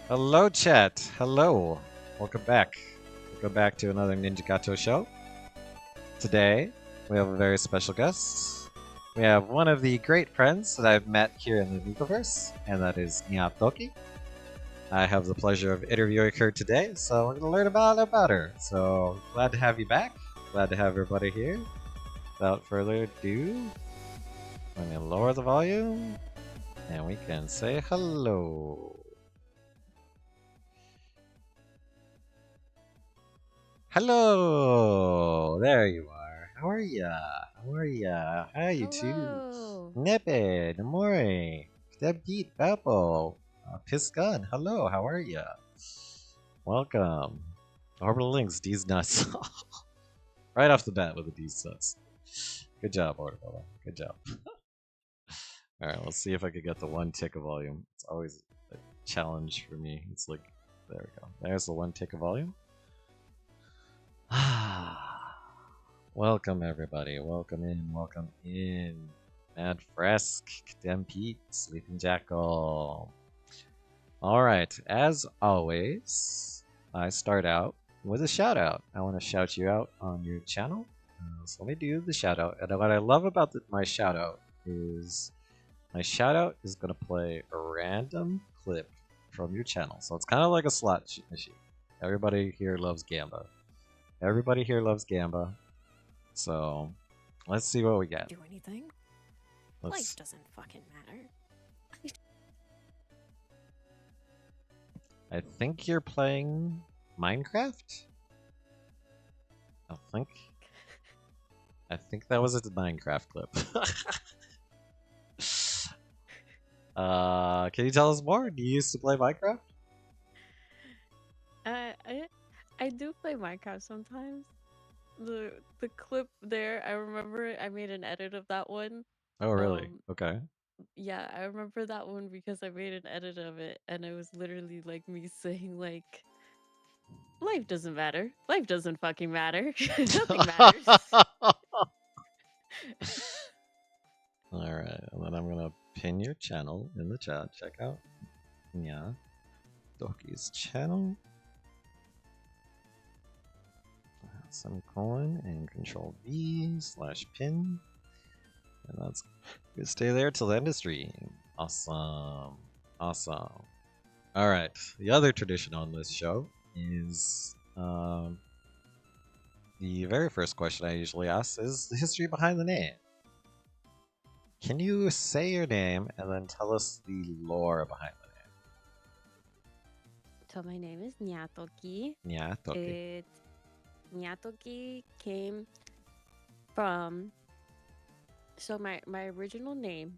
Hello, chat. Hello. Welcome back. Welcome back to another Ninja Gato show. Today, we have a very special guest. We have one of the great friends that I've met here in the Nicoverse, and that is Nyatoki. I have the pleasure of interviewing her today, so we're going to learn about her. So, glad to have you back. Glad to have everybody here. Without further ado, let me lower the volume, and we can say hello. Hello! There you are. How are ya? How are ya? Hi, you two. Hello. Nepe, Namore, Debgeet, Bapple, Pisgun. Hello, how are ya? Welcome. Orbital Links, D's nuts. Right off the bat with the D's nuts. Good job, Orbital. Good job. Alright, let's see if I could get the one tick of volume. It's always a challenge for me. It's like, there we go. There's the one tick of volume. Welcome everybody. Welcome in. Welcome in. Mad Fresk, Dem Pete, Sleeping Jackal. Alright, as always, I start out with a shout out. I want to shout you out on your channel. So let me do the shout out. And what I love about my shout out is my shout out is going to play a random clip from your channel. So it's kind of like a slot machine. Everybody here loves Gamba. Everybody here loves Gamba. So let's see what we get. Do anything? Life doesn't fucking matter. I think you're playing Minecraft? I think that was a Minecraft clip. Can you tell us more? Do you used to play Minecraft? I I do play Minecraft sometimes. The clip there, I remember I made an edit of that one. Oh, really? Um Okay. yeah, I remember that one because I made an edit of it and it was literally like me saying like life doesn't matter. Life doesn't fucking matter. Nothing matters. Alright, and then I'm gonna pin your channel in the chat. Check out Doki's channel. Semicolon and control V/pin. And that's gonna stay there till the end of stream. Awesome. Awesome. Alright, the other tradition on this show is the very first question I usually ask is the history behind the name. Can you say your name and then tell us the lore behind the So my name is Nyatoki. name? Yeah, okay. Nyatoki came from so my original name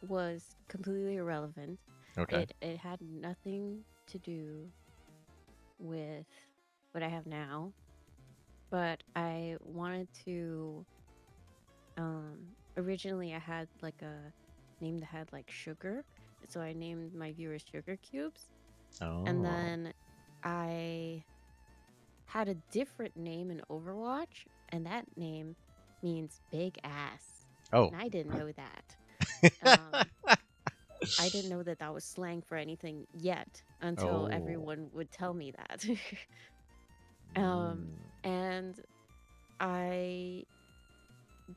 was completely irrelevant. Okay. It had nothing to do with what I have now, but I wanted to originally I had like a name that had like sugar, so I named my viewers Sugar Cubes. And Oh. then I had a different name in Overwatch, and that name means big ass. Oh. And I didn't know that. Um, I didn't know that that was slang for anything yet until Oh. everyone would tell me that. Mm. And I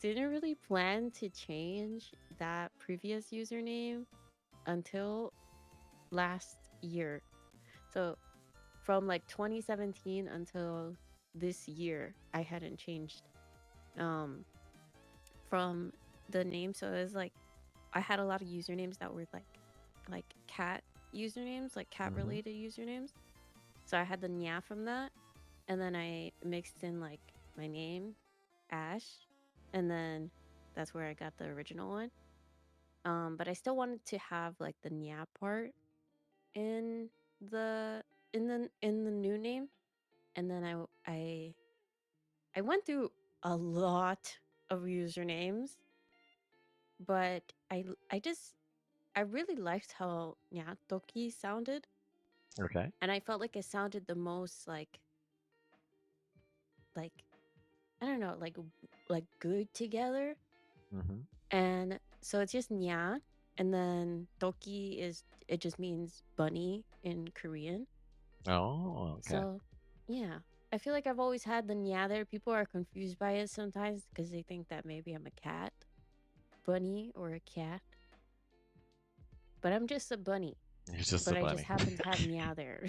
didn't really plan to change that previous username until last year. So from like 2017 until this year, I hadn't changed from the name. So it was like I had a lot of usernames that were like cat usernames, like cat Mhm. related usernames. So I had the nya from that, and then I mixed in like my name, Ash, and then that's where I got the original one. But I still wanted to have like the nya part in the in the new name, and then I went through a lot of usernames, but I really liked how Nyatoki sounded, Okay. and I felt like it sounded the most like I don't know, like good together. Mhm. And so it's just Nya. And then Toki is it just means bunny in Korean. Oh, okay. So, yeah. I feel like I've always had the nya there. People are confused by it sometimes because they think that maybe I'm a cat, bunny, or a cat. But I'm just a bunny. You're just But a I just bunny. happen to have nya there.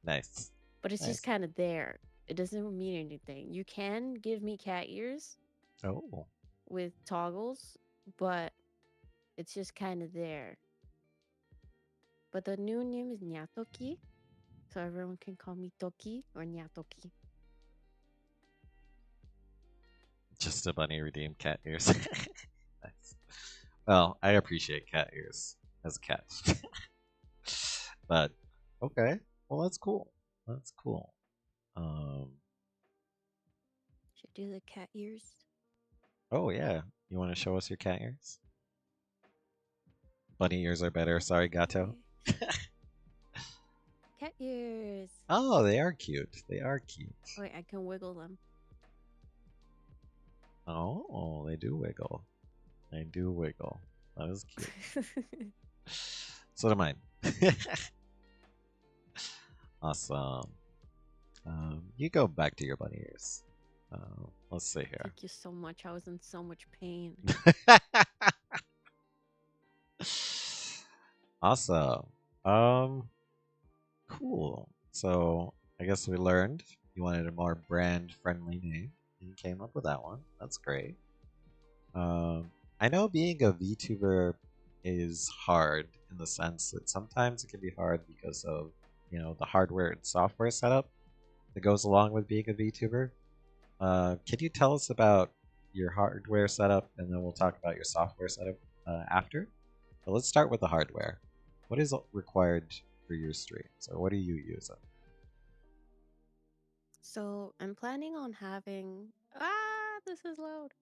Nice. But it's just Nice. kind of there. It doesn't mean anything. You can give me cat ears Oh, with toggles, but it's just kind of there. But the new name is Nyatoki, so everyone can call me Toki or Nyatoki. just a bunny redeemed cat ears. Nice. Well, I appreciate cat ears as a cat. But okay. Well, that's cool. That's cool. Um. Should do the cat ears. Oh yeah. You want to show us your cat ears? Bunny ears are better. Sorry, Gato. Okay. Cat ears. Oh, they are cute. They are cute. Wait, I can wiggle them. Oh, they do wiggle. They do wiggle. That is cute. So do mine. Awesome. You go back to your bunny ears. Let's see here. Thank you so much. I was in so much pain. Awesome. Cool. So I guess we learned you wanted a more brand friendly name. And you came up with that one. That's great. I know being a VTuber is hard in the sense that sometimes it can be hard because of, the hardware and software setup that goes along with being a VTuber. Can you tell us about your hardware setup, and then we'll talk about your software setup after? But let's start with the hardware. What is required for your streams, or what are you using? So I'm planning on having. This is loud.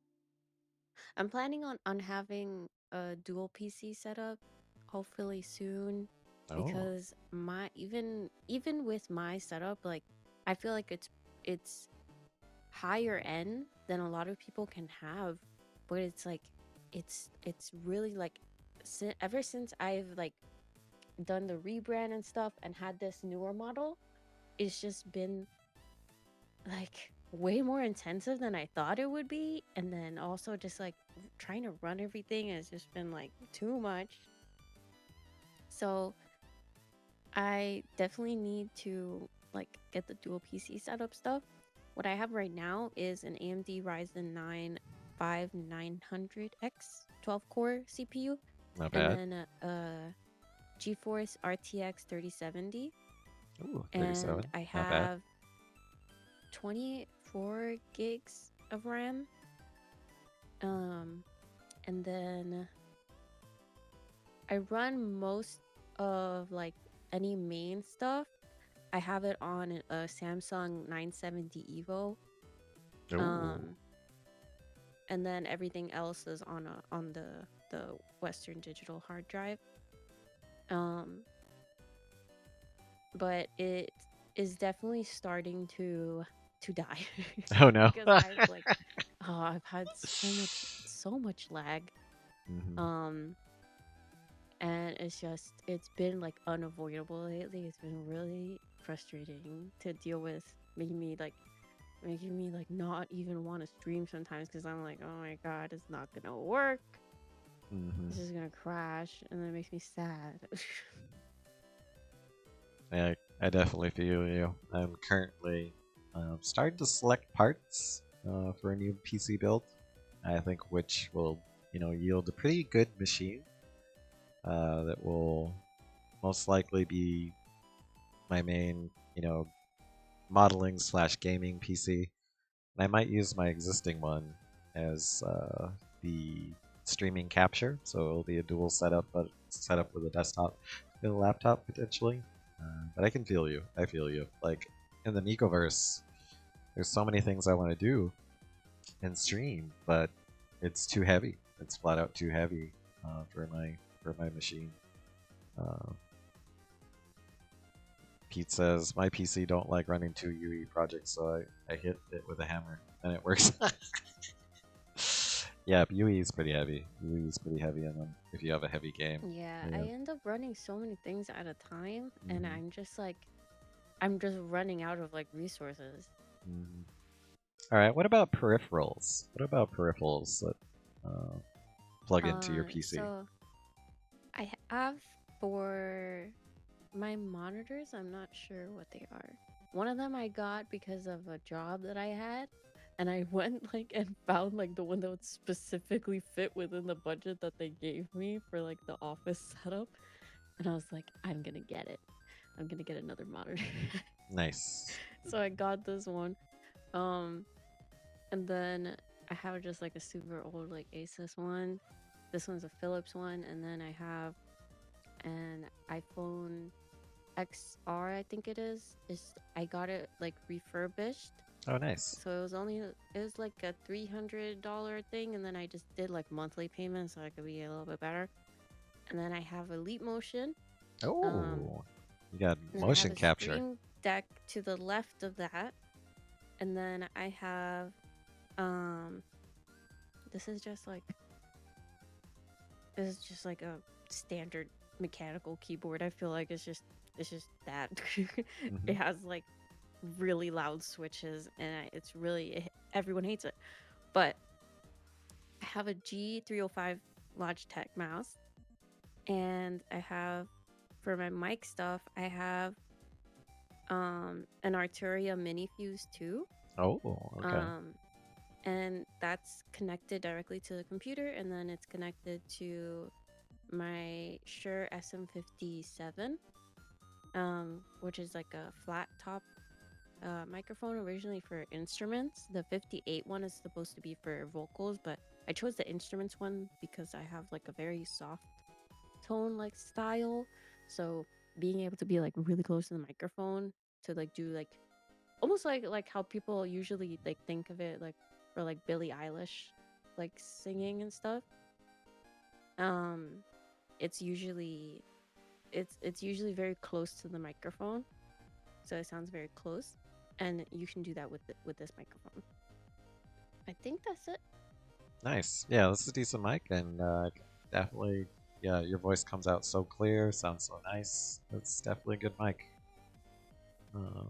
I'm planning on having a dual PC setup, hopefully soon, Oh, because my even with my setup, like I feel like it's higher end than a lot of people can have, but it's like it's really like ever since I've like done the rebrand and stuff and had this newer model, it's just been like way more intensive than I thought it would be. And then also just like trying to run everything has just been like too much. So I definitely need to like get the dual PC setup stuff. What I have right now is an AMD Ryzen 9 5900X 12 core CPU not and bad. then a GeForce RTX 3070, Ooh, and 37. I Not bad. have 24 gigs of RAM. Um, and then I run most of like any main stuff. I have it on a Samsung 970 Evo. Ooh. Um, and then everything else is on the Western Digital hard drive. Um, but it is definitely starting to die Oh no. because I've like I've had so much lag. Hmm. Um, and it's been like unavoidable lately. It's been really frustrating to deal with, making me like not even want to stream sometimes because I'm like, oh my god, it's not gonna work. Hmm. It's just gonna crash, and then it makes me sad. Yeah, I definitely feel you. I'm currently starting to select parts for a new PC build. I think which will, yield a pretty good machine that will most likely be my main, modeling slash gaming PC. And I might use my existing one as the streaming capture, so it'll be a dual setup, but set up with a desktop and a laptop potentially. But I can feel you. I feel you. Like in the Micoverse, there's so many things I want to do and stream, but it's too heavy. It's flat out too heavy for my machine. Uh, Pete says my PC don't like running two UE projects, so I hit it with a hammer and it works. Yeah, UE is pretty heavy. UE is pretty heavy, and then if you have a heavy game, Yeah, yeah. I end up running so many things at a time, and Hmm. I'm just running out of like resources. Hmm. All right. What about peripherals? What about peripherals that uh, plug into your PC? So I have for my monitors, I'm not sure what they are. One of them I got because of a job that I had, and I went like and found like the one that would specifically fit within the budget that they gave me for like the office setup. And I was like, I'm gonna get it. I'm gonna get another monitor. Nice. So I got this one. Um, and then I have just like a super old like Asus one. This one's a Philips one, and then I have an iPhone XR, I think it is. I got it like refurbished. Oh, nice. So it was like a $300 thing, and then I just did like monthly payments so I could be a little bit better. And then I have Elite Motion. Um, Oh, you got and then I have motion a capture. Stream Deck to the left of that. And then I have um this is just like this is just like a standard mechanical keyboard. I feel like it's just that. Hmm. It has like really loud switches, and everyone hates it. But I have a G305 Logitech mouse, and I have for my mic stuff, I have an Arturia Mini Fuse 2. Oh, okay. Um and that's connected directly to the computer, and then it's connected to my Shure SM57, which is like a flat top microphone originally for instruments. The 58 one is supposed to be for vocals, but I chose the instruments one because I have like a very soft tone like style. So being able to be like really close to the microphone to like do like almost like how people usually like think of it like for like Billie Eilish like singing and stuff. Um it's usually it's usually very close to the microphone, so it sounds very close, and you can do that with this microphone. I think that's it. Nice. Yeah, this is a decent mic, and definitely, yeah, your voice comes out so clear, sounds so nice. It's definitely a good mic. Um,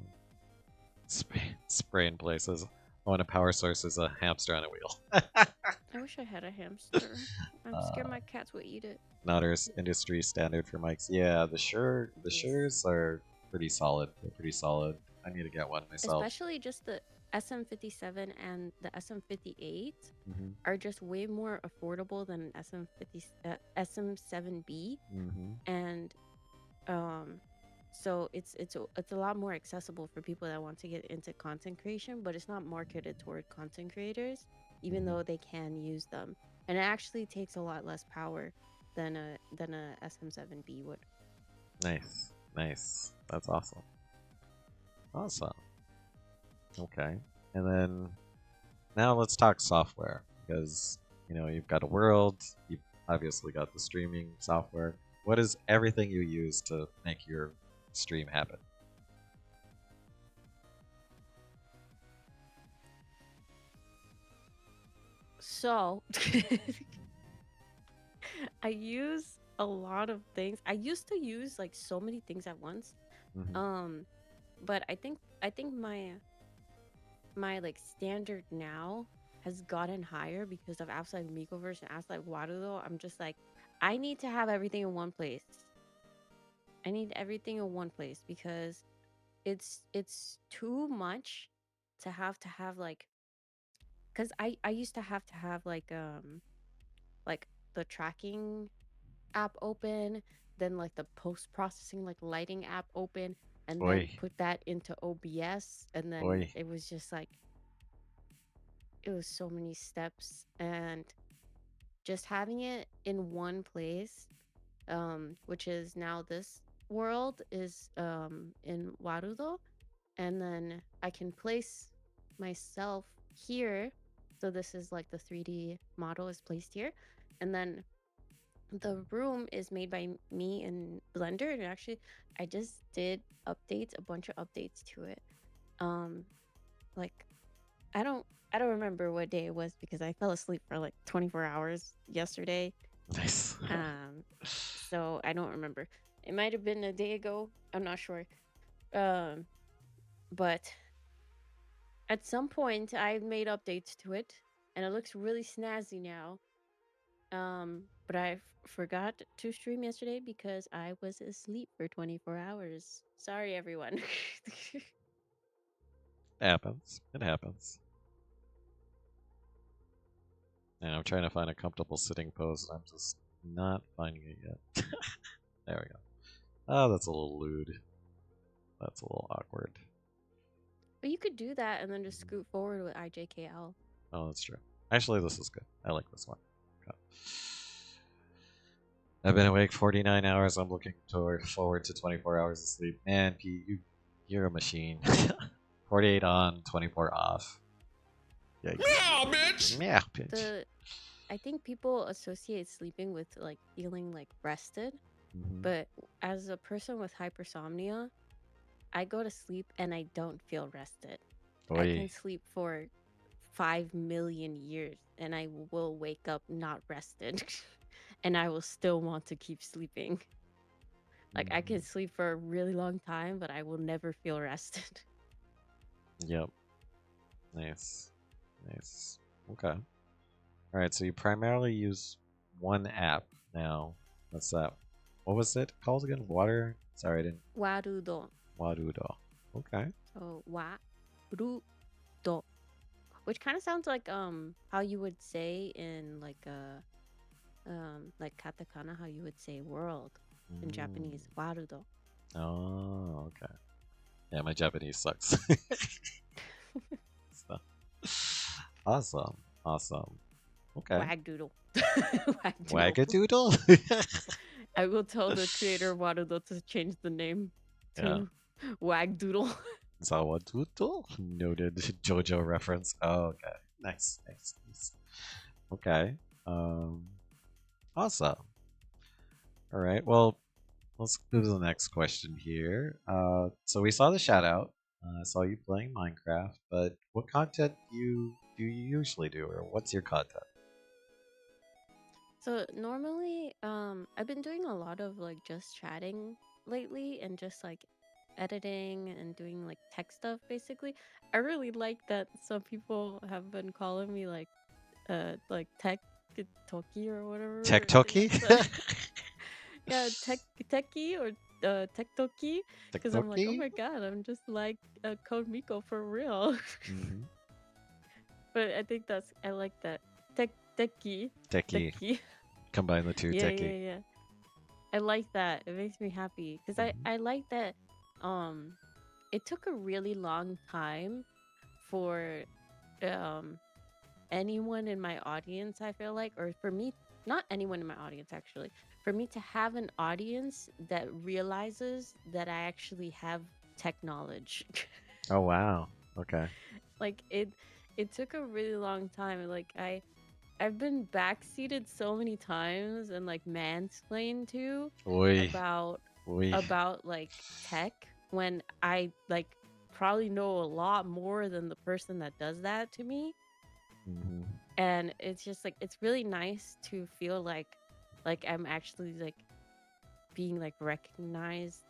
spraying places. Oh, and a power source is a hamster on a wheel. I wish I had a hamster. I'm scared uh, my cats will eat it. Not our industry standard for mics. Yeah, the Yes. Sures are pretty solid. They're pretty solid. I need to get one myself. Especially just the SM57 and the SM58 Hmm. are just way more affordable than SM50 SM7B, Hmm. and um so it's a lot more accessible for people that want to get into content creation, but it's not marketed toward content creators, even Hmm. though they can use them. And it actually takes a lot less power than a SM7B would. Nice, nice. That's awesome. Awesome. Okay. And then now let's talk software because you've got a world. You've obviously got the streaming software. What is everything you use to make your stream happen? So I use a lot of things. I used to use like so many things at once. Hmm. Um but I think my like standard now has gotten higher because of apps like Micoverse and apps like Warudo. I'm just like, I need to have everything in one place. I need everything in one place because it's too much to have like because I used to have like the tracking app open, then like the post processing like lighting app open, and then Oi, put that into OBS, and then oi. it was just like it was so many steps, and just having it in one place, which is now this world is in Warudo, and then I can place myself here. So this is like the 3D model is placed here, and then the room is made by me in Blender, and actually I just did updates, a bunch of updates to it. Um, like I don't I don't remember what day it was because I fell asleep for like 24 hours yesterday. Nice. Um, so I don't remember. It might have been a day ago. I'm not sure. Um, but at some point I made updates to it, and it looks really snazzy now. But I forgot to stream yesterday because I was asleep for 24 hours. Sorry, everyone. Happens. It happens. And I'm trying to find a comfortable sitting pose, and I'm just not finding it yet. There we go. Oh, that's a little lewd. That's a little awkward. But you could do that and then just Mhm. scoot forward with IJKL. Oh, that's true. Actually, this is good. I like this one. Okay. I've been awake 49 hours. I'm looking forward to 24 hours of sleep. Man, Pete, you're a machine. 48 on, 24 off. Yikes. Meow, bitch! Yeah, bitch. The I think people associate sleeping with like feeling like rested, Mm-hmm. but as a person with hypersomnia, I go to sleep and I don't feel rested. I can Oi. sleep for 5 million years and I will wake up not rested and I will still want to keep sleeping. Like I Mm-hmm. can sleep for a really long time, but I will never feel rested. Yep. Nice. Nice. Okay. All right. So you primarily use one app now. What's that? What was it called again? Water? Sorry, I didn't. Warudo. Warudo. Okay. So warudo, which kind of sounds like how you would say in like katakana, how you would say world in Mm. Japanese. Warudo. Oh, okay. Yeah, my Japanese sucks. So- Awesome. Awesome. Okay. Wagdoodle. Wagdoodle. Wagadoodle? I will tell the creator of Warudo to change the name Yeah. to Wagdoodle. Zawadoodle? Noted JoJo reference. Oh, okay. Nice, nice, nice. Okay. Um, awesome. All right. Well, let's move to the next question here. So we saw the shout out. Saw you playing Minecraft, but what content do you usually do, or what's your content? So normally, I've been doing a lot of like just chatting lately and just like editing and doing like tech stuff basically. I really like that some people have been calling me like tech toki or whatever TikToki? it's yeah, techie or tech toki, because I'm like, oh TikToki? my god, I'm just like Code Miko for real. Mm-hmm. But I think I like that techie Techie. techie. Combine the two, Yeah, yeah, techie. yeah. I like that. It makes me happy because Mm-hmm. I like that. Um, it took a really long time for um anyone in my audience. I feel like, or for me, not anyone in my audience actually, for me to have an audience that realizes that I actually have tech knowledge. Oh wow. Okay. Like it took a really long time. Like I've been backseated so many times and like mansplained to Oi. about Oi. like tech when I like probably know a lot more than the person that does that to me. Mm-hmm. And it's just like it's really nice to feel like I'm actually like being like recognized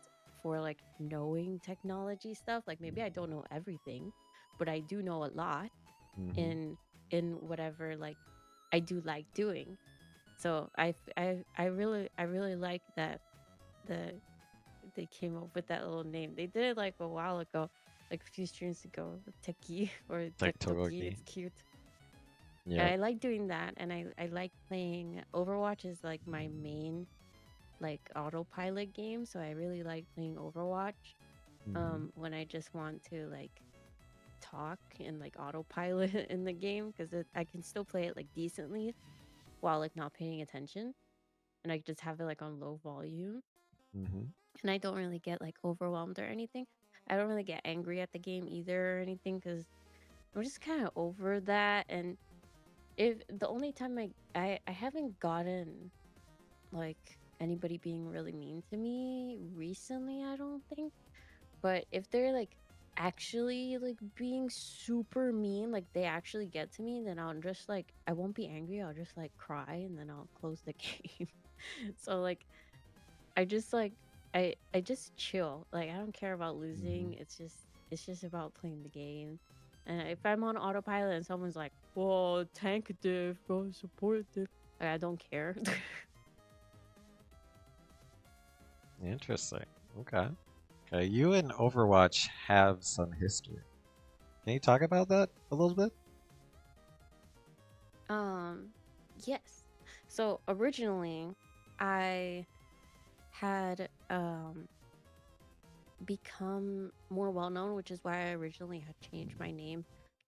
for like knowing technology stuff. Like maybe I don't know everything, but I do know a lot Mm-hmm. in whatever like I do like doing. So I really like that the they came up with that little name. They did it like a while ago, like a few streams ago. Teki or Tektoki. TikToki. It's cute. And Yep. I like doing that, and I like playing Overwatch is like my main like autopilot game. So I really like playing Overwatch. Mm-hmm. When I just want to like talk and like autopilot in the game because I can still play it like decently while like not paying attention, and I just have it like on low volume, Mm-hmm. and I don't really get like overwhelmed or anything. I don't really get angry at the game either or anything because I'm just kind of over that. And if the only time I haven't gotten like anybody being really mean to me recently, I don't think. But if they're like actually like being super mean, like they actually get to me, then I'll just like I won't be angry, I'll just like cry and then I'll close the game. So like I just like I just chill. Like I don't care about Hmm. losing. It's just about playing the game. And if I'm on autopilot and someone's like, "Whoa, tank diff, go support diff," like, I don't care. Interesting. Okay. Okay. You and Overwatch have some history. Can you talk about that a little bit? um, yes. So originally, I had become more well known, which is why I originally had changed my name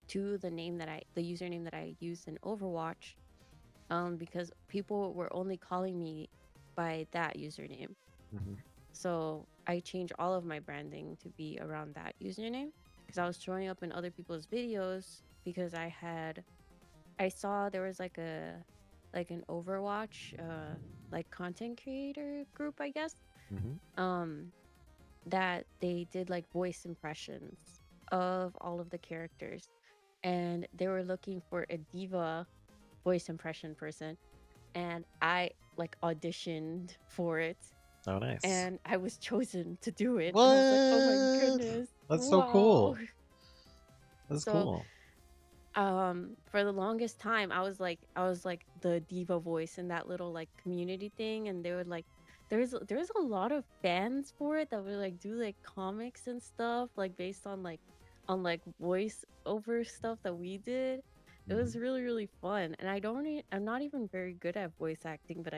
to the username that I used in Overwatch, because people were only calling me by that username. Hmm. So I changed all of my branding to be around that username because I was showing up in other people's videos because I saw there was like an Overwatch like content creator group, I guess. Hmm. Um that they did like voice impressions of all of the characters, and they were looking for a diva voice impression person, and I like auditioned for it, Oh, nice. and I was chosen to do it, and I was like, "Oh my What? goodness, That's so wow!" cool. That's So cool. for the longest time I was like the diva voice in that little like community thing, and they would like there's a lot of fans for it that would like do like comics and stuff like based on like voice over stuff that we did. It was Hmm. really really fun, and I'm not even very good at voice acting, but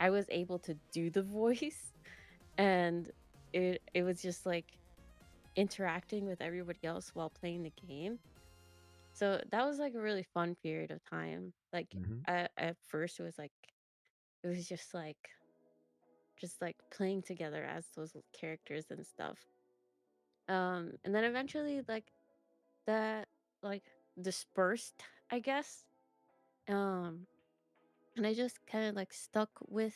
I was able to do the voice, and it was just like interacting with everybody else while playing the game. So that was like a really fun period of time. Like Hmm. at first it was just like playing together as those characters and stuff. And then eventually like that like dispersed, I guess. Um and I just kind of like stuck with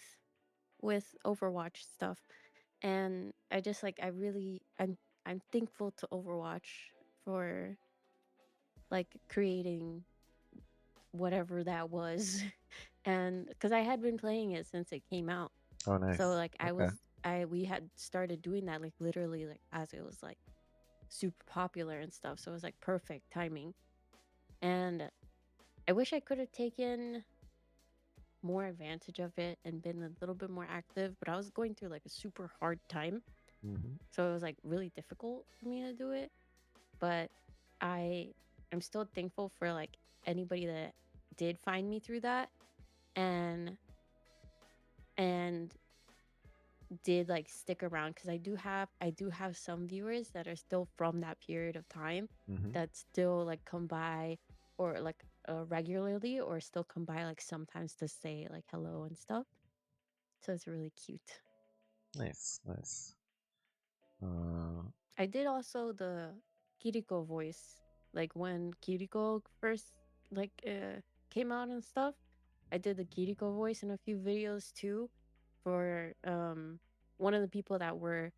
Overwatch stuff. And I just like I really I'm thankful to Overwatch for like creating whatever that was. And because I had been playing it since it came out. Oh, So nice. like Okay. I we had started doing that like literally like as it was like super popular and stuff. So it was like perfect timing. And I wish I could have taken more advantage of it and been a little bit more active, but I was going through like a super hard time. Hmm. So it was like really difficult for me to do it. But I I'm still thankful for like anybody that did find me through that, and and did like stick around, because I do have some viewers that are still from that period of time Hmm. that still like come by, or like regularly, or still come by like sometimes to say like hello and stuff. So it's really cute. Nice. Nice. Uh, I did also the Kiriko voice, like when Kiriko first like came out and stuff. I did the Kiriko voice in a few videos too for one of the people that were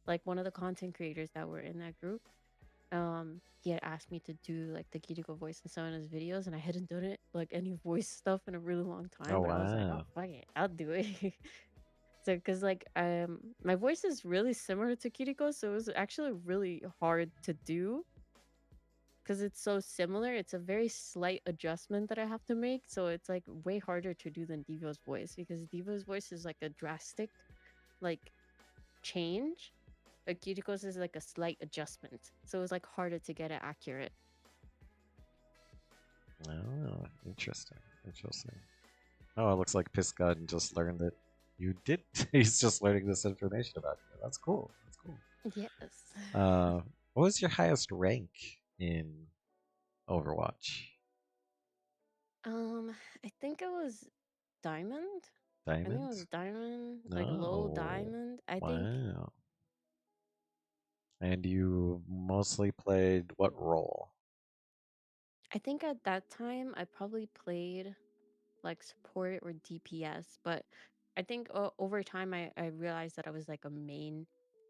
like one of the content creators that were in that group. He had asked me to do like the Kiriko voice in some of his videos, and I hadn't done it like any voice stuff in a really long time, oh, but I was like, oh wow. fuck it, I'll do it. So because like my voice is really similar to Kiriko, so it was actually really hard to do because it's so similar. It's a very slight adjustment that I have to make, so it's like way harder to do than Divo's voice, because Divo's voice is like a drastic like change. But Kiriko's is like a slight adjustment, so it's like harder to get it accurate. Oh, interesting. Interesting. Oh, it looks like Piscon just learned that you did. He's just learning this information about you. That's cool. That's cool. Yes. Uh, what was your highest rank in Overwatch? I think it was diamond. I think it Diamond? was diamond, like low No. diamond. I think Wow. And you mostly played what role? I think at that time I probably played like support or DPS, but I think over time I realized that I was like a main.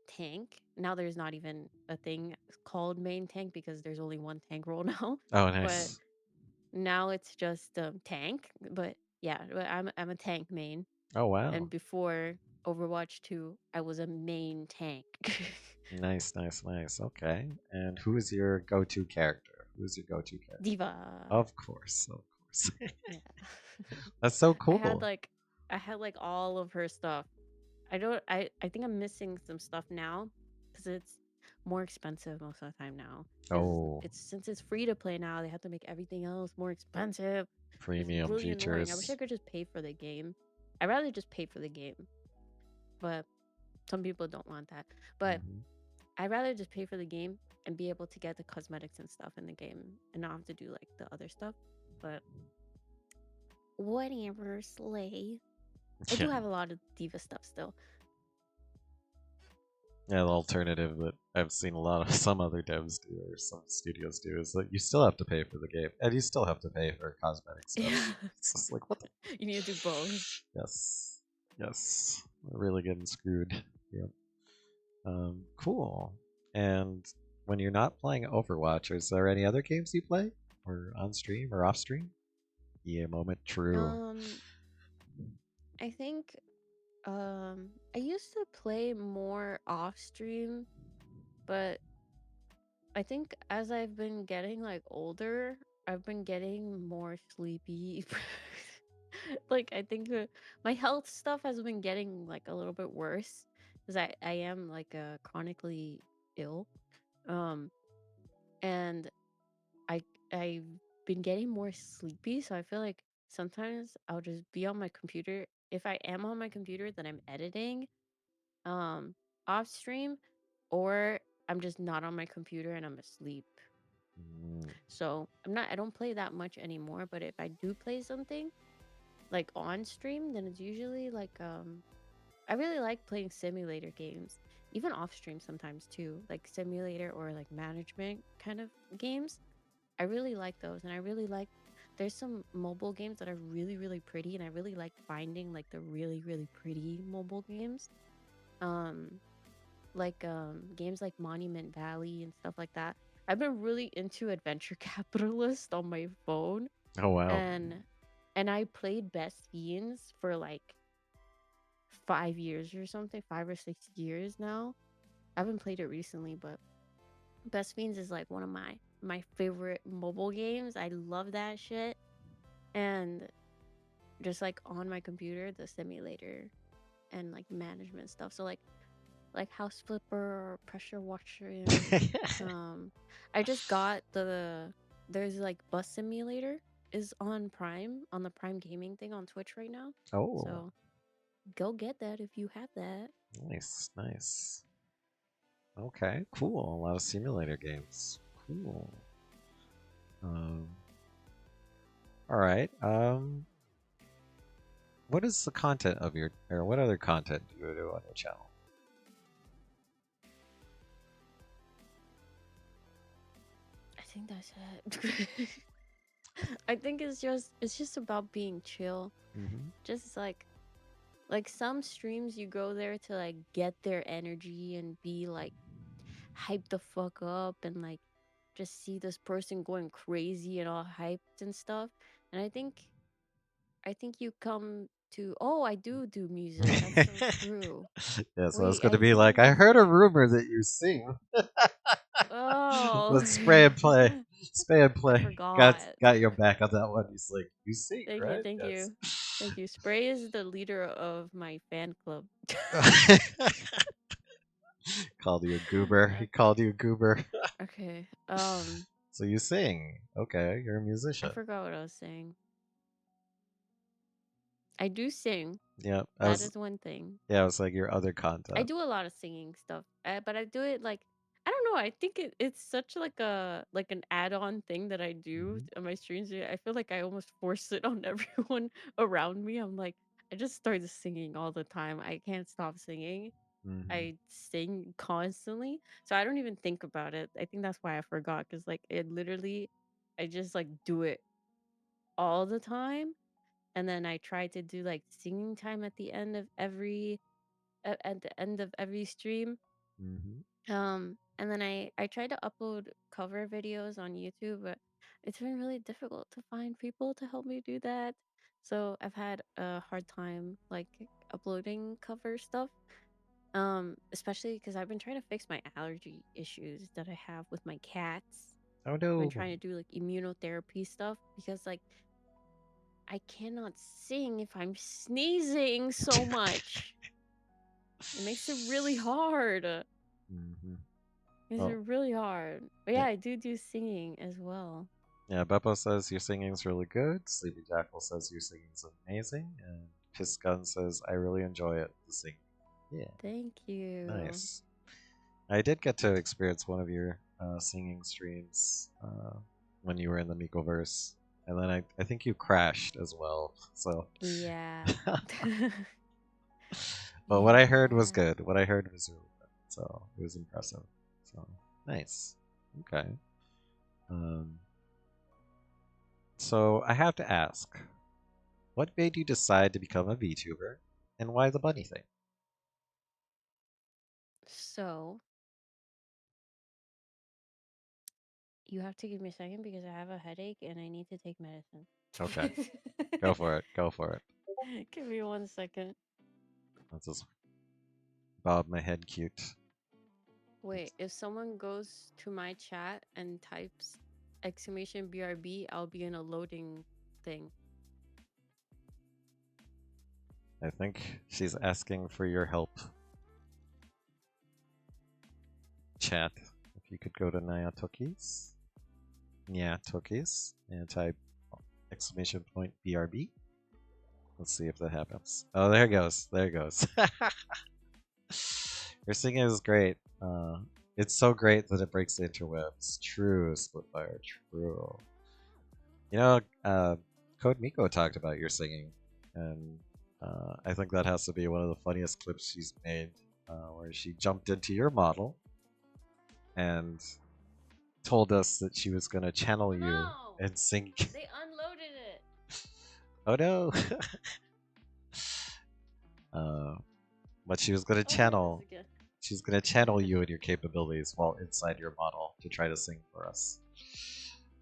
tank. Now there's not even a thing called main tank because there's only one tank role now. Oh, But nice. now it's just tank. But yeah, I'm a tank main. Oh, wow. And before Overwatch 2, I was a main tank. Nice, nice, nice. Okay. And who is your go-to character? Who is your go-to character? Diva. Of course, of course. Yeah. That's so I had cool. like I had like all of her stuff. I think I'm missing some stuff now cuz it's more expensive most of the time now cuz Oh, it's since it's free to play now, they have to make everything else more expensive. It's premium really annoying. I wish I features. could just pay for the game. I'd rather just pay for the game, but some people don't want that. But Hmm. I'd rather just pay for the game and be able to get the cosmetics and stuff in the game and not have to do like the other stuff. But whatever, slay. I Yeah. do have a lot of diva stuff still. Yeah, the alternative that I've seen a lot of some other devs do or some studios do is that you still have to pay for the game and you still have to pay for cosmetic stuff. Yeah. It's just like what the. You need to do both. Yes. Yes. We're really getting screwed. Yep. Cool. And when you're not playing Overwatch, is there any other games you play? Or on stream or off stream? Yeah, moment true. Um, I think I used to play more off stream, but I think as I've been getting like older, I've been getting more sleepy. Like I think my health stuff has been getting like a little bit worse because I am like chronically ill. Um, and I I've been getting more sleepy, so I feel like sometimes I'll just be on my computer. If I am on my computer, then I'm editing um off stream, or I'm just not on my computer and I'm asleep. Mm. So I don't play that much anymore, but if I do play something like on stream, then it's usually like I really like playing simulator games. Even off stream sometimes too, like simulator or like management kind of games. I really like those, and I really like there's some mobile games that are really really pretty, and I really like finding like the really really pretty mobile games. Um like games like Monument Valley and stuff like that. I've been really into Adventure Capitalist on my phone, Oh wow. and I played Best Fiends for like 5 years or something, 5 or 6 years now. I haven't played it recently, but Best Fiends is like one of my favorite mobile games. I love that shit. And just like on my computer, the simulator and like management stuff. So like House Flipper or Pressure Washer. Um, I just got there's like Bus Simulator is on Prime on the Prime Gaming thing on Twitch right now. Oh, So go get that if you have that. nice, nice. Okay, cool. A lot of simulator games. Cool. Um, all right. What is the content of your, or what other content do you do on your channel? I think that's it. I think it's just about being chill. Mm-hmm. Just like some streams you go there to like get their energy and be like hype the fuck up and like just see this person going crazy and all hyped and stuff. And I think you come to oh, I do music. That's so true. Yeah, so I was Wait, going to I be do like, I have heard a rumor that you sing. oh Let's spray and play. Spray and I play. forgot. Got your back on that one. He's like, you sing, Thank you, right? thank Yes. you. Thank you. Spray is the leader of my fan club. Called you a goober. He Uh, called you a goober. okay. So you sing. Okay, you're a I musician. forgot what I was saying. I do sing. Yeah, That is one thing. I was like your other I content. do a lot of singing stuff, but I do it like I don't know. I think it's such like an add-on thing that I do Hmm. on my streams. I feel like I almost force it on everyone around me. I'm like I just started singing all the time. I can't stop singing. Hmm. I sing constantly, so I don't even think about it. I think that's why I forgot because like it literally, I just like do it all the time, and then I try to do like singing time at the end of every at the end of every stream. Hmm. And then I tried to upload cover videos on YouTube, but it's been really difficult to find people to help me do that. So I've had a hard time like uploading cover stuff. Especially because I've been trying to fix my allergy issues that I have with my cats. Oh I've been no. trying to do like immunotherapy stuff because like I cannot sing if I'm sneezing so much. It makes it really hard. Hmm. It's Well, really hard. But yeah, yeah, I do singing as well. yeah. Beppo says your singing's really good. Sleepy Jackal says your singing's amazing, and Piss Gun says I really enjoy it. The singing. Yeah, Thank you. nice. I did get to experience one of your singing streams when you were in the Mikoverse, and then I think you crashed as well. So, Yeah. but what I heard was Yeah. good. What I heard was really good. So it was impressive. So nice. Okay. Um, so I have to ask, what made you decide to become a VTuber, and why the bunny thing? So you have to give me a second because I have a headache and I need to take medicine. Okay, go for it. Go for it. Give me 1 second. Let's just bob my head cute. Wait, if someone goes to my chat and types exclamation BRB, I'll be in a loading thing. I think she's asking for your help. Chat. If you could go to Nyatokis, Nyatokis, and type exclamation point BRB. Let's see if that happens. Oh, there it goes. There it goes. Your singing is great. It's so great that it breaks the interwebs. True, Splitfire. True. You know, Code Miko talked about your singing, and I think that has to be one of the funniest clips she's made, where she jumped into your model and told us that she was going to channel you No! and sing. They unloaded it! Oh no! uh, but she was going to Oh, here it is channel. again. She's going to channel you and your capabilities while inside your model to try to sing for us.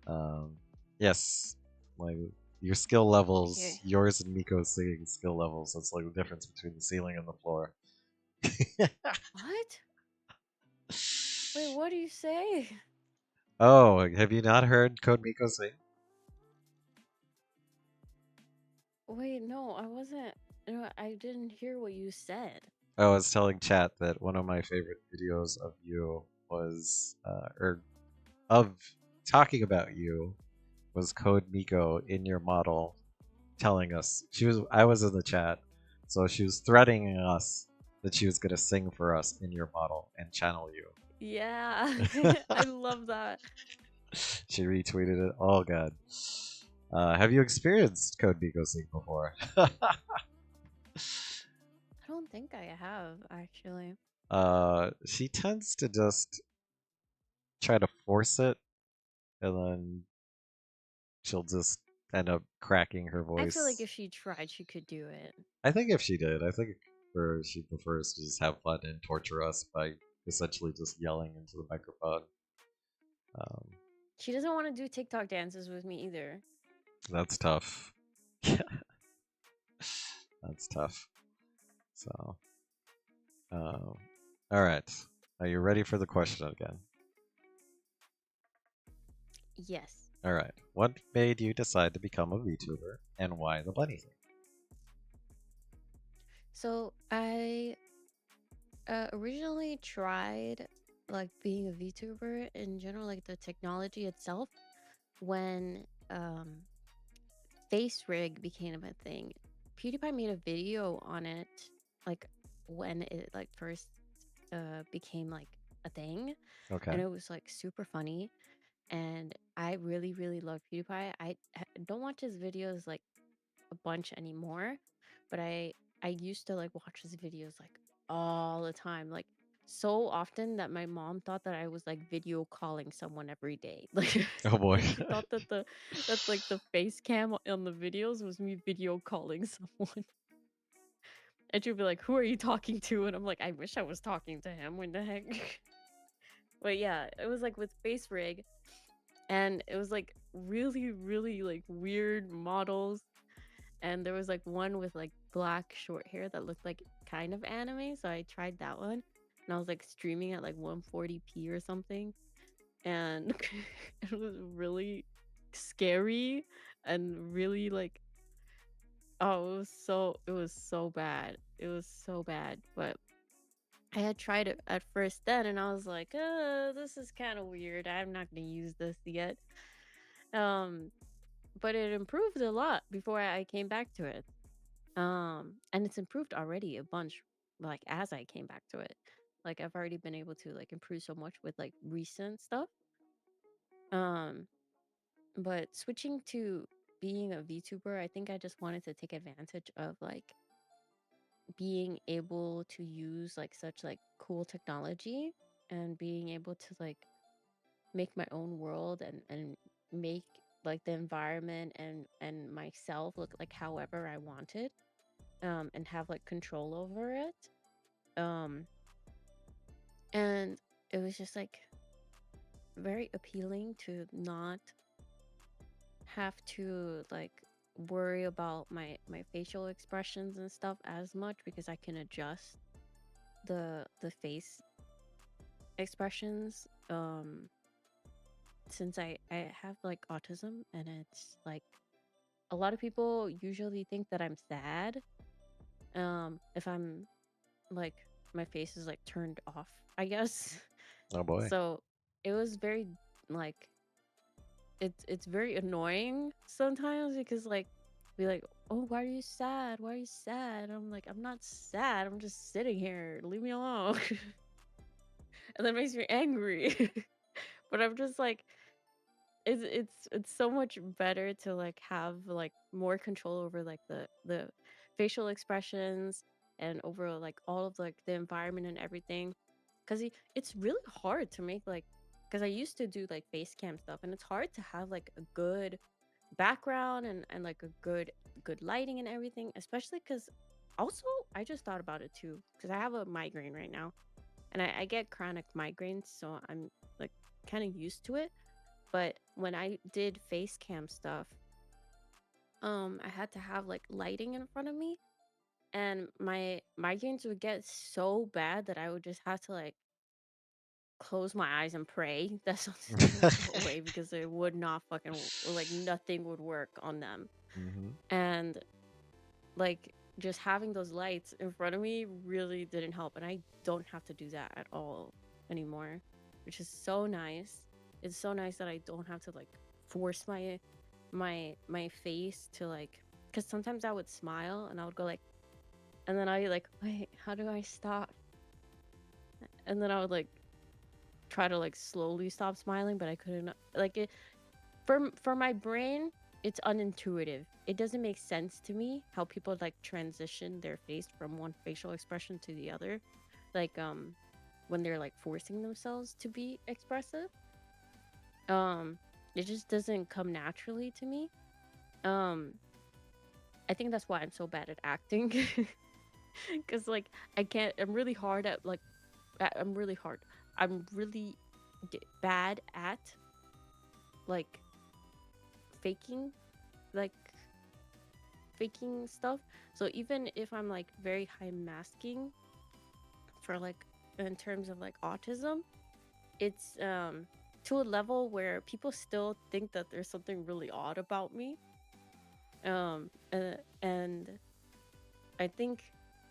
Um, yes, like your skill levels, Okay. yours and Miko's singing skill levels. That's like the difference between the ceiling and the floor. What? Wait, what do you say? Oh, have you not heard Code Miko sing? Wait, no, I wasn't. No, I didn't hear what you said. I was telling chat that one of my favorite videos of you was, or of talking about you, was Code Miko in your model telling us I was in the chat, so she was threatening us that she was gonna sing for us in your model and channel you. Yeah, I love that. She retweeted it. Oh god. Have you experienced Code Miko sing before? I don't think I have, actually. She tends to just try to force it, and then she'll just end up cracking her I feel like voice. if she tried, she could do it. I think if she did, I think she prefers to just have fun and torture us by essentially just yelling into the microphone. Um, She doesn't want to do TikTok dances with me either. that's tough. That's tough. So, um, all right. Are you ready for the question again? Yes. All right. What made you decide to become a VTuber, and why the bunny thing? So I originally tried like being a VTuber in general, like the technology itself, when face rig became a thing. PewDiePie made a video on it, like when it like first became like a thing, Okay. and it was like super funny. And I really love PewDiePie. Don't watch his videos like a bunch anymore, but I used to like watch his videos like all the time, like so often that my mom thought that I was like video calling someone every day. Oh boy. Like she thought that the face cam on the videos was me video calling someone. And she'll be like, "Who are you talking to?" And I'm like, "I wish I was talking to him. What the heck?" But yeah, it was like with Face Rig, and it was like really, really like weird models. And there was like one with like black short hair that looked like kind of anime, so I tried that one. And I was like streaming at like 140p or something, and it was really scary and really like, oh, it was so bad. It was so bad. But I had tried it at first then, and I was like, this is kind of weird. I'm not gonna use this yet. Um, but it improved a lot before I came back to it. And it's improved already a bunch, like as I came back to it. Like I've already been able to like improve so much with like recent stuff. Um, but switching to being a VTuber, I think I just wanted to take advantage of like being able to use like such like cool technology and being able to like make my own world and make like the environment and myself look like however I wanted, and have like control over it. um and it was just like very appealing to not have to like worry about my facial expressions and stuff as much, because I can adjust the face expressions, since I have like autism, and it's like a lot of people usually think that I'm sad, if I'm like my face is like turned off, I guess. Oh boy. So it was very like, it's very annoying sometimes, because like be like, "Oh, why are you sad? Why are you sad?" I'm like, "I'm not sad. I'm just sitting here. Leave me alone." And that makes me angry. But I'm just like, it's so much better to like have like more control over like the facial expressions, and over like all of like the environment and everything, because it's really hard to make like, because I used to do like face cam stuff, and it's hard to have like a good background and like a good lighting and everything, especially because also I just thought about it too, because I have a migraine right now, and I get chronic migraines, so I'm like kind of used to it. But when I did face cam stuff, I had to have like lighting in front of me, and my migraines would get so bad that I would just have to like close my eyes and pray that something would go away, because it would not fucking, like nothing would work on them. Hmm. And like just having those lights in front of me really didn't help, and I don't have to do that at all anymore, which is so nice. It's so nice that I don't have to like force my face to like, because sometimes I would smile and I would go like, and then I'd be like, wait, how do I stop? And then I would like try to like slowly stop smiling, but I couldn't, like it, for my brain, it's unintuitive. It doesn't make sense to me how people like transition their face from one facial expression to the other, like when they're like forcing themselves to be expressive. um it just doesn't come naturally to me. um I think that's why I'm so bad at acting. Because like I can't, I'm really hard at like, I'm really hard, I'm really bad at like faking, like faking stuff. So even if I'm like very high masking for like, in terms of like autism, it's to a level where people still think that there's something really odd about me. And I think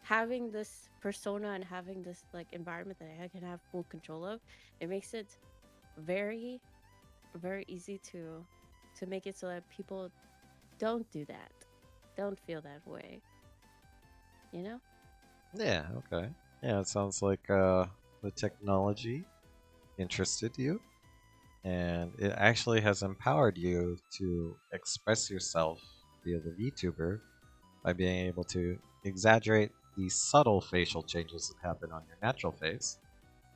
having this persona and having this like environment that I can have full control of, it makes it very, very easy to make it so that people don't do that, don't feel that way, you know? Yeah, okay. Yeah, it sounds like the technology interested you, and it actually has empowered you to express yourself via the VTuber by being able to exaggerate the subtle facial changes that happen on your natural face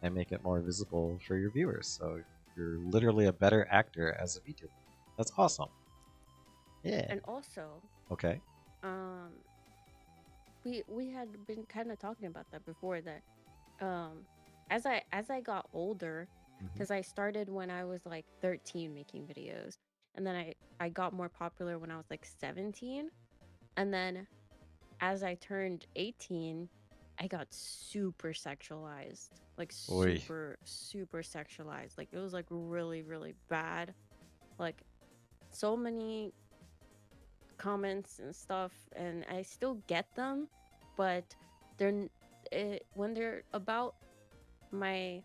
and make it more visible for your viewers. So you're literally a better actor as a VTuber. That's awesome. Yeah. And also, Okay. um we had been kind of talking about that before, that um as I got older, Hmm. because I started when I was like 13 making videos, and then I got more popular when I was like 17, and then as I turned 18, I got super sexualized, like Oi. super sexualized. Like it was like really really bad. Like so many comments and stuff, and I still get them, but when they're about my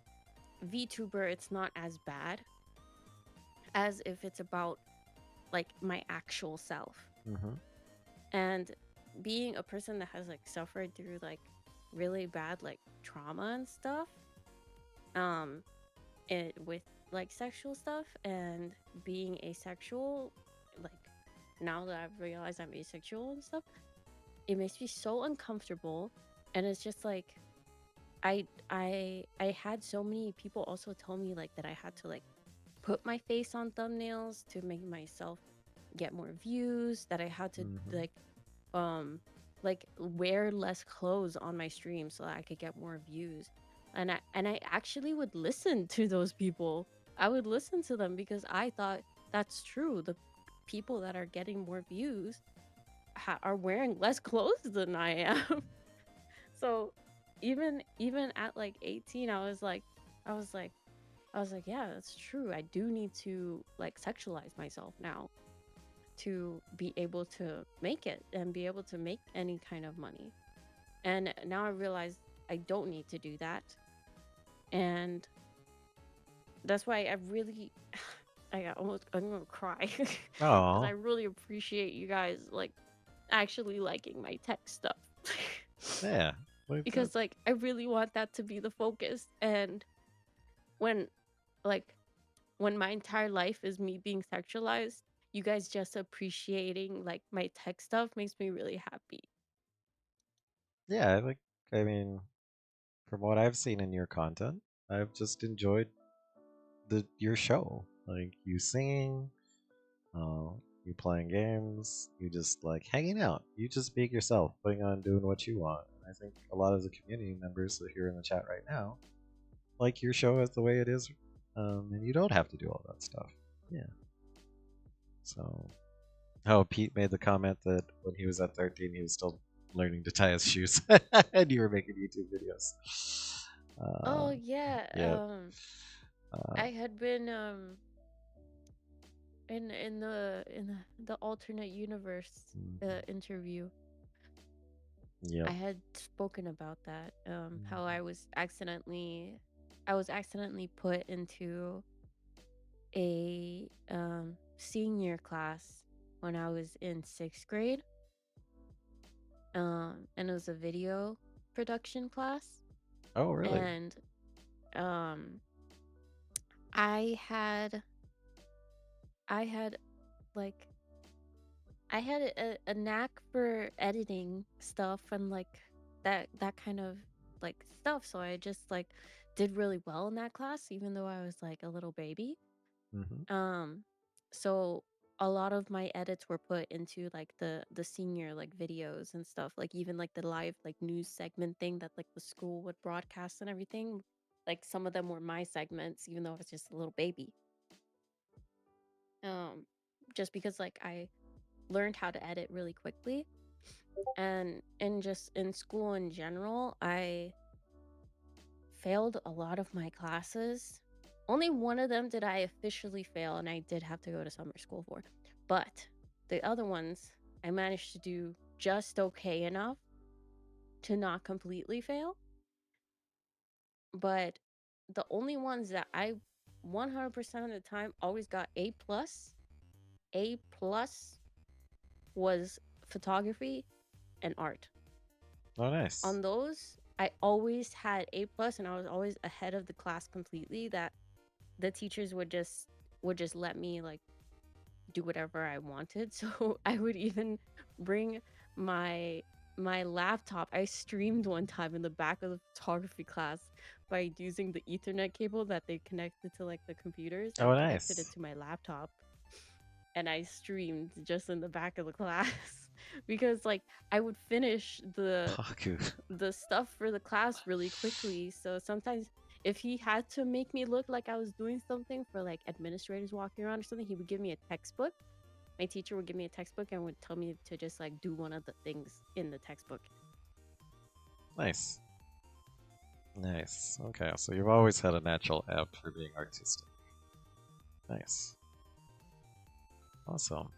VTuber, it's not as bad as if it's about like my actual self. Hmm. And being a person that has like suffered through like really bad like trauma and stuff, um, it with like sexual stuff, and being asexual, like now that I've realized I'm asexual and stuff, it makes me so uncomfortable. And it's just like I had so many people also tell me like that I had to like put my face on thumbnails to make myself get more views, that I had to Hmm. um like wear less clothes on my stream so that I could get more views. And I actually would listen to those people. I would listen to them because I thought that's true. The people that are getting more views are wearing less clothes than I am. So even at like 18, I was like I was like, yeah, that's true. I do need to like sexualize myself now to be able to make it and be able to make any kind of money. And now I realize I don't need to do that. And that's why I really I'm gonna cry because I Oh, really appreciate you guys like actually liking my tech stuff. yeah. Like that. Because like I really want that to be the focus. And when like when my entire life is me being sexualized, you guys just appreciating like my tech stuff makes me really happy. Yeah, like I mean, from what I've seen in your content, I've just enjoyed the your show. Like you singing, uh, you playing games, you just like hanging out. You just being yourself, putting on doing what you want. And I think a lot of the community members that are here in the chat right now like your show as the way it is, and you don't have to do all that stuff. Yeah. So, oh, Pete made the comment that when he was at 13, he was still learning to tie his shoes, and you were making YouTube videos. Oh Um, yeah, yeah. Uh, I had been in the alternate universe mhm. interview. Yep. I had spoken about that. How Mhm. I was accidentally put into a senior class when I was in 6th grade. And it was a video production class, Oh, really? and um, I had I had like I had a knack for editing stuff and like that kind of like stuff. So I just like did really well in that class, even though I was like a little baby. Hmm. Um, so a lot of my edits were put into like the senior like videos and stuff, like even like the live like news segment thing that like the school would broadcast and everything. Like some of them were my segments, even though I was just a little baby. Um, just because like I learned how to edit really quickly, and just in school in general, I failed a lot of my classes. Only one of them did I officially fail, and I did have to go to summer school for. But the other ones, I managed to do just okay enough to not completely fail. But the only ones that I 100% of the time always got A plus was photography and art. Oh, nice. On those, I always had A plus, and I was always ahead of the class completely. That the teachers would just let me like do whatever I wanted. So I would even bring my my laptop. I streamed one time in the back of the photography class by using the Ethernet cable that they connected to like the computers. I Oh, connected it nice. to my laptop, and I streamed just in the back of the class. because like I would finish Paku. the stuff for the class really quickly. So sometimes if he had to make me look like I was doing something for like administrators walking around or something, he would give me a textbook. My teacher would give me a textbook and would tell me to just like do one of the things in the textbook. Nice. Nice. Okay, so you've always had a natural apt for being artistic. Nice. Awesome.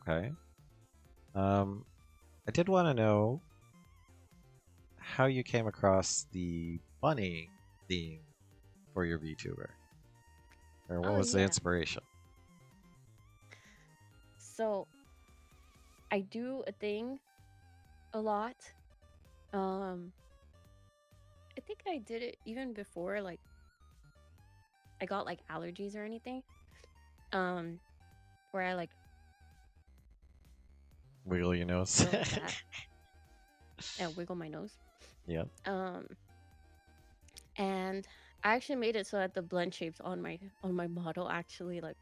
Okay. Um, I did want to know how you came across the bunny theme for your VTuber, or what Oh was the yeah. inspiration? So I do a thing a lot. Um I think I did it even before like I got like allergies or anything. Um where I like Wiggle your nose. go like that and wiggle my nose. Yep. Um and I actually made it so that the blend shapes on my model actually like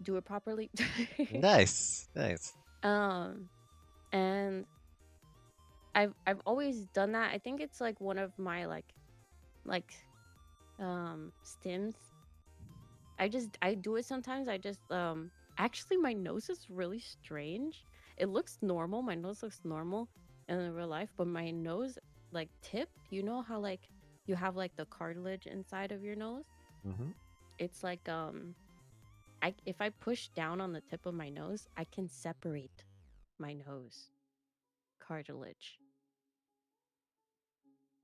do it properly. Nice. Nice. um and I've always done that. I think it's like one of my like stims. I do it sometimes. I just actually my nose is really strange. It looks normal. My nose looks normal in real life, but my nose like tip, you know how like you have like the cartilage inside of your nose? Mm-hmm. It's like I if I push down on the tip of my nose, I can separate my nose cartilage.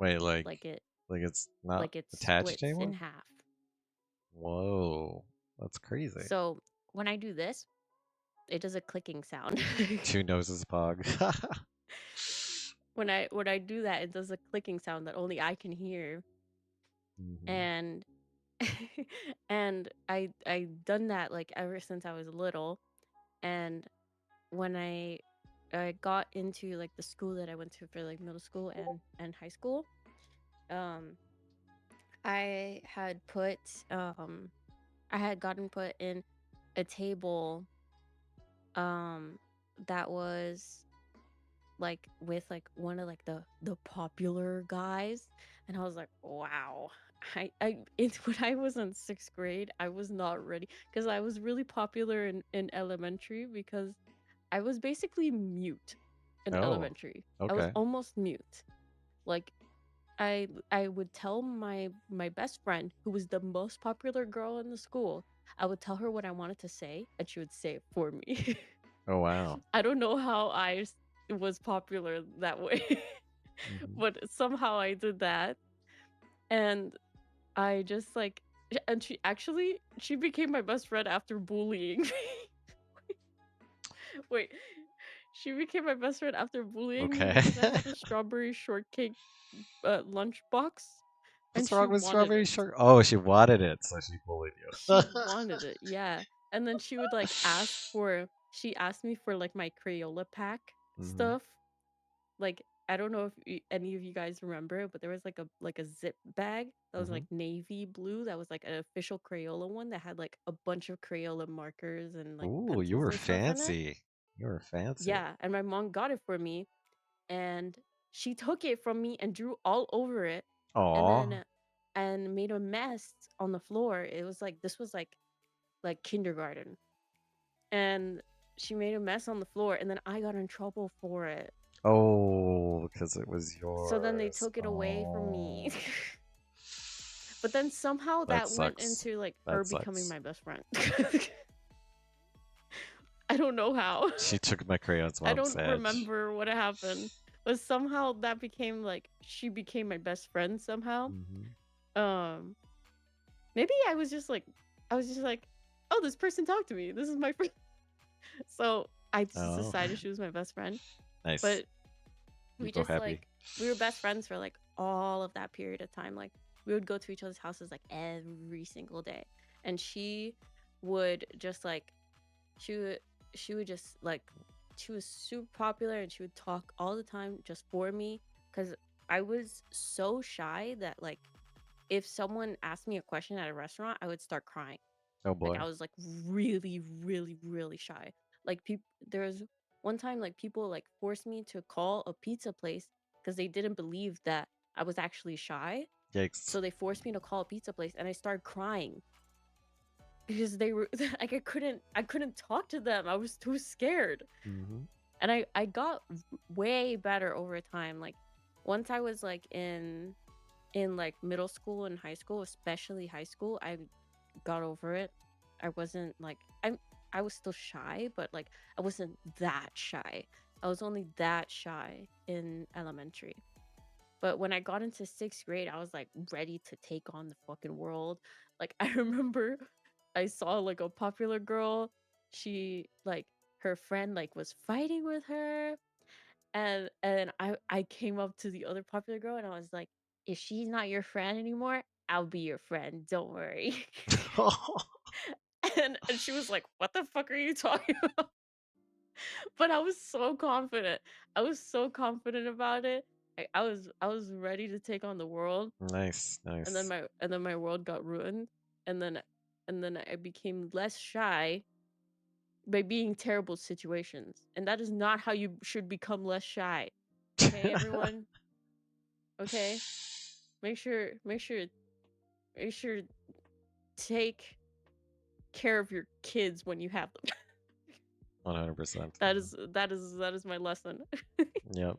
Wait, Like it like it's not like it attached splits in anymore? half. Whoa, that's crazy. So when I do this, it does a clicking sound. Two noses pog. When I do that, it does a clicking sound that only I can hear. Hmm. And and I done that like ever since I was little. And when I got into like the school that I went to for like middle school and high school, um I had put I had gotten put in a table um that was like with like one of like the popular guys, and I was like, wow. I it's when I was in sixth grade, I was not ready because I was really popular in elementary because I was basically mute in Oh, elementary. I was okay. almost mute. Like I would tell my best friend who was the most popular girl in the school, I would tell her what I wanted to say and she would say it for me. Oh, wow. I don't know how was popular that way, Hmm. but somehow I did that, and I just like, and she became my best friend after bullying me. Wait, she became my best friend after bullying me Okay. because I had a strawberry shortcake lunchbox, and What's she wrong with wanted strawberry it. short? Oh, she wanted it, so she bullied She you. wanted it, yeah. And then she would like ask for. She asked me for like my Crayola pack Hmm. stuff. Like I don't know if any of you guys remember, but there was like a zip bag that was Hmm. like navy blue. That was like an official Crayola one that had like a bunch of Crayola markers and like Ooh, you pencils were and stuff in it. fancy. You were fancy. Yeah, and my mom got it for me, and she took it from me and drew all over it, and Aw. then and made a mess on the floor. It was like this was like kindergarten, and she made a mess on the floor, and then I got in trouble for it. Oh, because it was So then they yours. took it away from me. Oh. But then somehow That that went sucks. into like her That becoming sucks. my best friend. I don't know how. She took my crayons I while I'm don't sad. remember what happened. But somehow that became like she became my best friend somehow. Hmm. Um maybe I was just like, "Oh, this person talked to me. This is my friend." So I just Oh, decided she was my best friend. nice. But we People just happy. like we were best friends for like all of that period of time. Like we would go to each other's houses like every single day, and she would just like she would she would just like she was super popular and she would talk all the time just for me because I was so shy that like if someone asked me a question at a restaurant, I would start crying. Oh Like boy. I was like really really really shy. Like people there's one time like people like forced me to call a pizza place because they didn't believe that I was actually shy. Yikes. So they forced me to call a pizza place and I started crying because they were like I couldn't talk to them. I was too scared. Mm-hmm. And I got way better over time. Like once I was like in like middle school and high school, especially high school, I got over it. I wasn't like I was still shy, but like I wasn't that shy. I was only that shy in elementary. But when I got into 6th grade, I was like ready to take on the fucking world. Like I remember I saw like a popular girl, she like her friend like was fighting with her, and I came up to the other popular girl and I was like, if she's not your friend anymore, I'll be your friend. Don't worry. And she was like, what the fuck are you talking about? But I was so confident. I was so confident about it. I was ready to take on the world. Nice, nice. And then my world got ruined. And then I became less shy by being terrible situations. And that is not how you should become less shy. Okay, everyone? Okay? Make sure make sure make sure take care of your kids when you have them. 100%. That is my lesson. Yep.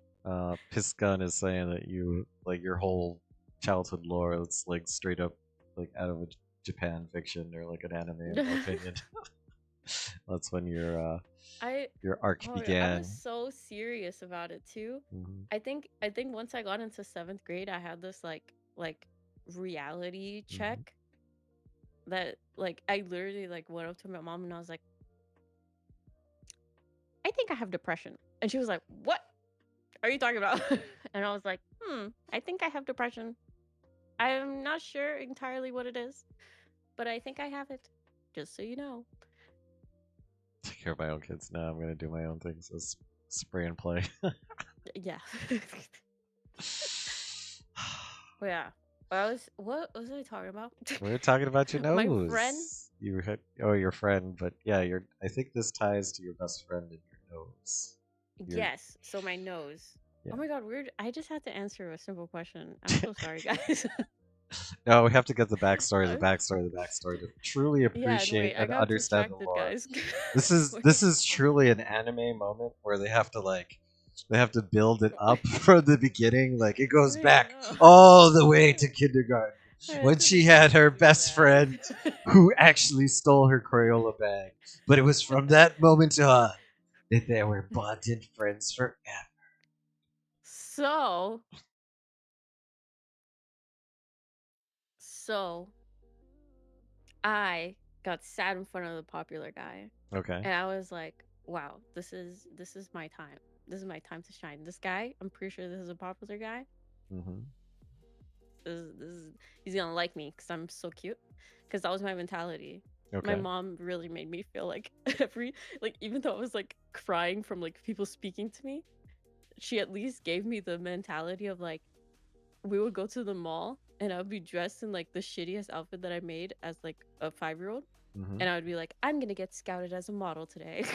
Piscon is saying that you like your whole childhood lore. It's like straight up like out of a Japan fiction or like an anime, in my opinion. That's when I your arc Oh yeah, I was began. so serious about it too. Hmm. I think once I got into 7th grade, I had this like reality Hmm. check that like I literally like went up to my mom and I was like, I think I have depression. And she was like, what are you talking about? And I was like, I think I have depression. I'm not sure entirely what it is, but I think I have it. Just so you know. Take care of my own kids. Now I'm gonna do my own things. So spray and play. Yeah. Yeah. What was I talking about? We were talking about your My friend. nose. You had your friend, but yeah, your I think this ties to your best friend in your nose. Your Yes, so my nose. yeah. Oh my god, weird. I just had to answer a simple question. I'm so sorry, guys. No, we have to get the backstory, the Uh, backstory, the backstory to truly yeah, and appreciate wait, I and got understand the distracted, lore. guys. This is Wait, this is truly an anime moment where they have to build it wait, up from the beginning. Like it goes wait, back no. all the way to kindergarten I when she didn't had mean to her do best that. friend who actually stole her Crayola bag. But it was from that moment on that they were bonded friends forever. So, so I got sat in front of the popular guy, Okay. and I was like, "Wow, this is my time. This is my time to shine." This guy, I'm pretty sure this is a popular guy. Hmm. This is he's gonna like me because I'm so cute. Because that was my mentality. My Okay. mom really made me feel like every like even though I was like crying from like people speaking to me, she at least gave me the mentality of like we would go to the mall and I would be dressed in like the shittiest outfit that I made as like a 5-year-old, Hmm. and I would be like, I'm gonna get scouted as a model today.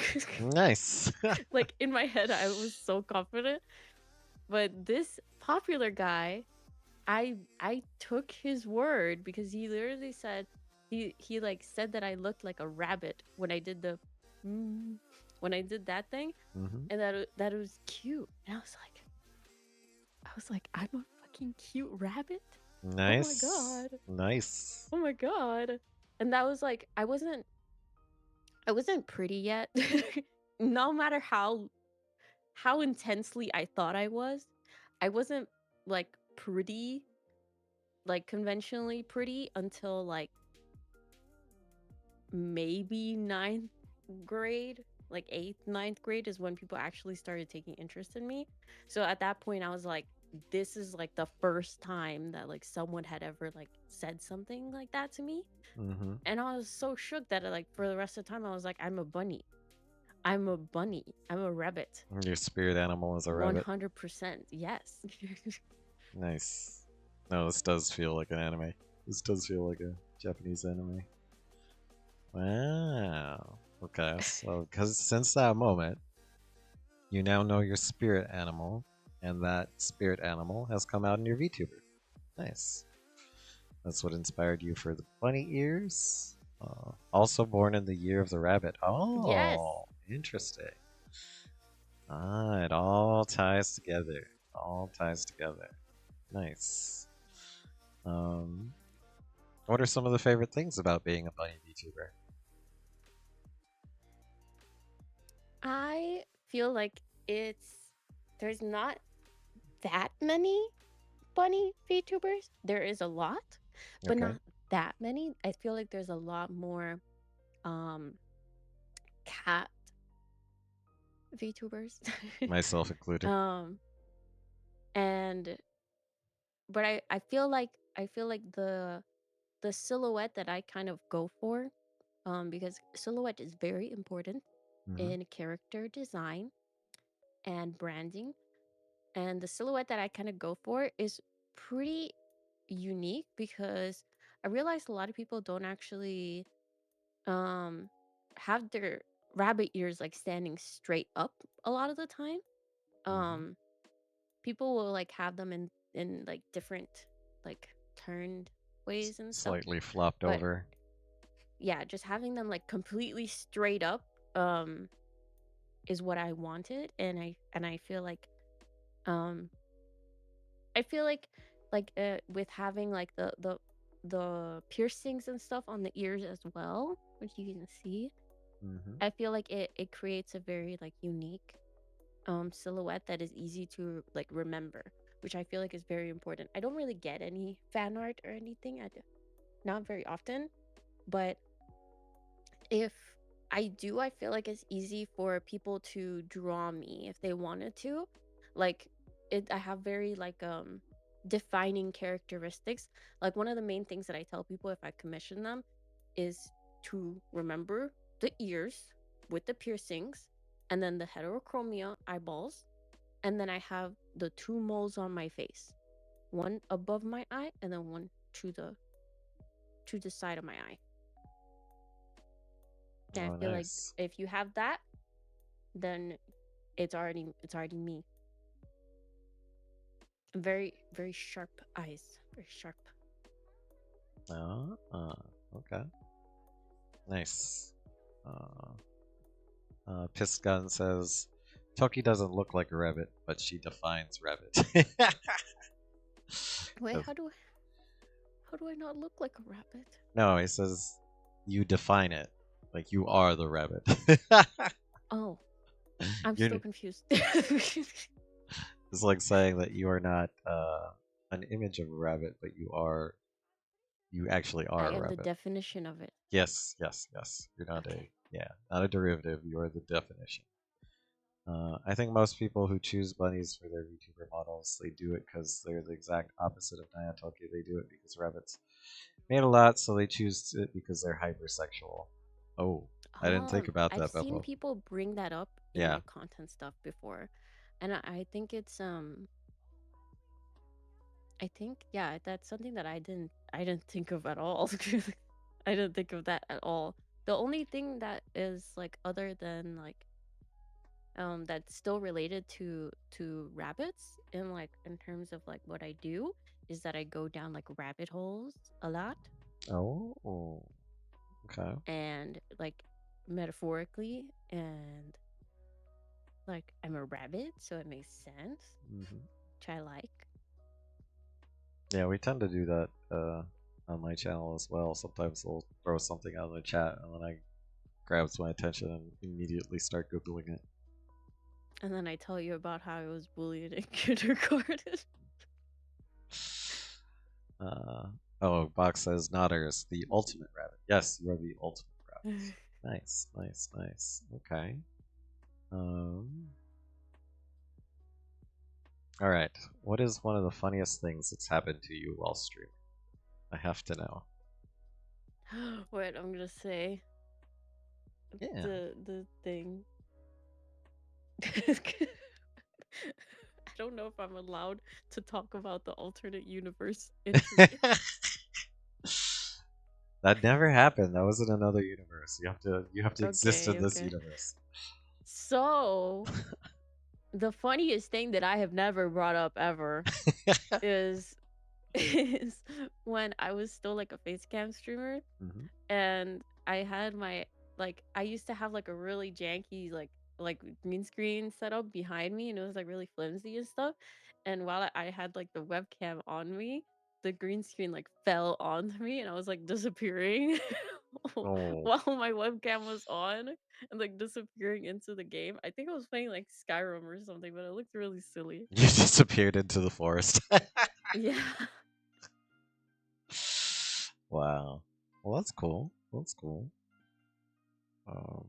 Nice. Like in my head, I was so confident. But this popular guy, I took his word because he literally said he like said that I looked like a rabbit when I did the mm, when I did that thing, Hmm. and that it was cute. And I was like I'm a fucking cute rabbit. Oh my Nice. god. Nice. Oh my god. And that was like I wasn't pretty yet. No matter how intensely I thought I wasn't like pretty, like conventionally pretty until like maybe ninth grade. Like eighth, ninth grade is when people actually started taking interest in me. So at that point, I was like, this is like the first time that like someone had ever like said something like that to me. Hmm. And I was so shook that like for the rest of the time, I was like, I'm a bunny. I'm a bunny. I'm a rabbit. Your spirit animal is a rabbit. 100%. Yes. Nice. No, this does feel like an anime. This does feel like a Japanese anime. Wow. Okay, so because since that moment, You now know your spirit animal, and that spirit animal has come out in your VTuber. Nice. That's what inspired you for the bunny ears. Also born in the year of the rabbit. Yes. Oh, interesting. Ah, it all ties together. All ties together. Nice. Um, what are some of the favorite things about being a bunny VTuber? I feel like it's there's not that many bunny VTubers. There is a lot, but Okay, not that many. I feel like there's a lot more um cat VTubers. myself included. um and but I feel like the silhouette that I kind of go for, because silhouette is very important Hmm. in character design and branding. And the silhouette that I kind of go for is pretty unique because I realized a lot of people don't actually um have their rabbit ears like standing straight up a lot of the time. Hmm. Um People will like have them in like different like turned ways and stuff. Slightly flopped But over. yeah, just having them like completely straight up um is what I wanted, and I feel like um I feel like with having like the piercings and stuff on the ears as well, which you can see, Hmm. I feel like it creates a very like unique silhouette that is easy to like remember, which I feel like is very important. I don't really get any fan art or anything, not very often, but if I do, I feel like it's easy for people to draw me if they wanted to. Like I have very like defining characteristics. Like one of the main things that I tell people if I commission them is to remember the ears with the piercings and then the heterochromia eyeballs, and then I have the two moles on my face. One above my eye and then one to the side of my eye. And I Oh, feel like nice. if you have that, then it's already me. Very very sharp eyes, very sharp. Okay. Nice. Uh, Pissed Gun says, Toki doesn't look like a rabbit, but she defines rabbit. Wait, 'Cause- how do I not look like a rabbit? no, he says, you define it. Like you are the rabbit. Oh, I'm still You're, confused. it's like saying that you are not an image of a rabbit, but you actually I are a am the rabbit. definition of it. Yes, yes, yes. You're not Okay. not a derivative. You are the definition. I think most people who choose bunnies for their VTuber models, they do it because they're the exact opposite of Nyatolki. They do it because rabbits made a lot, so they choose it because they're hypersexual. Oh, I didn't think about I've that, seen Beppo. people bring that up in Yeah. like content stuff before, and I think it's I think yeah, that's something that I didn't think of at all. I didn't think of that at all. The only thing that is like other than like that's still related to rabbits in like in terms of like what I do is that I go down like rabbit holes a lot, Oh, okay. and like metaphorically, and like I'm a rabbit, so it makes sense, Hmm. which I like. Yeah, we tend to do that on my channel as well. Sometimes we'll throw something out in the chat, and then I grabs my attention and immediately start googling it. And then I tell you about how I was bullied in kindergarten. Uh, oh, Box says Nodders, the ultimate rabbit. Yes, you are the ultimate rabbit. Nice, nice, nice. Okay. Um. All right. What is one of the funniest things that's happened to you while streaming? I have to know. Wait, I'm gonna say Yeah. the thing. I don't know if I'm allowed to talk about the alternate universe internet. That never happened. That was in another universe. You have to exist Okay, in this okay. universe. So the funniest thing that I have never brought up ever is is when I was still like a face cam streamer Hmm. and I had my like I used to have like a really janky like green screen set up behind me and it was like really flimsy and stuff. And while I had like the webcam on me, the green screen like fell onto me and I was like disappearing Oh, while my webcam was on and like disappearing into the game. I think I was playing like Skyrim or something, but it looked really silly. you disappeared into the forest. Yeah. Wow. Well, that's cool. That's cool. Um,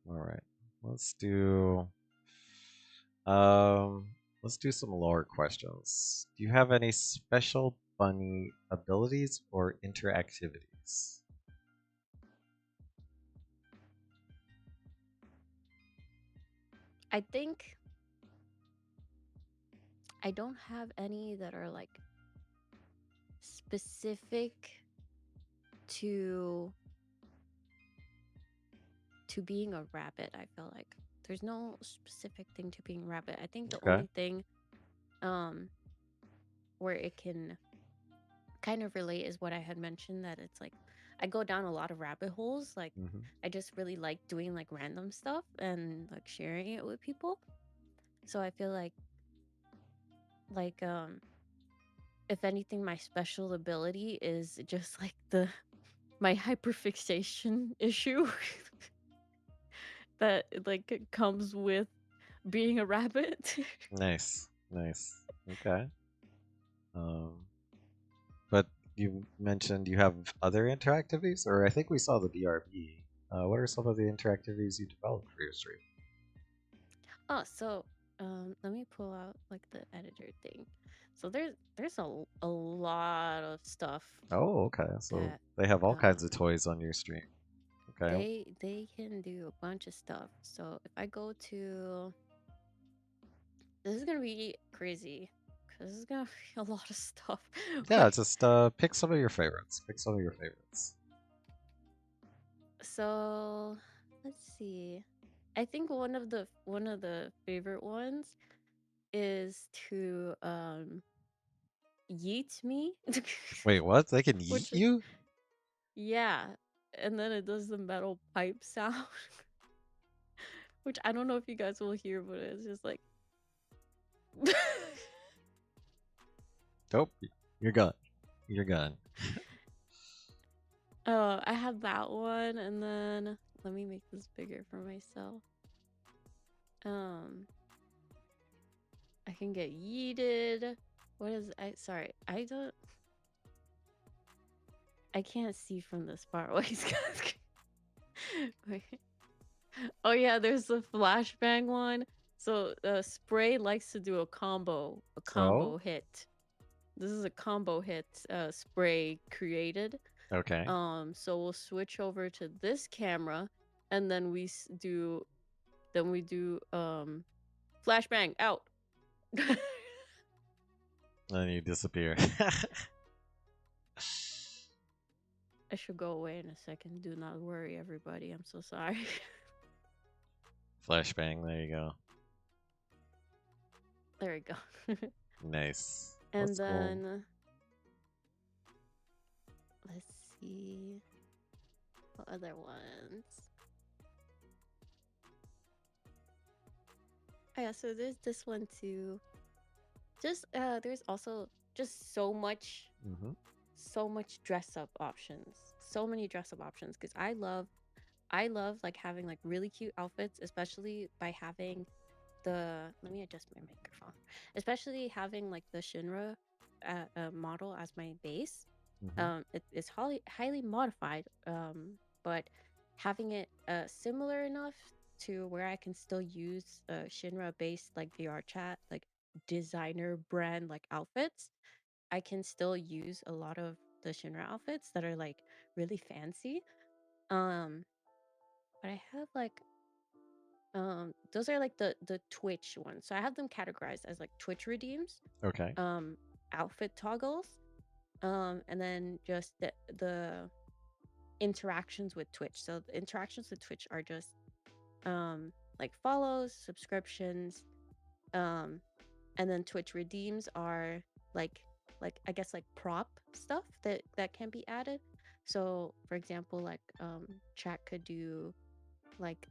all right. Let's do um let's do some lore questions. Do you have any special bunny abilities or interactivities? I think I don't have any that are like specific to being a rabbit. I feel like there's no specific thing to being a rabbit. I think the Okay. only thing um where it can kind of relate is what I had mentioned that it's like I go down a lot of rabbit holes. Like Hmm. I just really like doing like random stuff and like sharing it with people. So I feel like if anything my special ability is just like the my hyperfixation issue that like comes with being a rabbit. Nice. Nice. Okay. Um, but you mentioned you have other interactivities, or I think we saw the BRB. What are some of the interactivities you developed for your stream? Oh, so let me pull out like the editor thing. So there's a lot of stuff Oh, okay. So that they have all kinds um of toys on your stream. Okay. they can do a bunch of stuff. So if I go to this is gonna be crazy because this is gonna be a lot of stuff. Yeah, But just pick some of your favorites. Pick some of your favorites. so let's see. I think one of the favorite ones is to yeet me, Wait, what? They can yeet which you? yeah, and then it does the metal pipe sound, which I don't know if you guys will hear, but it's just like Nope. You're gone. You're gone. I have that one, and then let me make this bigger for myself. Um, I can get yeeted. What is I? Sorry, I don't. I can't see from this far away. Wait. Oh yeah, there's the flashbang one. So Spray likes to do a Oh, combo hit. This is a combo hit Spray created. okay. So we'll switch over to this camera, and then we do flashbang out. Then you disappear. I should go away in a second. Do not worry, everybody. I'm so sorry. Flashbang. There you go. There we go. Nice. And That's cool. then let's see what other ones. Oh yeah, so there's this one too. Just there's also just Hmm. so much dress up options. So many dress up options because I love like having like really cute outfits, especially by having the let me adjust my microphone. Especially having like the Shinra model as my base. Hmm. It is highly modified, but having it similar enough to where I can still use Shinra based like VR chat like designer brand like outfits. I can still use a lot of the Shinra outfits that are like really fancy. Um, but I have like those are like the Twitch ones. So I have them categorized as like Twitch redeems, Okay. um, outfit toggles, and then just the interactions with Twitch. So the interactions with Twitch are just like follows, subscriptions, Um, and then Twitch redeems are like I guess like prop stuff that can be added. So for example, chat could do like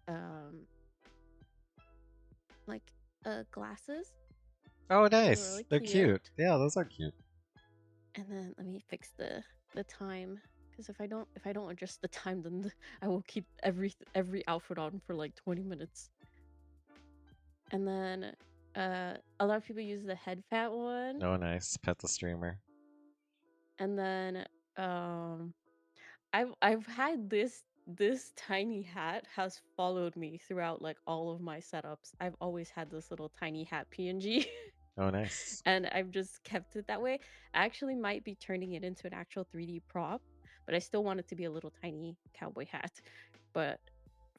like glasses. Oh, Those are nice. really They're cute. cute. Yeah, those are cute. And then let me fix the time, because if I don't adjust the time, then I will keep every outfit on for like 20 minutes. And then a lot of people use the head fat one. Oh, nice. Pet the streamer. And then um I've had this tiny hat has followed me throughout like all of my setups. I've always had this little tiny hat PNG. Oh, nice. And I've just kept it that way. I actually might be turning it into an actual 3D prop, but I still want it to be a little tiny cowboy hat. But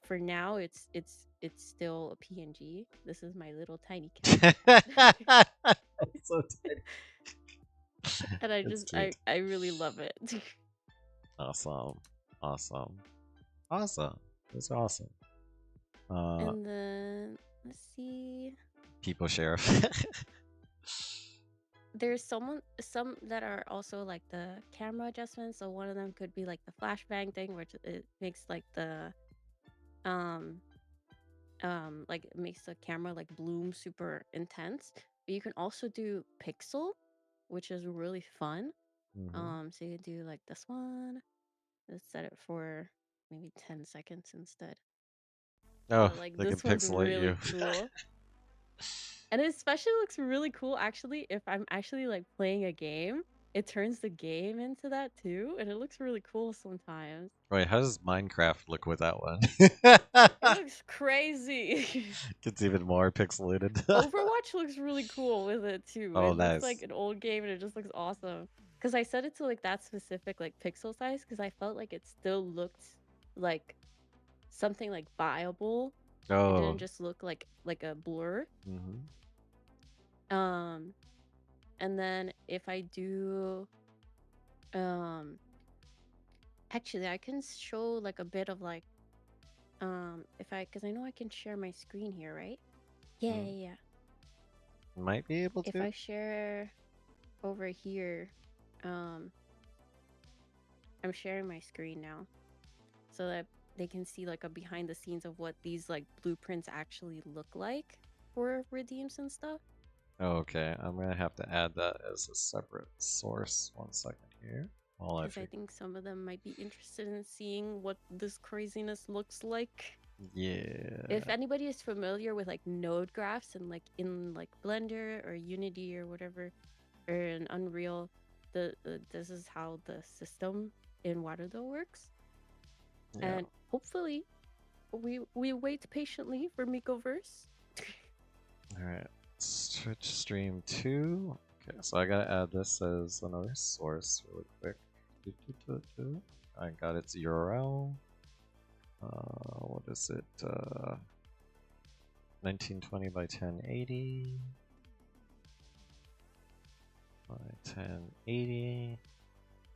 for now, it's still a PNG. This is my little tiny cowboy hat. It's so tiny. And I It's just cute. I really love it. Awesome. Awesome. Awesome. That's awesome. Uh, And then let's see. People sheriff. There's some that are also like the camera adjustments. So one of them could be like the flashbang thing, which it makes like the um like it makes the camera like bloom super intense. But you can also do pixel, which is really fun. Hmm. So you can do like this one. Let's set it for maybe 10 seconds instead. Oh, So like they can this one's pixelate you. really cool. And it especially looks really cool actually if I'm actually like playing a game. It turns the game into that too, and it looks really cool sometimes. Wait, how does Minecraft look with that one? It looks crazy. It's even more pixelated. Overwatch looks really cool with it too. Oh, It looks like nice. an old game and it just looks awesome. Cause I set it to like that specific like pixel size because I felt like it still looked like something like viable. It didn't Oh. just look like a blur. Hmm. Um and then if I do um actually I can show like a bit of like if I because I know I can share my screen here, right? Yeah, Mm. yeah, yeah. Might be able If to. I share over here, um I'm sharing my screen now so that they can see like a behind the scenes of what these like blueprints actually look like for redeems and stuff. Oh, okay, I'm gonna have to add that as a separate source. 1 second here. While I Because I figure. think some of them might be interested in seeing what this craziness looks like. If Yeah. anybody is familiar with like node graphs and like in like Blender or Unity or whatever, or in Unreal, the this is how the system in Waterville works. Yeah. And hopefully we wait patiently for Mikoverse. Alright. Switch stream 2. Okay, so I gotta add this as another source really quick. I got its URL. What is it? 1920 by 1080 by 1080.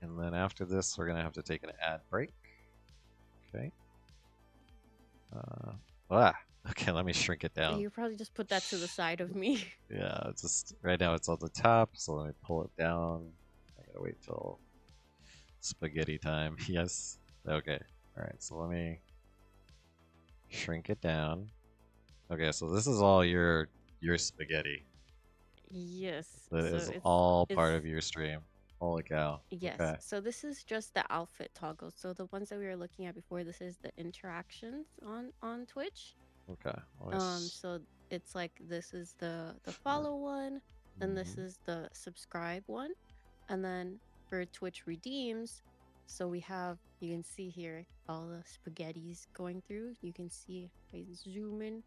And then after this, we're gonna have to take an ad break. Okay. Uh, ah. Okay, let me shrink it down. You probably just put that to the side of me. Yeah, it's just right now it's on the top, so let me pull it down. I gotta wait till spaghetti time. Yes. Okay. Alright, so let me shrink it down. Okay, so this is all your spaghetti. Yes. That So is all it's part of your stream. Holy cow. yes. Okay. So this is just the outfit toggle. So the ones that we were looking at before, this is the interactions on Twitch. Okay. Let's. So it's like this is the follow one, then this Mm-hmm. is the subscribe one, and then for Twitch redeems, so we have you can see here all the spaghettis going through. You can see I zoom in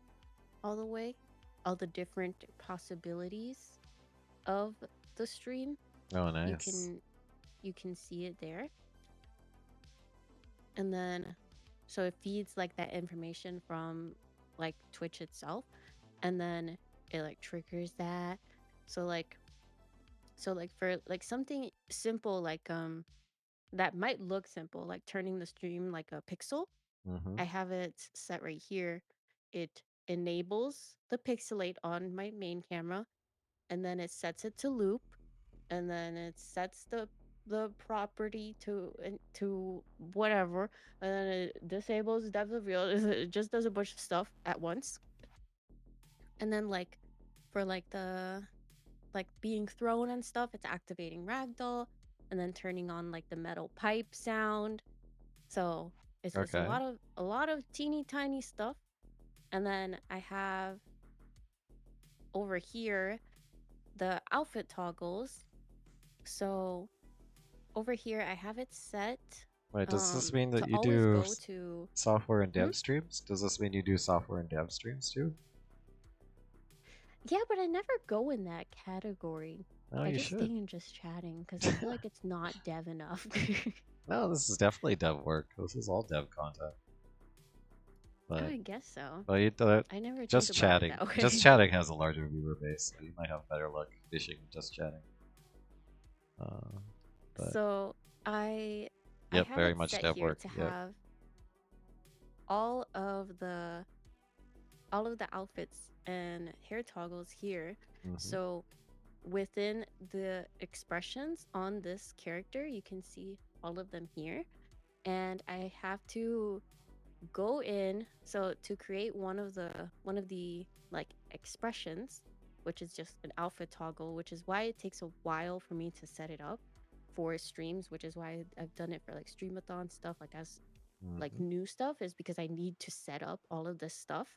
all the way, all the different possibilities of the stream. Oh, You nice. can you can see it there, and then so it feeds like that information from like Twitch itself, and then it like triggers that. So like for like something simple like that might look simple like turning the stream like a pixel. Mm-hmm. I have it set right here. It enables the pixelate on my main camera, and then it sets it to loop, and then it sets the property to whatever, and then it disables depth of field. It just does a bunch of stuff at once. And then like for like the like being thrown and stuff, it's activating ragdoll and then turning on like the metal pipe sound. So it's Okay. a lot of teeny tiny stuff. And then I have over here the outfit toggles. So over here I have it set Wait, does this mean that to you always do go to software and hmm? dev streams? Does this mean you do software and dev streams too? Yeah, but I never go in that category. No, I you just stay should. in just chatting because I feel like it's not dev enough. No, this is definitely dev work. This is all dev content. But I guess so. well, you thought I never think just about it chatting. that Just way. chatting has a larger viewer base, so you might have better luck fishing just chatting. Uh, but So I I yep, have very it much set dev here work. to Yep. have all of the all of the outfits and hair toggles here. Hmm. So within the expressions on this character, you can see all of them here. And I have to go in, so to create one of the like expressions, which is just an outfit toggle, which is why it takes a while for me to set it up for streams, which is why I've done it for like streamathon stuff, like as like Hmm. new stuff, is because I need to set up all of this stuff.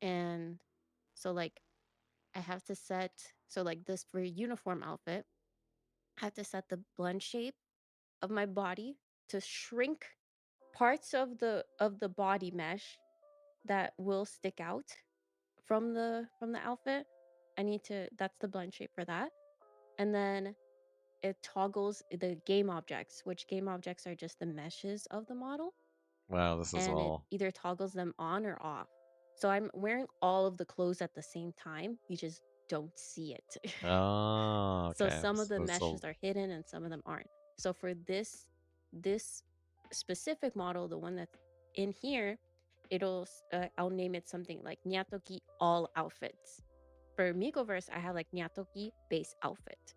And so like I have to set, so like this for a uniform outfit, I have to set the blend shape of my body to shrink parts of the body mesh that will stick out from the outfit. I need to, that's the blend shape for that. And then it toggles the game objects, which game objects are just the meshes of the model, Wow, this is and it all. either toggles them on or off. So I'm wearing all of the clothes at the same time. You just don't see it. Oh, So okay. some of the This meshes will. are hidden and some of them aren't. So for this specific model, the one that's in here, it'll I'll name it something like Nyatoki all outfits. For Mikoverse, I have like Nyatoki base outfit.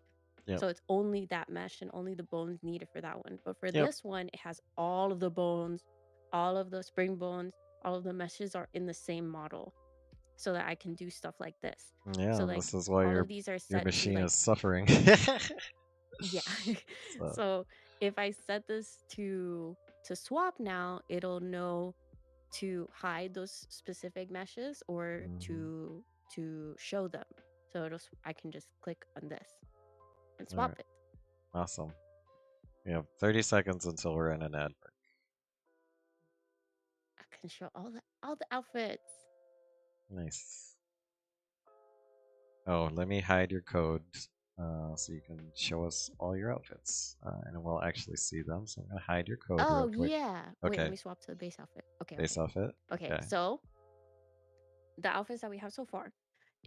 Yep. So it's only that mesh and only the bones needed for that one. But for Yep. this one, it has all of the bones, all of the spring bones, all of the meshes are in the same model so that I can do stuff like this. Yeah, So and like this is why all of these are your set to machine like is suffering. yeah. So. So if I set this to swap now, it'll know to hide those specific meshes or Hmm. to show them. So I can just click on this and All right. swap it. Awesome. We have 30 seconds until we're in an ad break. I can show all the outfits. Nice. Oh, let me hide your code so you can show us all your outfits. And we'll actually see them. So I'm going to hide your code real Oh quick. yeah. Wait, let Okay, me swap to the base outfit. Okay, base okay. outfit. Okay, Okay. so the outfits that we have so far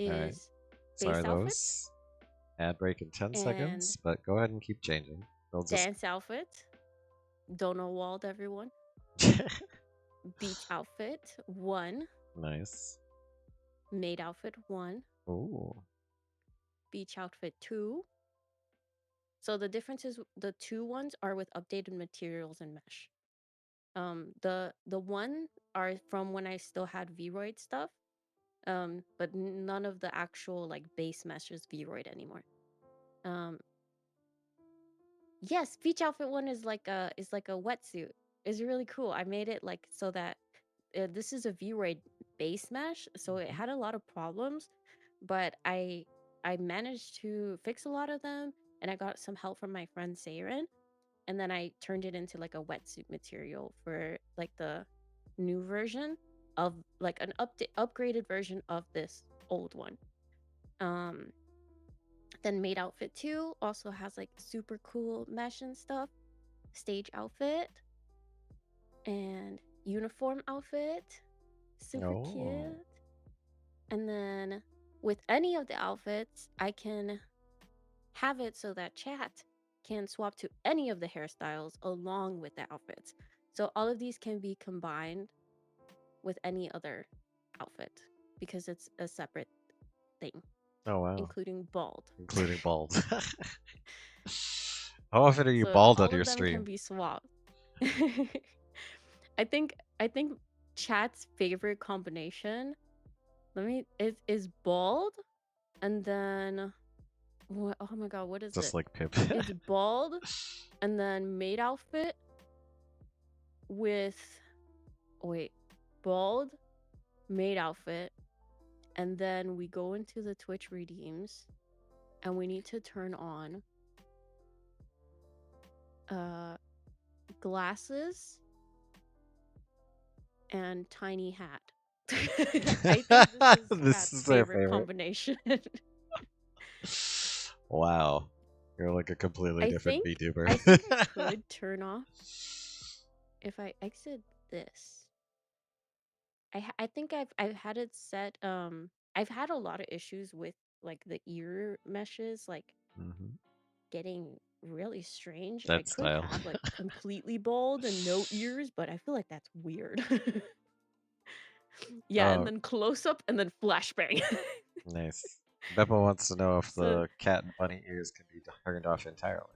All right. is Sorry, base outfit those. Ad break in 10 and seconds, but go ahead and keep changing. They'll just. dance outfit. Dono walled everyone. Beach outfit 1, Nice. maid outfit 1, Ooh. beach outfit 2. So the difference is the 2 ones are with updated materials and mesh. The one are from when I still had Vroid stuff. But none of the actual like base mesh is Vroid anymore. Um, yes, beach outfit 1 is like a wetsuit. It's really cool. I made it like so that this is a Vroid base mesh, so it Mhm. had a lot of problems, but I managed to fix a lot of them, and I got some help from my friend Saren, and then I turned it into like a wetsuit material for like the new version of like an upgraded version of this old one. Um, then maid outfit 2 also has like super cool mesh and stuff. Stage outfit and uniform outfit, super Oh. cute. And then with any of the outfits, I can have it so that chat can swap to any of the hairstyles along with the outfits. So all of these can be combined with any other outfit. because it's a separate thing, Oh wow, including bald. including bald. How often are you So bald on all your of them can stream? be swapped. I think chat's favorite combination, let me it is bald, and then what, oh my god, what is Just it? like Pip. It's bald and then maid outfit with, wait, bald, maid outfit, and then we go into the Twitch redeems and we need to turn on uh glasses and tiny hat. I think this is This cat's is their favorite favorite. combination. Wow, you're like a completely I different think VTuber. I think I could turn off if I exit this. I think I've had it set. I've had a lot of issues with like the ear meshes, like Hmm. getting really strange. I That could style. have like completely bald and no ears, but I feel like that's weird. Yeah, and Oh, then close up and then flashbang. nice. Beppo wants to know if So the cat and bunny ears can be turned off entirely.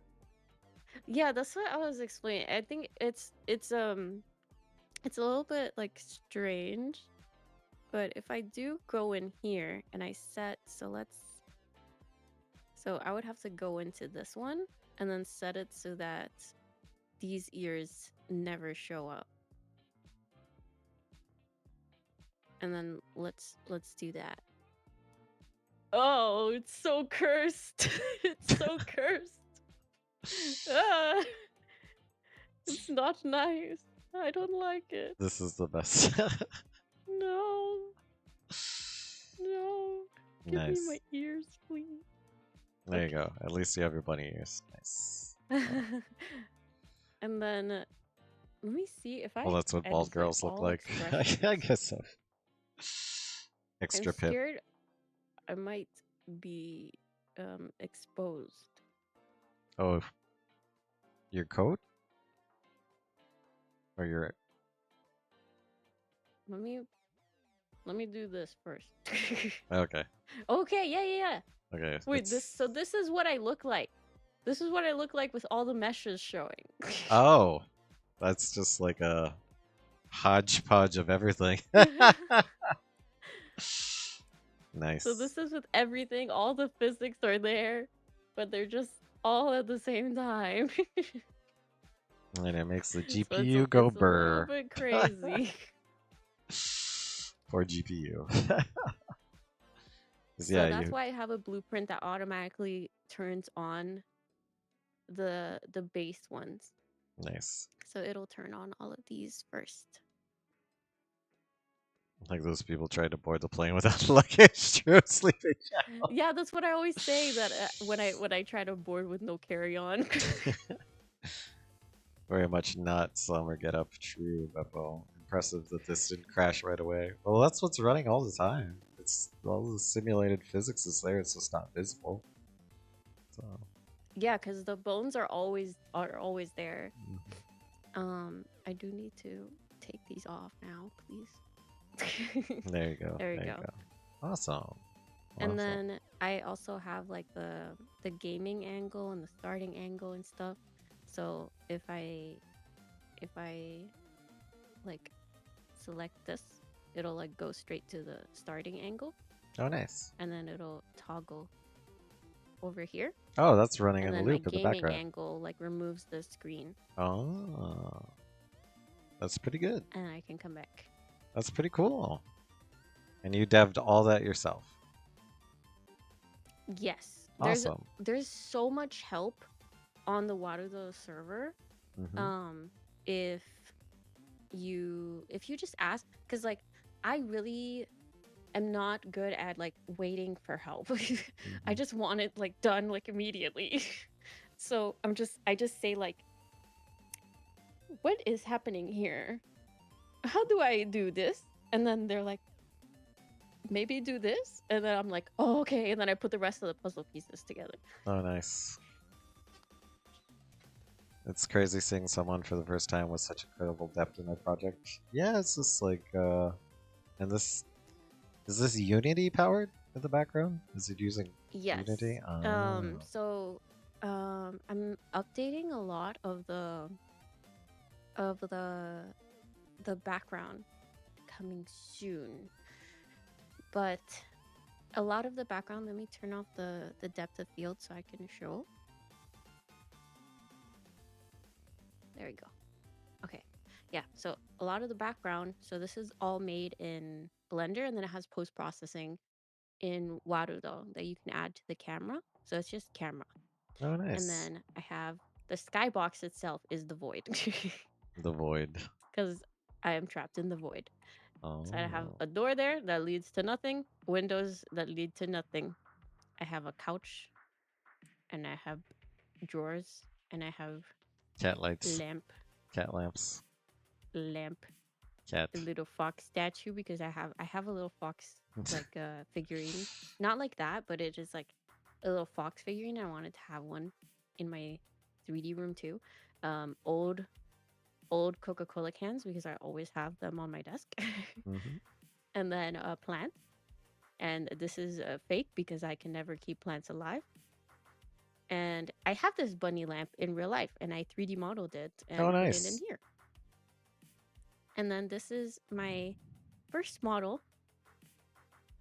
yeah, that's what I was explaining. I think it's a little bit like strange, but if I do go in here and I set, so I would have to go into this one and then set it so that these ears never show up. And then let's do that. Oh, it's so cursed. It's so cursed. Ah, it's not nice. I don't like it. This is the best. No, no. Give me my Nice. ears, please. There you go. At least you have your bunny ears. Nice. Okay. And then let me see if Well, I that's what bald exit girls look all like. I expressions. guess so. I'm Extra Pip. scared I might be exposed. Oh, your coat or your Let me let me do this first. okay. Okay, yeah, yeah, yeah. Okay, Wait, this it's so this is what I look like. This is what I look like with all the meshes showing. oh, that's just like a hodgepodge of everything. So Nice. this is with everything, all the physics are there, but they're just all at the same time. And it makes the So GPU go it's a little burr. bit crazy. Poor GPU. 'Cause So yeah, that's you why I have a blueprint that automatically turns on the base ones. nice. So it'll turn on all of these first. Like those people tried to board the plane without luggage. True sleeping Yeah, that's what I always say that when I try to board with no carry-on. Very much not summer get up. True, Beppo. Impressive that this didn't crash right away. Well, that's what's running all the time. It's all the simulated physics is there. It's just not visible. So, Yeah, because the bones are always there. mhm. I do need to take these off now, please. There you go. There we There you go. go. Awesome. And Awesome. then I also have like the gaming angle and the starting angle and stuff. So if I like select this, it'll like go straight to the starting angle, Oh, nice. and then it'll toggle over here, Oh, that's running and in a then my loop in the gaming background. angle like removes the screen, Oh, that's pretty good. and I can come back. That's pretty cool. And you devved all that yourself. Yes, Awesome. there's so much help on the Waterdo server. Hmm. Um, if if you just ask, because like I really am not good at like waiting for help. I Hmm. just want it like done like immediately. So I just say like, what is happening here? How do I do this? And then they're like, maybe do this. And then I'm like, oh, okay. And then I put the rest of the puzzle pieces together. Oh, nice. It's crazy seeing someone for the first time with such incredible depth in their project. Yeah, it's just like, and this Is this Unity powered in the background? Is it using Yes. Unity? Oh, I'm updating a lot of the background coming soon. But a lot of the background, let me turn off the depth of field so I can show. There we go. Okay. Yeah, so a lot of the background, so this is all made in Blender, and then it has post processing in Warudo that you can add to the camera. So it's just camera. oh, And nice. then I have the skybox itself is the void The void. because I am trapped in the void. So I have Oh, a door there that leads to nothing, windows that lead to nothing. I have a couch, and I have drawers, and I have cat lights, lamp, cat lamps, lamp, cat. a little fox statue because I have a little fox like figurine. Not like that, but it is like a little fox figurine. I wanted to have one in my 3D room too. Old Coca-Cola cans because I always have them on my desk. Hmm. And then a plant. And this is fake because I can never keep plants alive. And I have this bunny lamp in real life and I 3D modeled it Oh, and put it in nice. here. And then this is my first model,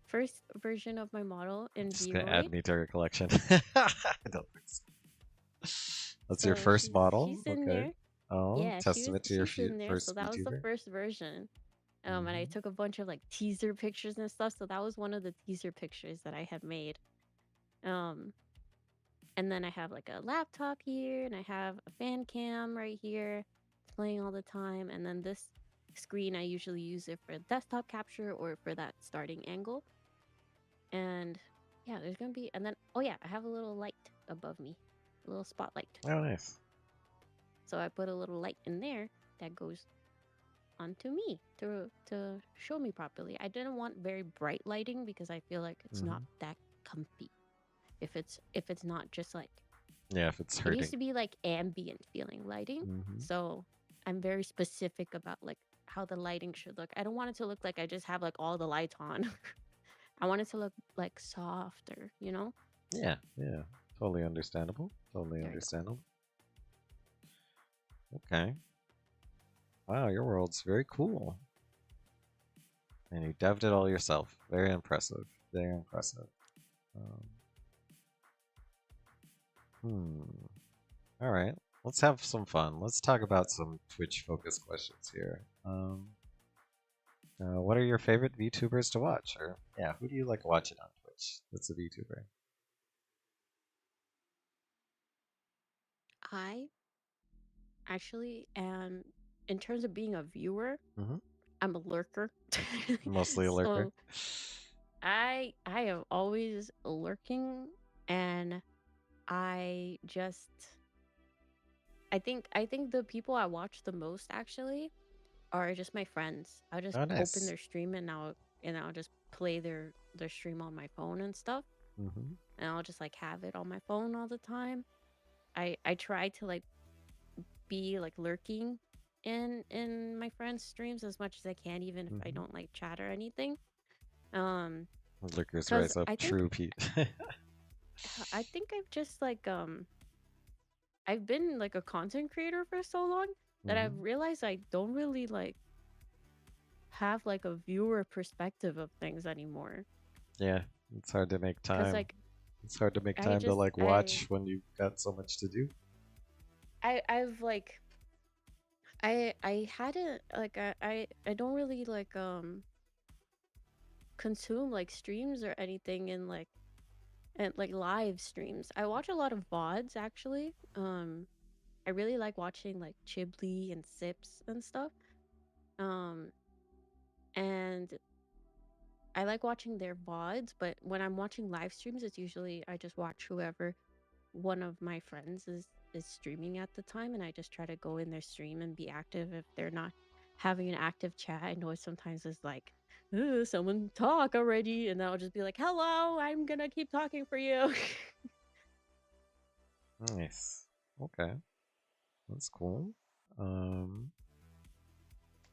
first version of my model in Just gonna add V-Roid. me to your collection. I don't think so. That's your So first model? she's in Okay. there. Oh, Yeah, testament to your she's in there. So first that was the VTuber. first version. And I Hmm. took a bunch of like teaser pictures and stuff. So that was one of the teaser pictures that I had made. Um, and then I have like a laptop here, and I have a fan cam right here. It's playing all the time. And then this screen, I usually use it for desktop capture or for that starting angle. And yeah, there's gonna be, and then oh yeah, I have a little light above me, a little spotlight. Oh, nice. So I put a little light in there that goes onto me to show me properly. I didn't want very bright lighting because I feel like it's not Hmm. that comfy. If it's not just like Yeah, if it's it needs hurting. to be like ambient feeling lighting. Hmm. So I'm very specific about like how the lighting should look. I don't want it to look like I just have like all the lights on. I want it to look like softer, you know? Yeah, yeah. Totally understandable. Totally There we go. understandable. Okay. Wow, your world's very cool. And you devved it all yourself. Very impressive. Very impressive. Um, hmm. All right. Let's have some fun. Let's talk about some Twitch focused questions here. What are your favorite VTubers to watch? Or yeah, who do you like watching on Twitch? That's a VTuber. I actually am, in terms of being a viewer, Hmm. I'm a lurker. Mostly a lurker. So I am always lurking, and I just I think the people I watch the most actually are just my friends. I'll just Oh, open nice. their stream and I'll just play their stream on my phone and stuff. Hmm. And I'll just like have it on my phone all the time. I try to like be like lurking in my friends' streams as much as I can, even if I Hmm. don't like chat or anything. Um, Lurkers because rise up. True, Pete. I think I've just like I've been like a content creator for so long that I've Hmm. realized I don't really like have like a viewer perspective of things anymore. Yeah, it's hard to make Cause time. like It's hard to make I time to just like watch when you've got so much to do. I've like I hadn't like I don't really like consume like streams or anything in like and like live streams. I watch a lot of VODs actually. I really like watching like Chibli and Sips and stuff. Um and I like watching their VODs, but when I'm watching live streams, it's usually I just watch whoever one of my friends is streaming at the time, and I just try to go in their stream and be active if they're not having an active chat. I know sometimes it's like, someone talk already, and I'll just be like, hello, I'm gonna keep talking for you. Nice. Okay, that's cool. Um,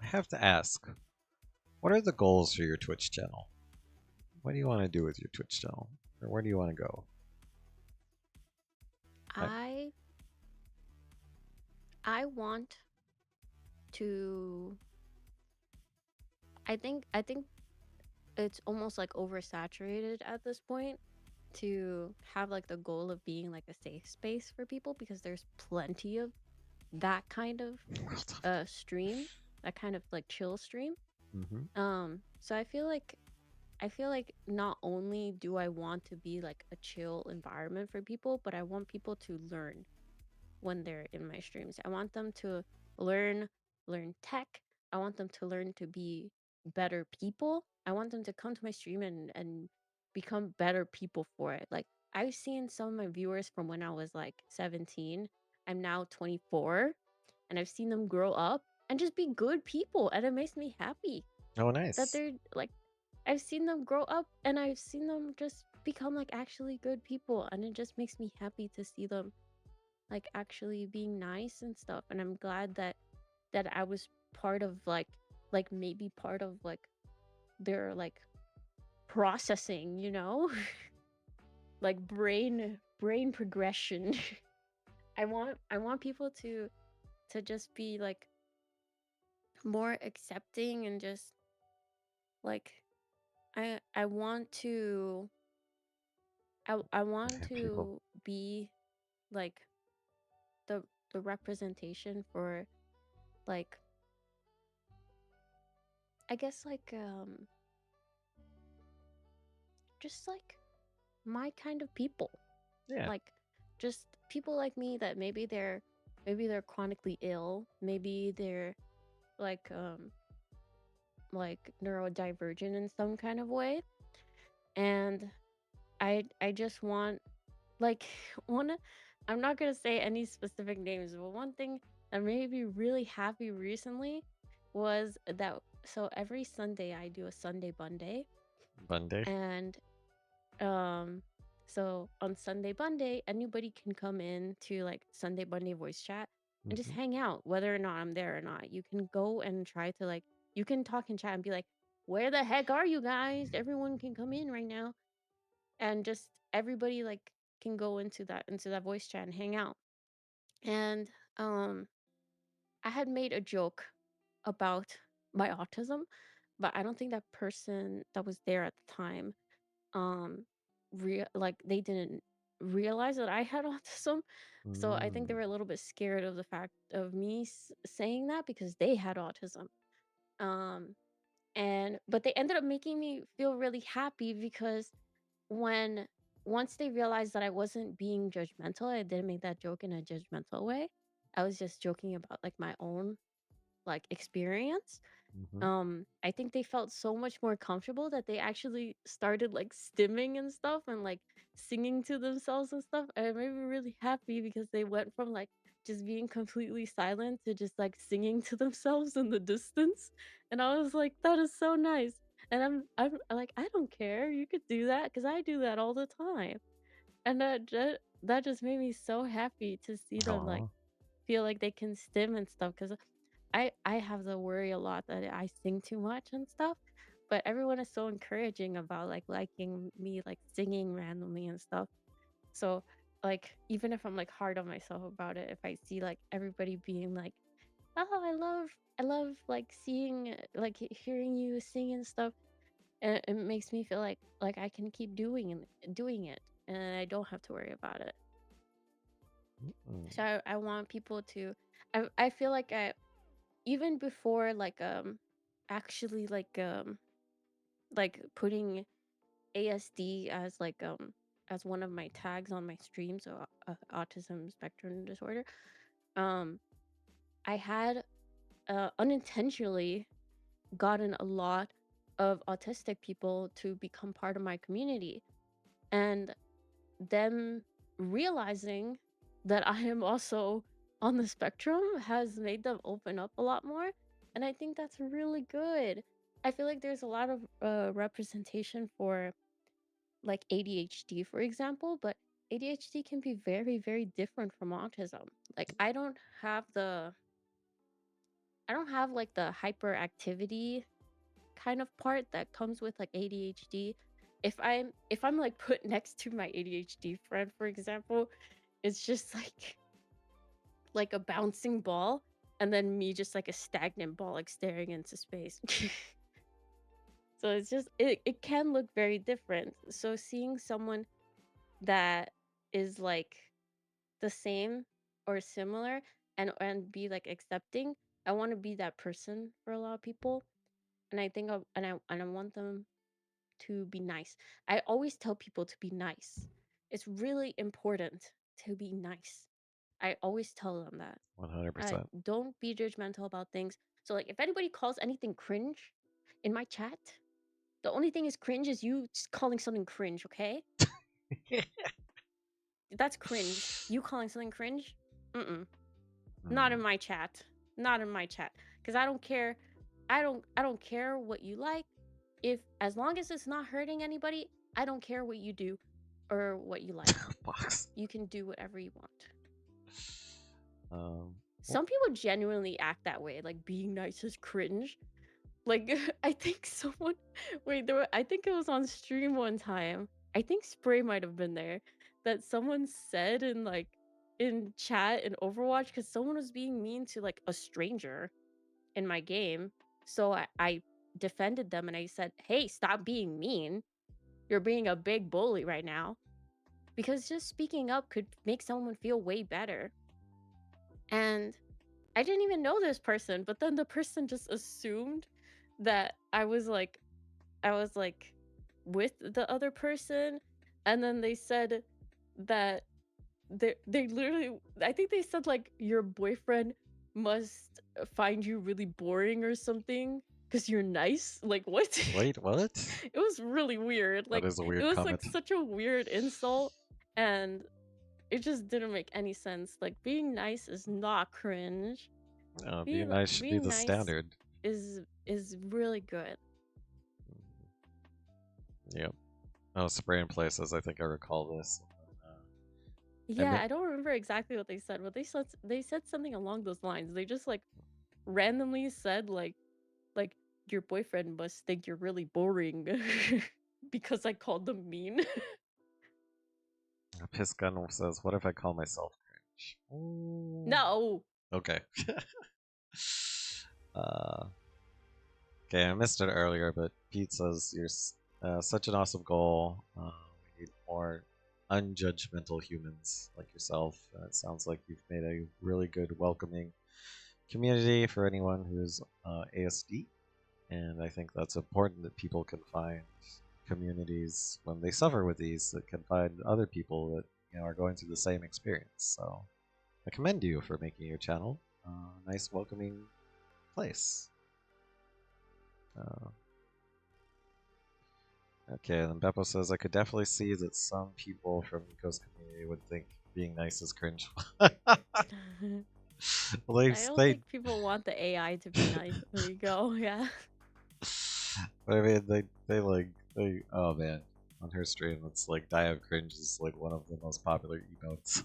I have to ask, what are the goals for your Twitch channel? What do you want to do with your Twitch channel? Or where do you want to go? I, I I want to I think it's almost like oversaturated at this point to have like the goal of being like a safe space for people because there's plenty of that kind of stream, that kind of like chill stream. mm-hmm. So I feel like not only do I want to be like a chill environment for people, but I want people to learn when they're in my streams. I want them to learn learn tech. I want them to learn to be better people. I want them to come to my stream and become better people for it. Like I've seen some of my viewers from when I was like 17. I'm now 24 and I've seen them grow up and just be good people and it makes me happy Oh, that nice. they're like I've seen them grow up and I've seen them just become like actually good people and it just makes me happy to see them like actually being nice and stuff, and I'm glad that I was part of like maybe part of like their like processing, you know? Like brain progression. I want people to just be like more accepting and just like I want to I want Yeah, people. to be like the the representation for like I guess like just like my kind of people, Yeah. like just people like me that maybe they're chronically ill, maybe they're like like neurodivergent in some kind of way, and I just want like one I'm not gonna say any specific names, but one thing that made me really happy recently was that so every Sunday I do a Sunday Bun Day, Monday. and Um, so on Sunday Bunday, anybody can come in to like Sunday Bunday voice chat and just Mm-hmm. hang out, whether or not I'm there or not. You can go and try to like, you can talk in chat and be like, where the heck are you guys? Everyone can come in right now. And just everybody like can go into that voice chat and hang out. And um I had made a joke about my autism, but I don't think that person that was there at the time like they didn't realize that I had autism. So I think they Mm. were a little bit scared of the fact of me saying that because they had autism. Um and but they ended up making me feel really happy because when once they realized that I wasn't being judgmental, I didn't make that joke in a judgmental way. I was just joking about like my own like experience. Mm-hmm. I think they felt so much more comfortable that they actually started like stimming and stuff and like singing to themselves and stuff. And it made me really happy because they went from like just being completely silent to just like singing to themselves in the distance. And I was like, that is so nice. And I'm like, I don't care. You could do that because I do that all the time. And that just made me so happy to see them like Aw. feel like they can stim and stuff because I have the worry a lot that I sing too much and stuff, but everyone is so encouraging about like liking me like singing randomly and stuff. So like even if I'm like hard on myself about it, if I see like everybody being like, "Oh, I love like seeing like hearing you sing and stuff," it makes me feel like I can keep doing it and I don't have to worry about it. Mm-mm. So I want people to I feel like I even before like actually like putting ASD as one of my tags on my stream, so autism spectrum disorder, um I had unintentionally gotten a lot of autistic people to become part of my community, and them realizing that I am also on the spectrum has made them open up a lot more. And I think that's really good. I feel like there's a lot of representation for like ADHD, for example, but ADHD can be very, very different from autism. Like I don't have like the hyperactivity kind of part that comes with like ADHD. if I'm like put next to my ADHD friend, for example, it's just like a bouncing ball, and then me just like a stagnant ball, like staring into space. So it's just it can look very different. So seeing someone that is like the same or similar and be like accepting, I want to be that person for a lot of people. And I think I want them to be nice. I always tell people to be nice. It's really important to be nice. I always tell them that. 100%. Don't be judgmental about things. So like if anybody calls anything cringe in my chat, the only thing is cringe is you just calling something cringe, okay? That's cringe. You calling something cringe? Mm-mm. Not in Hmm. my chat. Not in my chat. Cause I don't care. I don't care what you like. If as long as it's not hurting anybody, I don't care what you do or what you like. Box. You can do whatever you want. Um, well, Some people genuinely act that way, like being nice is cringe. Like I think someone wait, I think it was on stream one time. I think Spray might have been there that someone said in chat in Overwatch cuz someone was being mean to like a stranger in my game. So I defended them and I said, "Hey, stop being mean. You're being a big bully right now." Because just speaking up could make someone feel way better. And I didn't even know this person, but then the person just assumed that I was like with the other person, and then they said that they literally, I think they said like your boyfriend must find you really boring or something because you're nice. Like what? wait, what? It was really weird. That Like is a it weird was like comment. such a weird insult, and it just didn't make any sense. Like being nice is not cringe. Being nice should be Being the nice standard. is really good. Yep. Oh, spray in places. I think I recall this. I Yeah, mean, I don't remember exactly what they said, but they said something along those lines. They just like randomly said like your boyfriend must think you're really boring because I called them mean. Piss Gun says, "What if I call myself cringe?" Ooh. No. Okay. uh, okay, I missed it earlier, but Pete says you're such an awesome goal. We need more unjudgmental humans like yourself. It sounds like you've made a really good, welcoming community for anyone who's ASD, and I think that's important that people can find communities when they suffer with these that can find other people that are going through the same experience. So I commend you for making your channel a nice, welcoming place. Uh, okay, and then Beppo says I could definitely see that some people from Nico's community would think being nice is cringe. well, I don't they think people want the AI to be nice. There you go. Yeah. but I mean, they like they. Oh man, on her stream, it's like Die of Cringe is like one of the most popular emotes.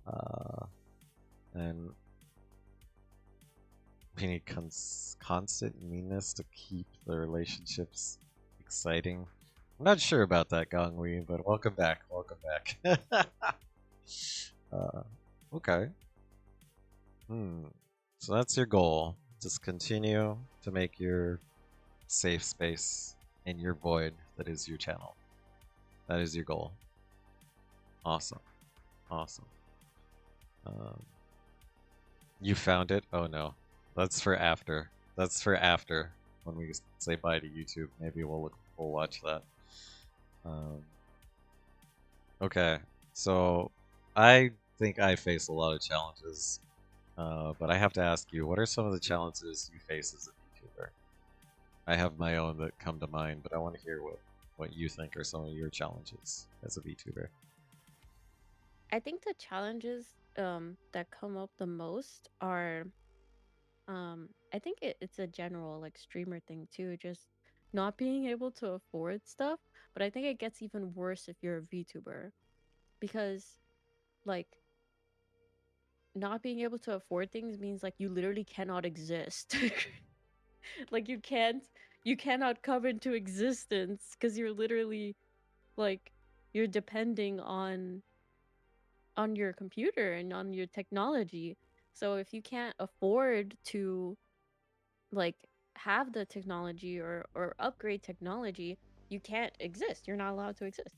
uh, and we need constant meanness to keep the relationships exciting. I'm not sure about that, Gongwei, but welcome back. Welcome back. uh, okay. Hmm. So that's your goal. Just continue to make your safe space in your void that is your channel. That is your goal. Awesome. Awesome. Um, you found it? Oh no. That's for after. That's for after. When we say bye to YouTube, maybe we'll watch that. Um, okay. So I think I face a lot of challenges, but I have to ask you, what are some of the challenges you face as a YouTuber? I have my own that come to mind, but I want to hear what you think are some of your challenges as a VTuber. I think the challenges that come up the most are I think it's a general like streamer thing too, just not being able to afford stuff, but I think it gets even worse if you're a VTuber because like not being able to afford things means like you literally cannot exist. Like you cannot come into existence because you're literally like you're depending on your computer and on your technology. So if you can't afford to like have the technology or upgrade technology, you can't exist. You're not allowed to exist.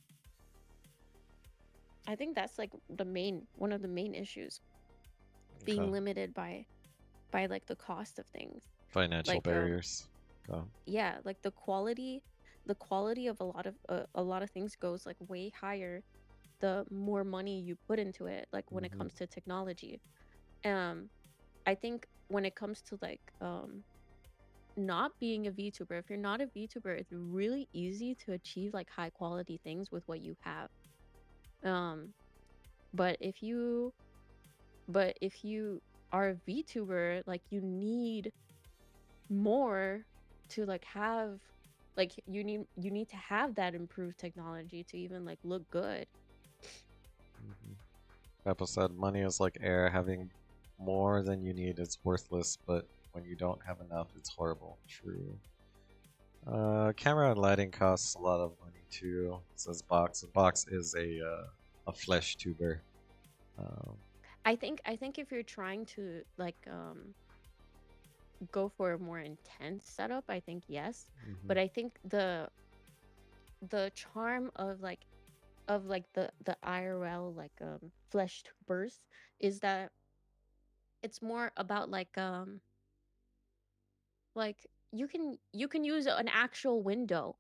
I think that's like the main one of the main issues, Okay. being limited by like the cost of things. Financial Like barriers. Okay. yeah, like the quality of a lot of things goes like way higher the more money you put into it, like when it Hmm. comes to technology. Um I think when it comes to like not being a VTuber, if you're not a VTuber, it's really easy to achieve like high quality things with what you have. Um but if you are a VTuber, like you need more to like have like you need to have that improved technology to even like look good. Hmm. Peppa said money is like air. Having more than you need is worthless, but when you don't have enough, it's horrible. True. Camera and lighting costs a lot of money too. Says Box. Box is a flesh tuber. Um, I think if you're trying to like go for a more intense setup, I think yes. mhm, But I think the charm of like the IRL like flesh tubers is that it's more about like you can use an actual window.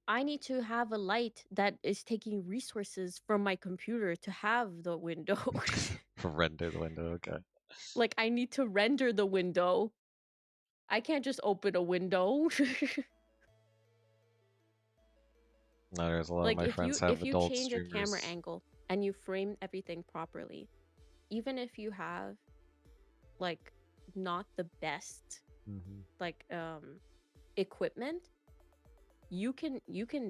I need to have a light that is taking resources from my computer to have the window. render the window. Okay. Like I need to render the window. I can't just open a window. Now there's a lot of Like my friends have if you adult change a camera streamers. angle and you frame everything properly, even if you have like not the best Hmm. like equipment, you can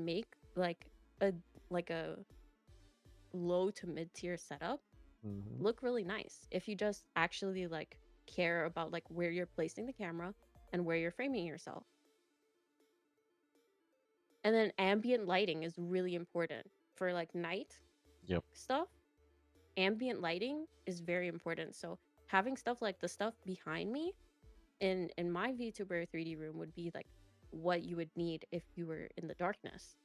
make a like a low to mid tier setup Hmm. look really nice if you just actually like care about like where you're placing the camera and where you're framing yourself. And then ambient lighting is really important for like night Yep. stuff. Ambient lighting is very important. So having stuff like the stuff behind me in my VTuber 3D room would be like what you would need if you were in the darkness.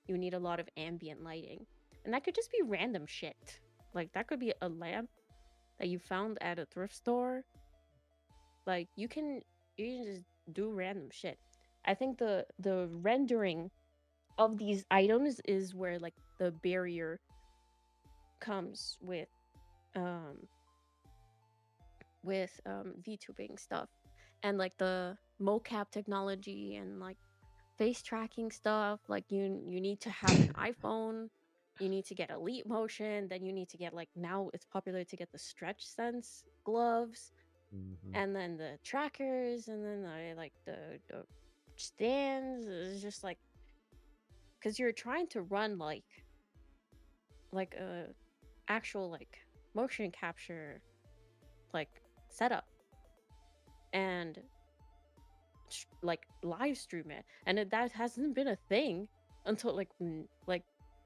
You need a lot of ambient lighting. And that could just be random shit. Like that could be a lamp that you found at a thrift store. Like you can just do random shit. I think the rendering of these items is where like the barrier comes um VTubing stuff and like the mocap technology and like face tracking stuff. Like you need to have an iPhone, you need to get Elite Motion, then you need to get like now it's popular to get the Stretch Sense gloves, Hmm. and then the trackers, and then the stands. It's just like because you're trying to run like a actual like motion capture like setup and like live stream it, and that hasn't been a thing until like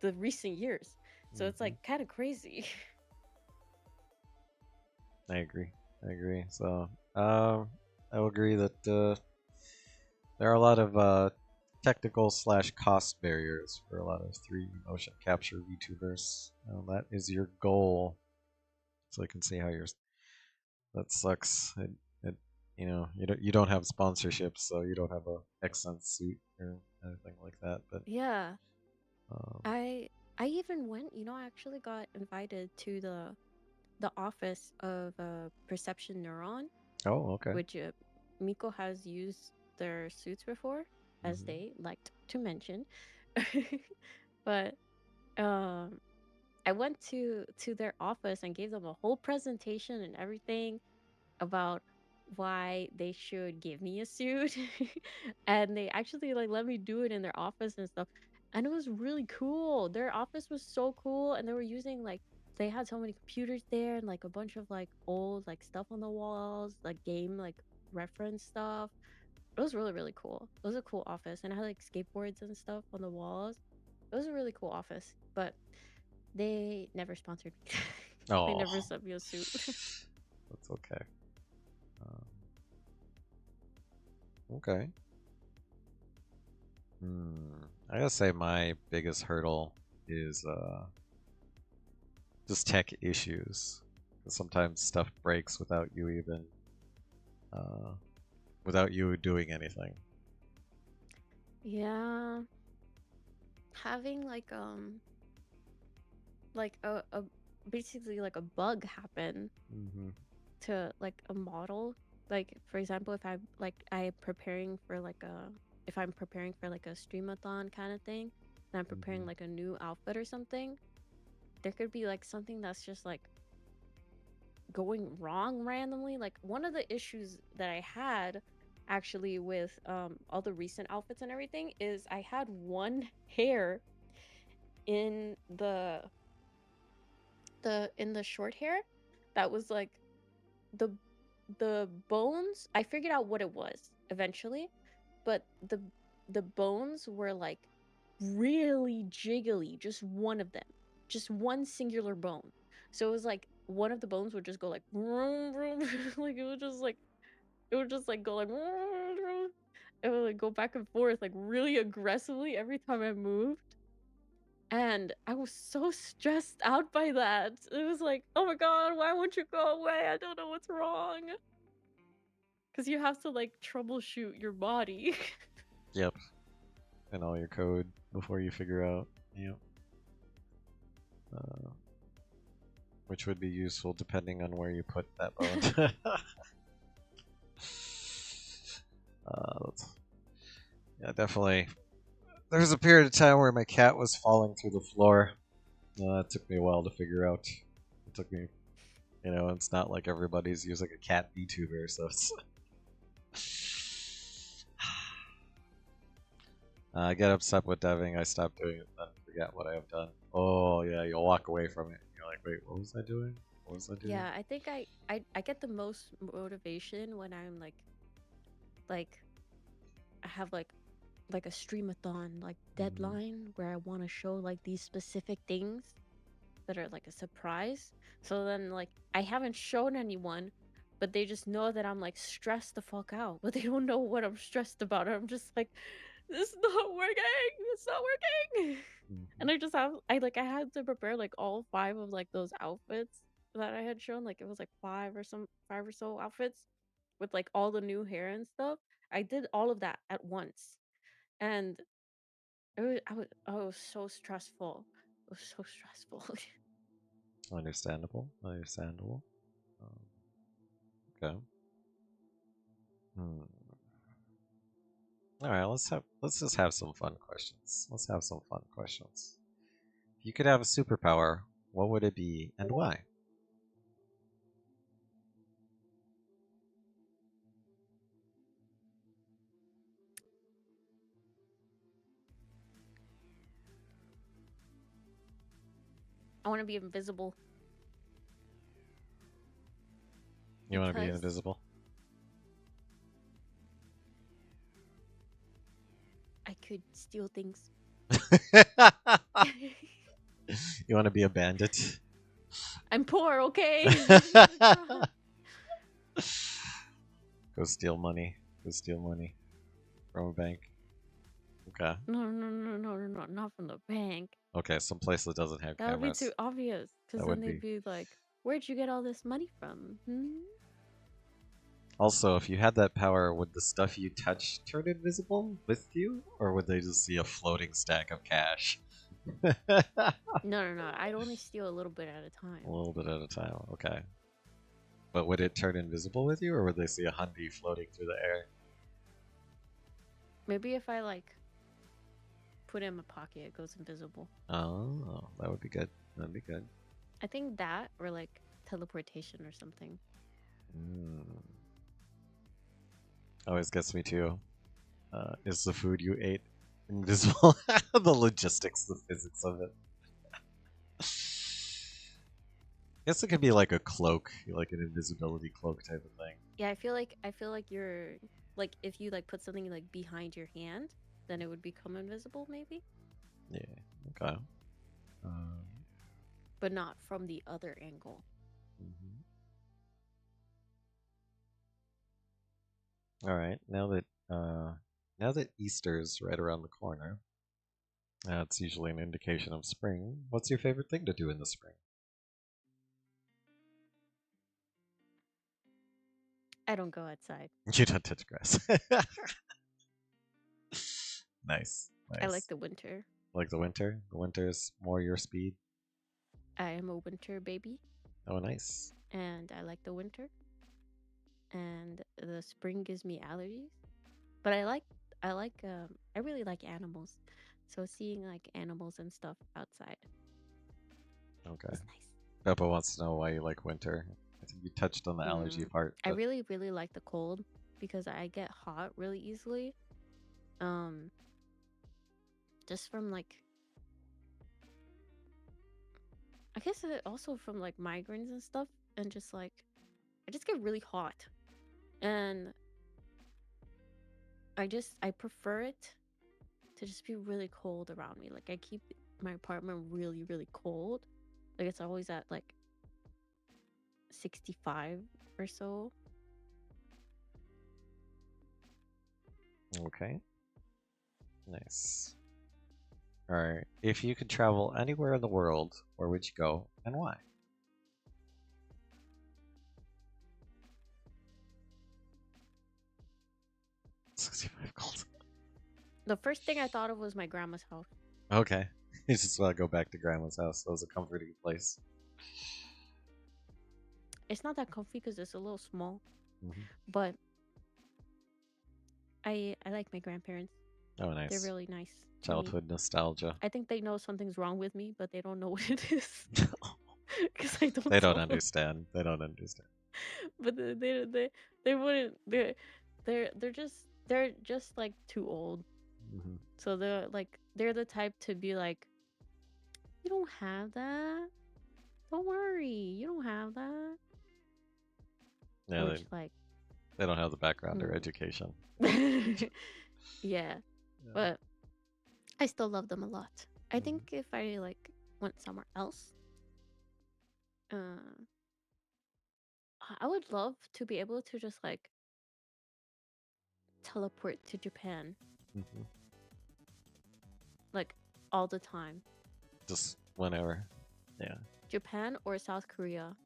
the recent years. So it's Hmm. like kind of crazy. I agree. I agree. So, I will agree that there are a lot of technical slash cost barriers for a lot of 3D motion capture VTubers. That is your goal, so I can see how yours. That sucks. It you don't have sponsorships, so you don't have a Xsense suit or anything like that. But Yeah, um, I I even went. I actually got invited to the office of Perception Neuron, oh, okay. which Miko has used their suits before, as Hmm. they liked to mention. But um I went to their office and gave them a whole presentation and everything about why they should give me a suit. And they actually like let me do it in their office and stuff. And it was really cool. Their office was so cool, and they were using like they had so many computers there and like a bunch of like old like stuff on the walls, like game like reference stuff. It was really, really cool. It was a cool office, and I had like skateboards and stuff on the walls. It was a really cool office, but they never sponsored me. They Oh, never sent me a suit. that's okay. Um, okay. I gotta say my biggest hurdle is just tech issues. 'Cause sometimes stuff breaks uh, without you doing anything. Yeah, having like a basically like a bug happen Hmm. to like a model. Like for example, if I like I preparing for like a if I'm preparing for like a streamathon kind of thing, and I'm preparing Hmm. like a new outfit or something, there could be like something that's just like going wrong randomly. Like one of the issues that I had actually with all the recent outfits and everything is I had one hair in the short hair that was like the the bones. I figured out what it was eventually, but the bones were like really jiggly, just one of them, just one singular bone. So it was like one of the bones would just go like vroom, vroom, like it would just like go like vroom, vroom. It would like go back and forth like really aggressively every time I moved. And I was so stressed out by that. It was like, oh my god, why won't you go away? I don't know what's wrong. Because you have to like troubleshoot your body. Yep. And all your code before you figure out. Yep. Uh, which would be useful depending on where you put that bone. Yeah, definitely. There was a period of time where my cat was falling through the floor. It took me a while to figure out. It took me, it's not like everybody's using a cat VTuber, so it's. I get upset with deving. I stop doing it, then forget what I have done. Oh yeah, you'll walk away from it. You're like, wait, what was I doing? What was I doing? Yeah, I think I get the most motivation when I'm like I have like a streamathon like Hmm. deadline where I want to show like these specific things that are like a surprise. So then like I haven't shown anyone, but they just know that I'm like stressed the fuck out, but they don't know what I'm stressed about. I'm just like, this is not working. It's not working. Hmm. And I had to prepare like all five of like those outfits that I had shown. Like it was like five or so outfits with like all the new hair and stuff. I did all of that at once. And I was so stressful. It was so stressful. Understandable. Understandable. Um, okay. Hmm. All right. Let's just have some fun questions. Let's have some fun questions. If you could have a superpower, what would it be and why? I want to be invisible You want to be because invisible? I could steal things. You want to be a bandit? I'm poor, okay? Go steal money. Go steal money from a bank. Okay. No, no, no, no, no, no, not from the bank. Okay, some place that doesn't have That would be too cameras. obvious. Because That then would they'd be. be like, where'd you get all this money from? Hmm? Also, if you had that power, would the stuff you touch turn invisible with you? Or would they just see a floating stack of cash? A No, no, no. I'd only steal a little bit at a time. little bit at a time. Okay. But would it turn invisible with you, or would they see a hundy floating through the air? Maybe if I like put it in my pocket, it goes invisible. Oh, that would be good. That'd be good. I think that or like teleportation or something. Mm. Always gets me too. Is the food you ate invisible? The logistics, the physics of it. Guess it could be like a cloak, like an invisibility cloak type of thing. Yeah, I feel like you're Like if you like put something like behind your hand, then it would become invisible maybe, Yeah. Okay. Um, but not from the other angle. mhm. All right. Now that Easter's right around the corner, that's usually an indication of spring. What's your favorite thing to do in the spring? I don't go outside. You don't touch grass. Nice. I like Nice. the winter. Like the winter? The winter's more your speed. I am a winter baby Oh, nice. and I like the winter, and the spring gives me allergies. But I really like animals. So seeing like animals and stuff outside Okay. is nice. Beppa wants to know why you like winter. I think you touched on the allergy Mm. part, I but really really like the cold because I get hot really easily. Um just from like I guess also from like migraines and stuff, and just like I just get really hot, and I prefer it to just be really cold around me. Like I keep my apartment really really cold. Like it's always at like 65 or so. okay. Nice. All right. If you could travel anywhere in the world, where would you go and why? 65 gold. The first thing I thought of was my grandma's house. Okay. You just want to go back to grandma's house. That was a comforting place. It's not that comfy because it's a little small, Hmm. but I like my grandparents. Oh, They're nice. really nice to me. Childhood nostalgia. I think they know something's wrong with me, but they don't know what it is because I don't They don't tell them. understand. They don't understand. But they wouldn't. They're just like too old. Hmm. So they're the type to be like, you don't have that. Don't worry, you don't have that. Yeah, Which like, they don't have the background or hmm. education. Yeah, Yeah. but I still love them a lot. I Mhm. think if I like went somewhere else, uh, I would love to be able to just like teleport to Japan, Mhm. like all the time. Just whenever. Yeah. Japan or South Korea.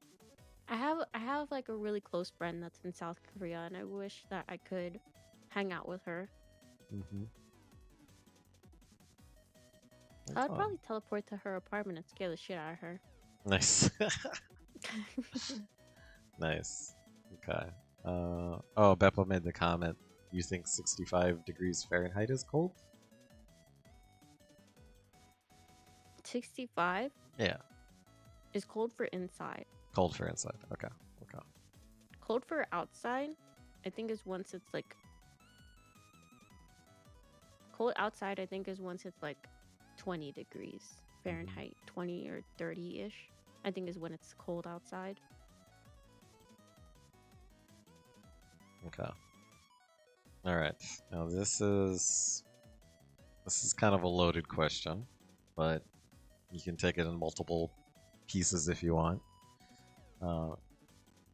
I have like a really close friend that's in South Korea, and I wish that I could hang out with her. Hmm. That's I'd fun. probably teleport to her apartment and scare the shit out of her. Nice. Nice. Okay. Oh, Beppo made the comment. You think 65 degrees Fahrenheit is cold? 65 Yeah. is cold for inside. Cold for inside. Okay. Okay. Cold for outside, I think is once it's like cold outside. I think is once it's like 20 degrees Hmm. Fahrenheit, 20 or 30 ish. I think is when it's cold outside. Okay. All right. Now this is kind of a loaded question, but you can take it in multiple pieces if you want. Uh,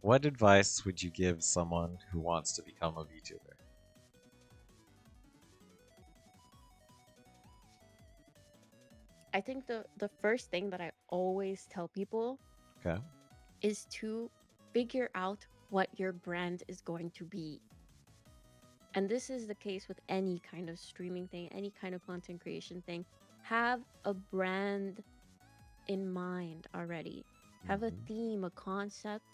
what advice would you give someone who wants to become a VTuber? I think the first thing that I always tell people Okay. is to figure out what your brand is going to be. And this is the case with any kind of streaming thing, any kind of content creation thing. Have a brand in mind already. Have a Hmm. theme, a concept.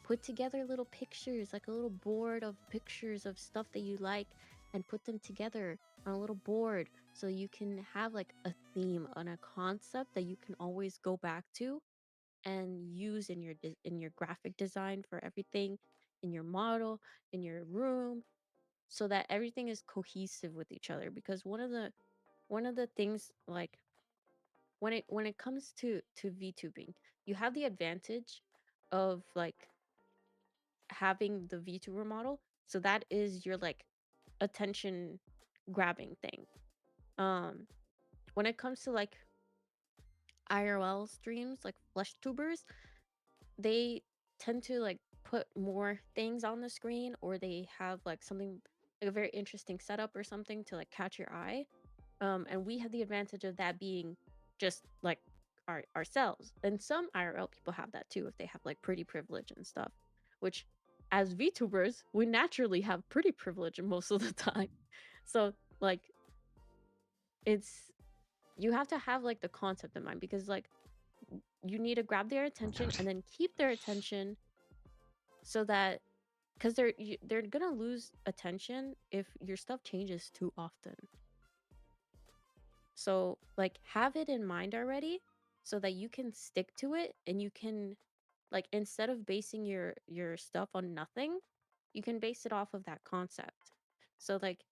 Put together little pictures, like a little board of pictures of stuff that you like, and put them together on a little board so you can have like a theme and a concept that you can always go back to and use in your graphic design for everything, in your model, in your room, so that everything is cohesive with each other. Because one of the things, like when it comes to VTubing, you have the advantage of like having the VTuber model. So that is your like attention grabbing thing. Um, when it comes to like IRL streams, like flesh tubers, they tend to like put more things on the screen, or they have like something like a very interesting setup or something to like catch your eye. And we have the advantage of that being just like ourselves. And some IRL people have that too if they have like pretty privilege and stuff, which as VTubers, we naturally have pretty privilege most of the time. So like it's you have to have like the concept in mind, because like you need to grab their attention and then keep their attention, so that because they're gonna lose attention if your stuff changes too often. So like have it in mind already, so that you can stick to it, and you can, like, instead of basing your stuff on nothing, you can base it off of that concept. So like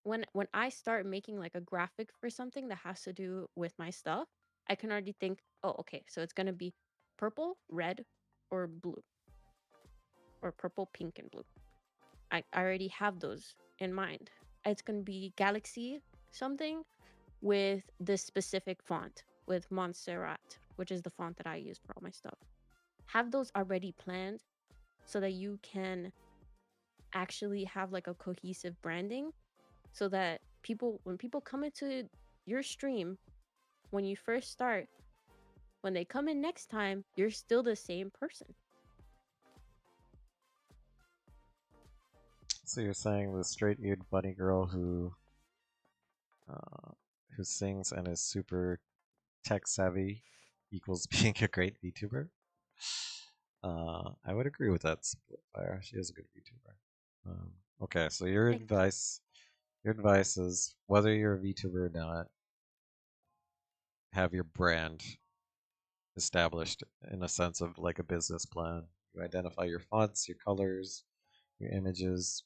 when I start making like a graphic for something that has to do with my stuff, I can already think, oh, okay, so it's gonna be purple, red, or blue, or purple, pink, and blue. I already have those in mind. It's gonna be galaxy something with this specific font with Montserrat, which is the font that I use for all my stuff. Have those already planned, so that you can actually have like a cohesive branding, so that people, when people come into your stream, when you first start, when they come in next time, you're still the same person. So you're saying the straight-eared bunny girl uh, who sings and is super tech savvy equals being a great VTuber? I would agree with that, Splitfire. She is a good VTuber. Okay, so Thank you. your advice is whether you're a VTuber or not, have your brand established in a sense of like a business plan. You identify your fonts, your colors, your images,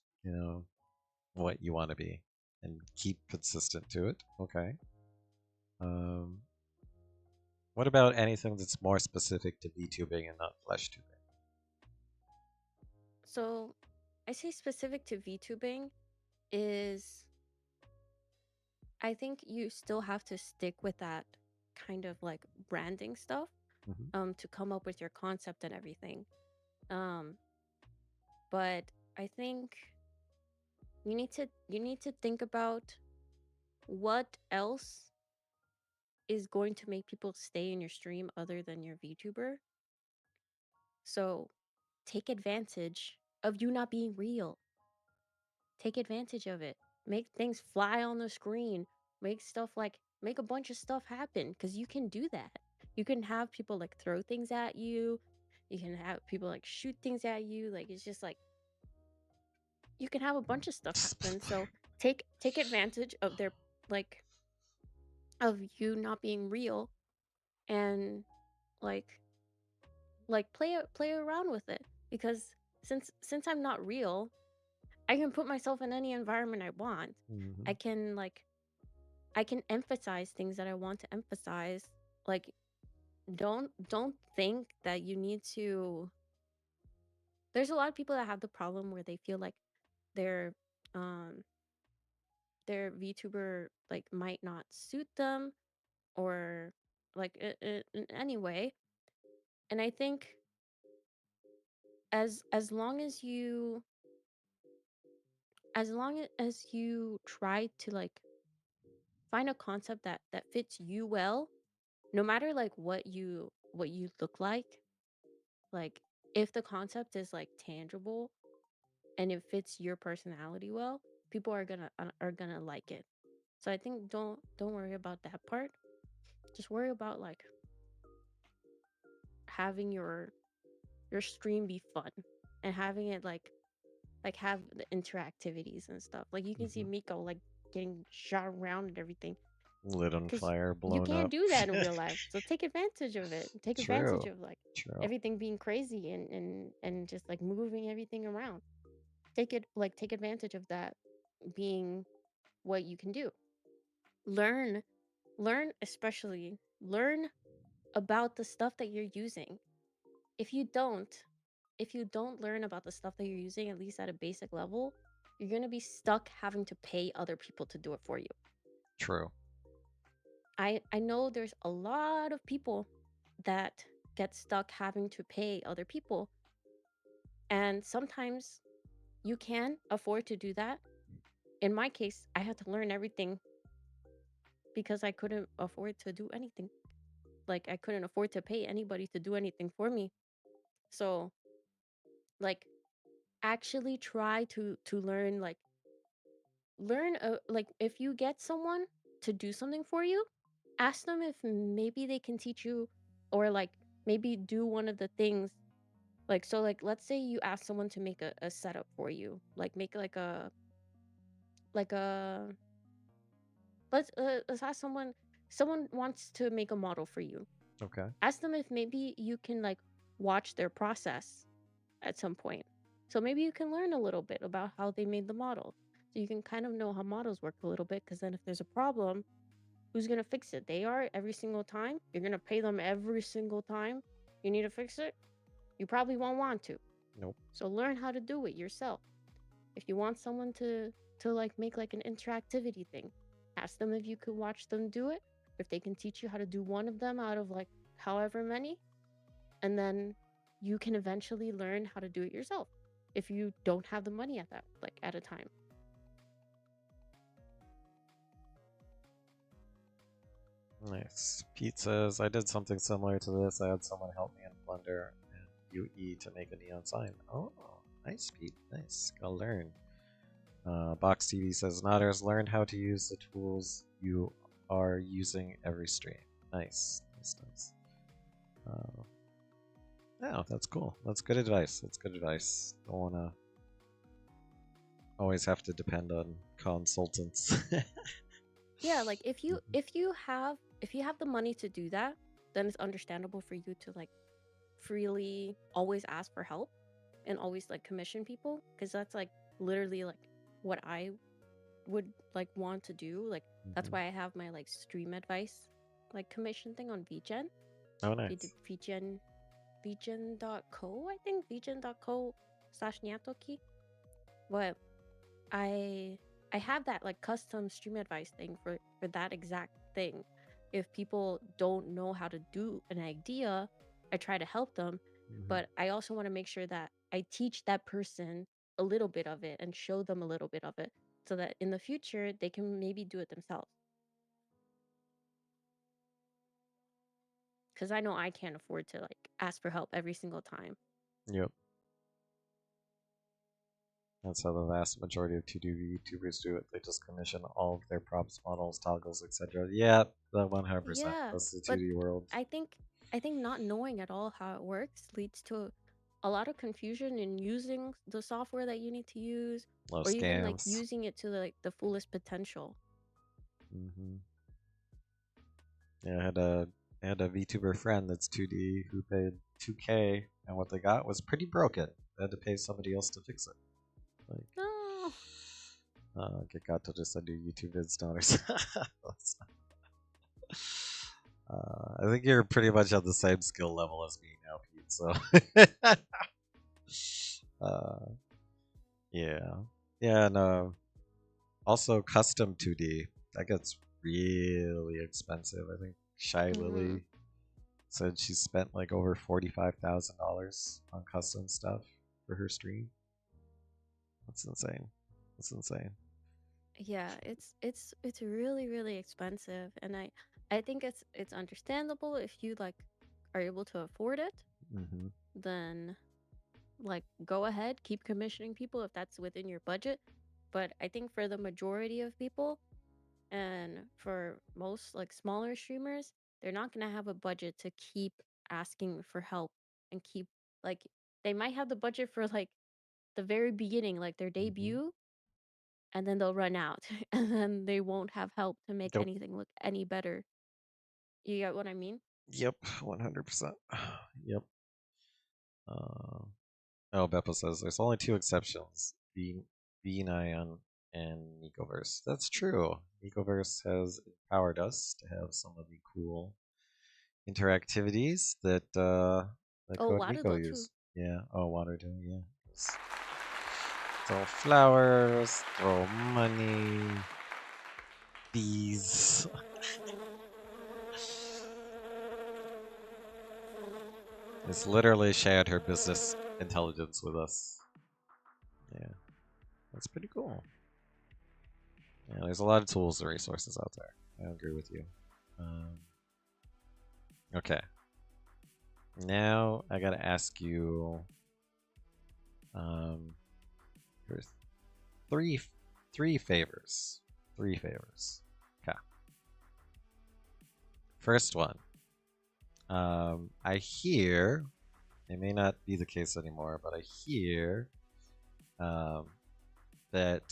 what you want to be, and keep consistent to it. Okay. Um, what about anything that's more specific to VTubing and not flesh tubing? So I say specific to VTubing is, I think you still have to stick with that kind of like branding stuff, Mm-hmm. to come up with your concept and everything. Um, but I think you need to think about what else is going to make people stay in your stream other than your VTuber. So take advantage of you not being real. Take advantage of it. Make things fly on the screen. Make stuff like make a bunch of stuff happen, because you can do that. You can have people like throw things at you. You can have people like shoot things at you. Like it's just like you can have a bunch of stuff happen. So take advantage of their, like, of you not being real, and like play around with it, because since I'm not real, I can put myself in any environment I want. Mm-hmm. I can like I can emphasize things that I want to emphasize. Like don't think that you need to. There's a lot of people that have the problem where they feel like their um their VTuber like might not suit them, or like in any way. And I think as long as you, as long as you try to like find a concept that fits you well, no matter like what you look like if the concept is like tangible and it fits your personality well, people are gonna like it. So I think don't worry about that part. Just worry about like having your stream be fun, and having it like have the interactivities and stuff. Like you can see Mm-hmm. Miko like getting shot around and everything, Lit on because fire, you blown can't up. do that in real life. So take advantage of it. Take advantage True. of like True. everything being crazy, and just like moving everything around. Take advantage of that being what you can do. Learn especially learn about the stuff that you're using. If you don't if you don't learn about the stuff that you're using, at least at a basic level, you're going to be stuck having to pay other people to do it for you. True. I know there's a lot of people that get stuck having to pay other people, and sometimes you can afford to do that. In my case, I had to learn everything because I couldn't afford to do anything. Like I couldn't afford to pay anybody to do anything for me. So, like actually try to learn like if you get someone to do something for you, ask them if maybe they can teach you, or like maybe do one of the things. Like so like let's say you ask someone to make a setup for you, like make like a let's ask someone wants to make a model for you. Okay. Ask them if maybe you can like watch their process at some point. So maybe you can learn a little bit about how they made the model. So you can kind of know how models work a little bit, because then if there's a problem, who's going to fix it? They are every single time. You're going to pay them every single time you need to fix it. You probably won't want to. Nope. So learn how to do it yourself. If you want someone to like make like an interactivity thing, ask them if you could watch them do it, if they can teach you how to do one of them out of like however many, and then you can eventually learn how to do it yourself if you don't have the money at that like at a time. Nice. Pete says, I did something similar to this. I had someone help me in Blender and UE to make a neon sign. Oh, nice, Pete. Nice. Gotta learn. Box TV says, Nodders, learn how to use the tools you are using every stream. Nice. Nice, nice. Uh, yeah, that's cool. That's good advice. That's good advice. Don't want to always have to depend on consultants. Yeah, like Mhm. if you have the money to do that, then it's understandable for you to like freely always ask for help and always like commission people, because that's like literally like what I would like want to do. Like that's Mhm. why I have my like stream advice like commission thing on VGen. Oh, If you did nice. VGen.co, I think VGen.co/Nyatoki. But I I have that like custom stream advice thing for that exact thing. If people don't know how to do an idea, I try to help them, Mhm. but I also want to make sure that I teach that person a little bit of it and show them a little bit of it, so that in the future they can maybe do it themselves. Cuz I know I can't afford to like ask for help every single time. Yep. That's how the vast majority of 2D YouTubers do it. They just commission all of their props, models, toggles, etc. Yeah, the 100%. Yeah, That's the but 2D world. I think I think not knowing at all how it works leads to a lot of confusion in using the software that you need to use, Low or even like scams. using it to like the fullest potential. Hmm. Yeah, I had a VTuber friend that's 2D who paid 2K, and what they got was pretty broken. They had to pay somebody else to fix it. Like, No. get got to just undo YouTube vids dollars. I think you're pretty much at the same skill level as me now, Pete. So, uh, yeah, yeah, and also custom 2D that gets really expensive. I think Shy Mhm. Lily said she spent like over $45,000 on custom stuff for her stream. That's insane. That's insane. Yeah, it's really expensive, and I think it's understandable if you like are able to afford it, Hmm. then like go ahead, keep commissioning people if that's within your budget. But I think for the majority of people, and for most like smaller streamers, they're not going to have a budget to keep asking for help and keep like they might have the budget for like the very beginning, like their Hmm. debut, and then they'll run out and then they won't have help to make Yep. anything look any better. You get what I mean? Yep. 100%. Yep. Uh, oh, Beppo says there's only two exceptions: Nion and Nicoverse. That's true. Nicoverse has empowered us to have some of the cool interactivities that Oh, Code water Miko though too. use. Yeah. Oh, water doing. Yeah. Throw flowers, throw money, bees. It's literally shared her business intelligence with us. Yeah, that's pretty cool. Yeah, there's a lot of tools and resources out there. I agree with you. Um, okay, now I gotta ask you. Um, here's three, three favors. Three favors. Okay. First one. I hear it may not be the case anymore, but I hear um, that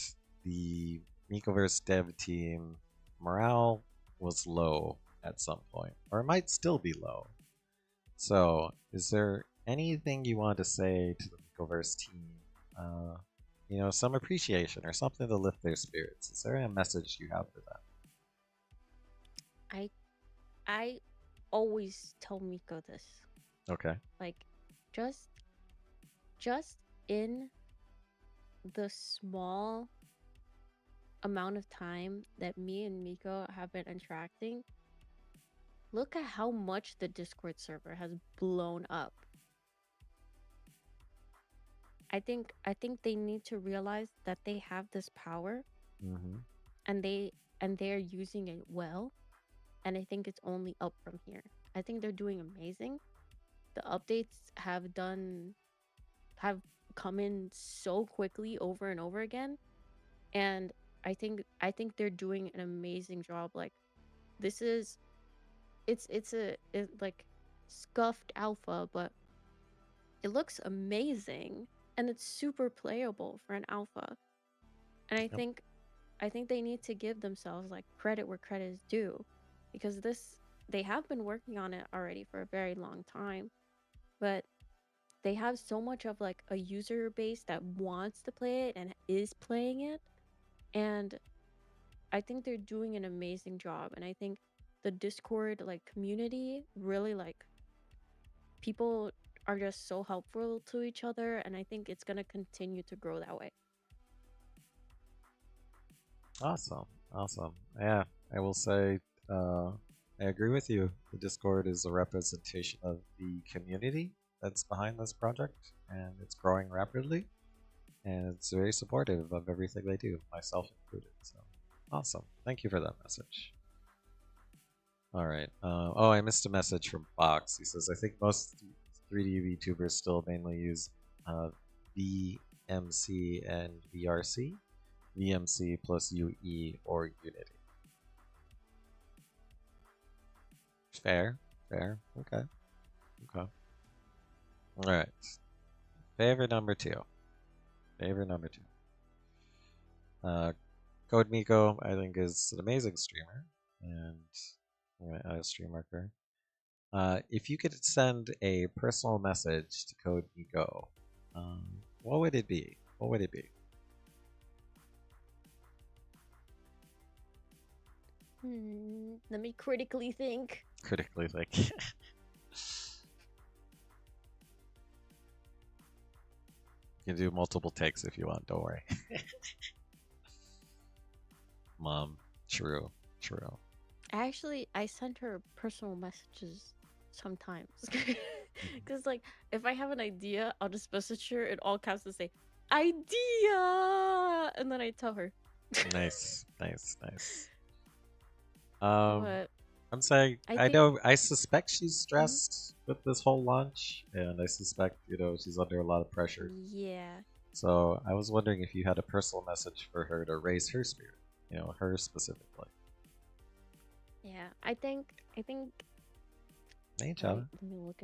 the Mikoverse dev team morale was low at some point, or it might still be low. So, is there anything you want to say to the Mikoverse team? Uh, some appreciation or something to lift their spirits. Is there a message you have for them? I I always tell Miko this. Okay. Like just just in the small amount of time that me and Miko have been interacting, look at how much the Discord server has blown up. I think they need to realize that they have this power, Mm-hmm. and they're using it well, and I think it's only up from here. I think they're doing amazing. The updates have come in so quickly over and over again, and I think they're doing an amazing job. Like this is it's like scuffed alpha, but it looks amazing, and it's super playable for an alpha. And Yep. I think they need to give themselves like credit where credit is due, because this they have been working on it already for a very long time, but they have so much of like a user base that wants to play it and is playing it, and I think they're doing an amazing job. And I think the Discord like community really like people are just so helpful to each other, and I think it's going to continue to grow that way. Awesome. Awesome. Yeah, I will say uh, I agree with you. The Discord is a representation of the community that's behind this project, and it's growing rapidly, and it's very supportive of everything they do, myself included. So awesome. Thank you for that message. All right. Oh, I missed a message from Fox. He says, I think most 3D VTubers still mainly use VMC and VRC. VMC plus UE or Unity. Fair, fair. Okay, okay. All right. Favorite number two. Favorite number two. Uh, Code Miko, I think, is an amazing streamer, and I'm gonna add a stream marker. If you could send a personal message to Code Miko, what would it be? What would it be? Let me critically think. Critically, like, you can do multiple takes if you want. Don't worry. Mom, true, true. I sent her personal messages sometimes. Mhm. Because, like, if I have an idea, I'll just message her in all caps and say, idea! And then I tell her. Nice, nice, nice. Um, But I'm saying I I think, know I suspect she's mhm, stressed with this whole launch, and I suspect she's under a lot of pressure. yeah, So I was wondering if you had a personal message for her to raise her spirit, her specifically. yeah. I think, Hey, wait, Chava. let me look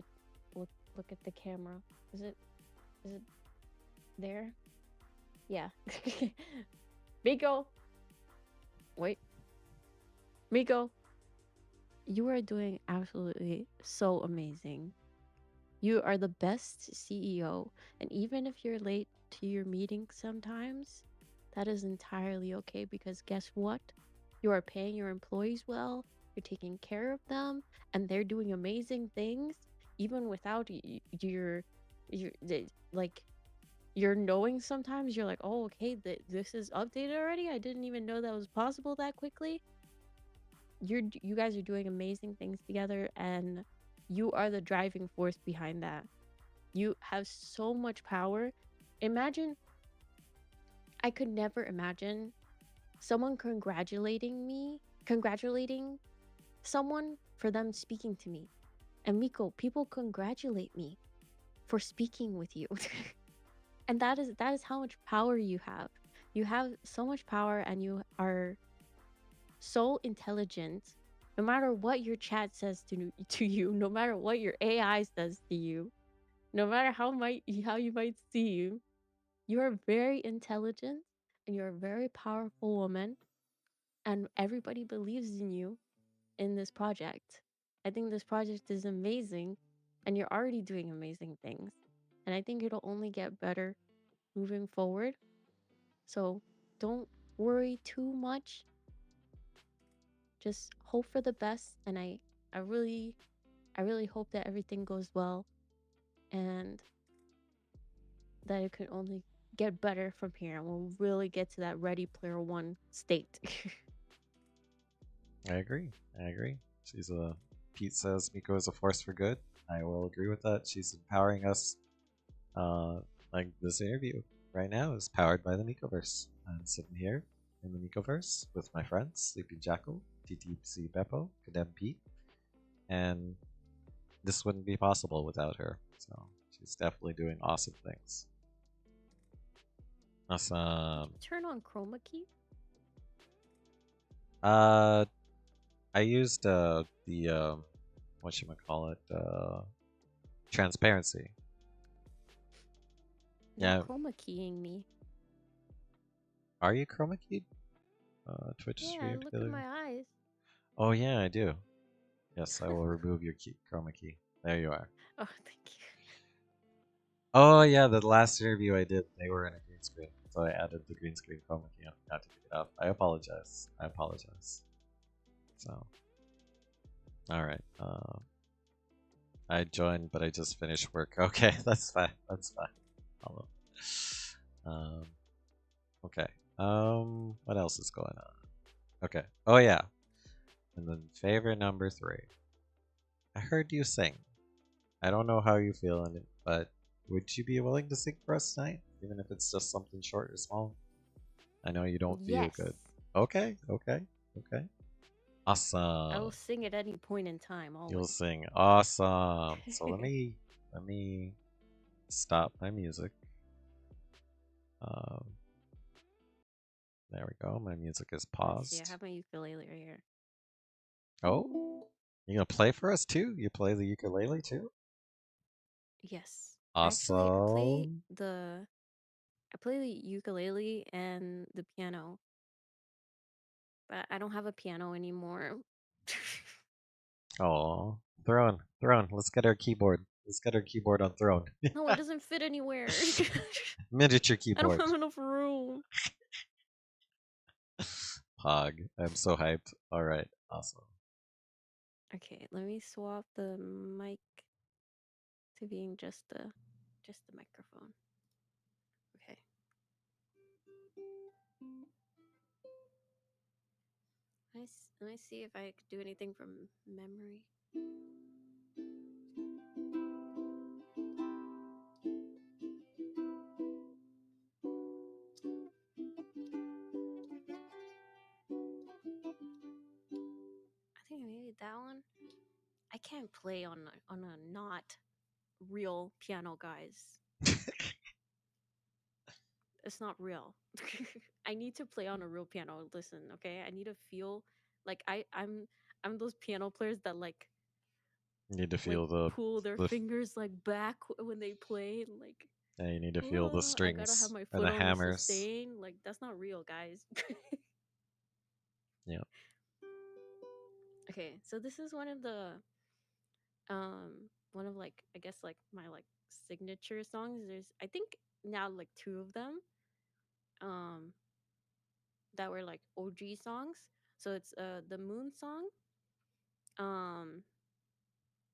at the camera. Is it there? Yeah. Miko, wait, Miko, you are doing absolutely so amazing. You are the best CEO, and even if you're late to your meeting sometimes, that is entirely okay, because guess what? You are paying your employees well, you're taking care of them, and they're doing amazing things even without your like you're knowing sometimes you're like, oh, okay, this is updated already. I didn't even know that was possible that quickly. You guys are doing amazing things together, and you are the driving force behind that. You have so much power. Imagine, I could never imagine someone congratulating someone for them speaking to me. And Miko, people congratulate me for speaking with you. And that is how much power you have. You have so much power, and you are so intelligent. No matter what your chat says to you, no matter what your AI says to you, no matter how you might seem, you are very intelligent, and you're a very powerful woman, and everybody believes in you in this project. I think this project is amazing, and you're already doing amazing things. And I think it'll only get better moving forward. So don't worry too much. Just hope for the best, and I really I really hope that everything goes well, and that it could only get better from here, and we'll really get to that Ready Player One state. I agree. I agree. She's a Pete says Miko is a force for good. I will agree with that. She's empowering us. Uh, like this interview right now is powered by the Mikoverse. I'm sitting here in the Mikoverse with my friends, Sleeping Jackal, TTC Beppo, Kadem Pete, and this wouldn't be possible without her. So she's definitely doing awesome things. Awesome. Turn on chroma key. Uh, I used the what you call it transparency. Not Yeah, chroma keying me. are you chroma keyed? Twitch Yeah, stream look at together. my eyes. Oh yeah, I do. Yes, I will remove your chroma key. There you are. Oh, thank you. Oh yeah, the last interview I did, they were in a green screen, so I added the green screen chroma key. I forgot to pick it up. I apologize. I apologize. So, all right. I joined, but I just finished work. Okay, that's fine. That's fine. Hello. Um. Okay. What else is going on? Okay. Oh yeah. And then favorite number three. I heard you sing. I don't know how you feel in it, but would you be willing to sing for us tonight, even if it's just something short or small? I know you don't feel Yes, good. Okay. Okay. Okay. I will Awesome. sing at any point in time, You'll always. sing. Awesome. So let me stop my music. Um, there we go. My music is Let's see. I paused. have my ukulele right here. Oh, you gonna play for us too? You play the ukulele too? Yes, actually, Awesome. I play the ukulele and the piano, but I don't have a piano anymore. Oh, Throne, Throne. Let's get our keyboard. Let's get our keyboard on Throne. No, it doesn't fit anywhere. Miniature I don't keyboard. have enough room. Pog. I'm so hyped. All right. Awesome. Okay, let me swap the mic to being just the microphone. Okay. Let me see if I could do anything from memory. I think maybe that one. I can't play on a not real piano, guys. It's not real. I need to play on a real piano. Listen, okay? I need to feel like I'm those piano players that You need to like feel the pull their the fingers like back when they play, like yeah, you need to feel the I gotta have strings my and foot the on the hammers. sustain. Like that's not real, guys. Yeah. Okay, so this is one of like I guess like my like signature songs. There's I think now like two of them um that were like OG songs. So it's the Moon song um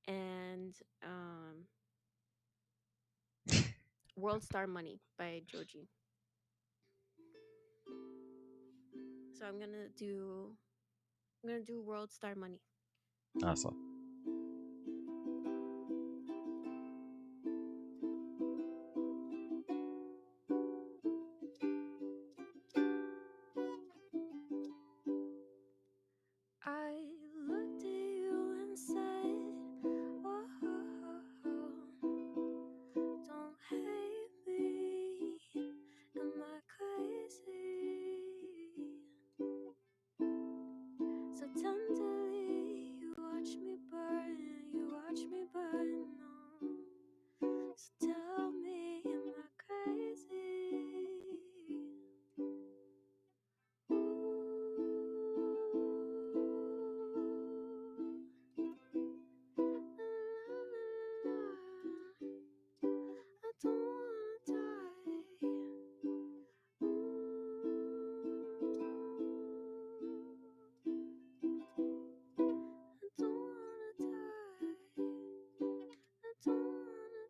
and World Star Money by Joji. So I'm gonna do World Star Money. Awesome. I looked at you and said, "Whoa, don't hate me. Am I crazy?" So tenderly, you watch me burn, you watch me burn. No. So tell me, am I crazy? I don't wanna die. I don't wanna die. I don't wanna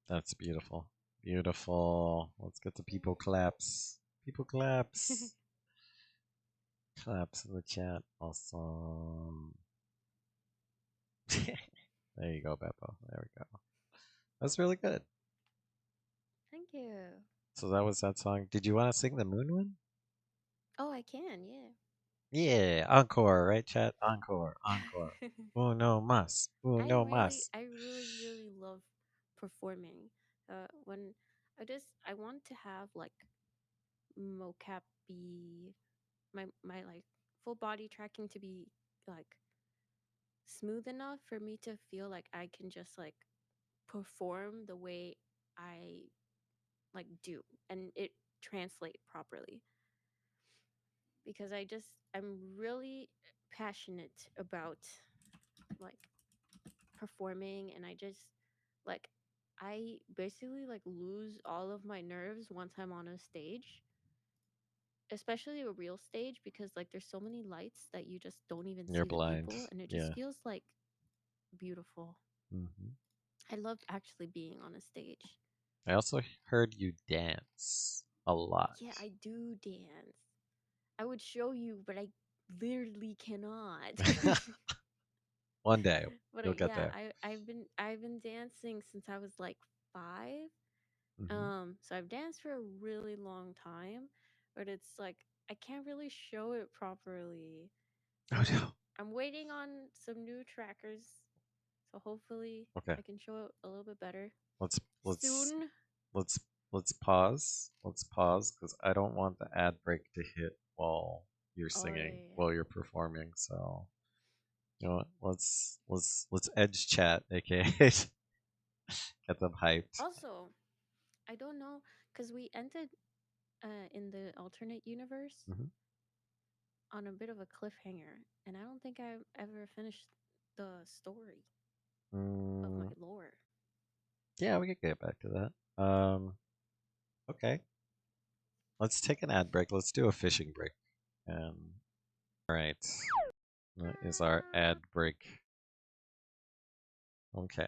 That's beautiful. Beautiful. Let's get the people claps. People die. claps. Claps in the chat. Awesome. There you go, Beppo. There we go. That's really good. Thank you. So that was that song. Did you want to sing the moon one? Oh, I can, yeah. Yeah, encore, right, chat? Encore, encore. Uno mas, uno mas. I really, really love performing. When I want to have like mocap be my like full body tracking to be like smooth enough for me to feel like I can just like perform the way I like do and it translate properly because I'm really passionate about like performing and I just like I basically like lose all of my nerves once I'm on a stage, especially a real stage because like there's so many lights that you just don't even You're see the blind. people and it just Yeah. feels like beautiful. Hmm. I love actually being on a stage. I also heard you dance a lot. Yeah, I do dance. I would show you, but I literally cannot. One day But you'll get yeah, there. I've been dancing since I was like 5. Hmm. So I've danced for a really long time, but it's like I can't really show it properly. Oh So no. I'm waiting on some new trackers. So hopefully Okay. I can show it a little bit better Let's let's soon. let's let's pause. Let's pause because I don't want the ad break to hit while you're Oh singing, yeah, while you're performing. So you know what? Let's edge chat, aka get them hyped. also, I don't know because we ended in the alternate universe Hmm. on a bit of a cliffhanger, and I don't think I ever finished the story of my Mm, lore. yeah, we could get back to that. Okay. Let's take an ad break. Let's do a fishing break. All right, that is our ad break. Okay.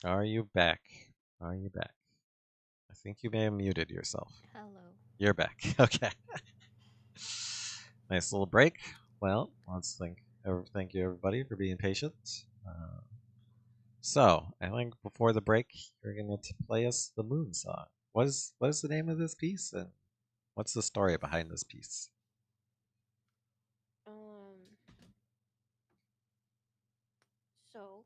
Are you back? Are you back? I think you may have muted yourself. Hello. You're back. Okay. Nice little break. Well, thank you everybody for being patient. So I think before the break, you're gonna play us the Moon song. What is the name of this piece, and what's the story behind this piece? Um. So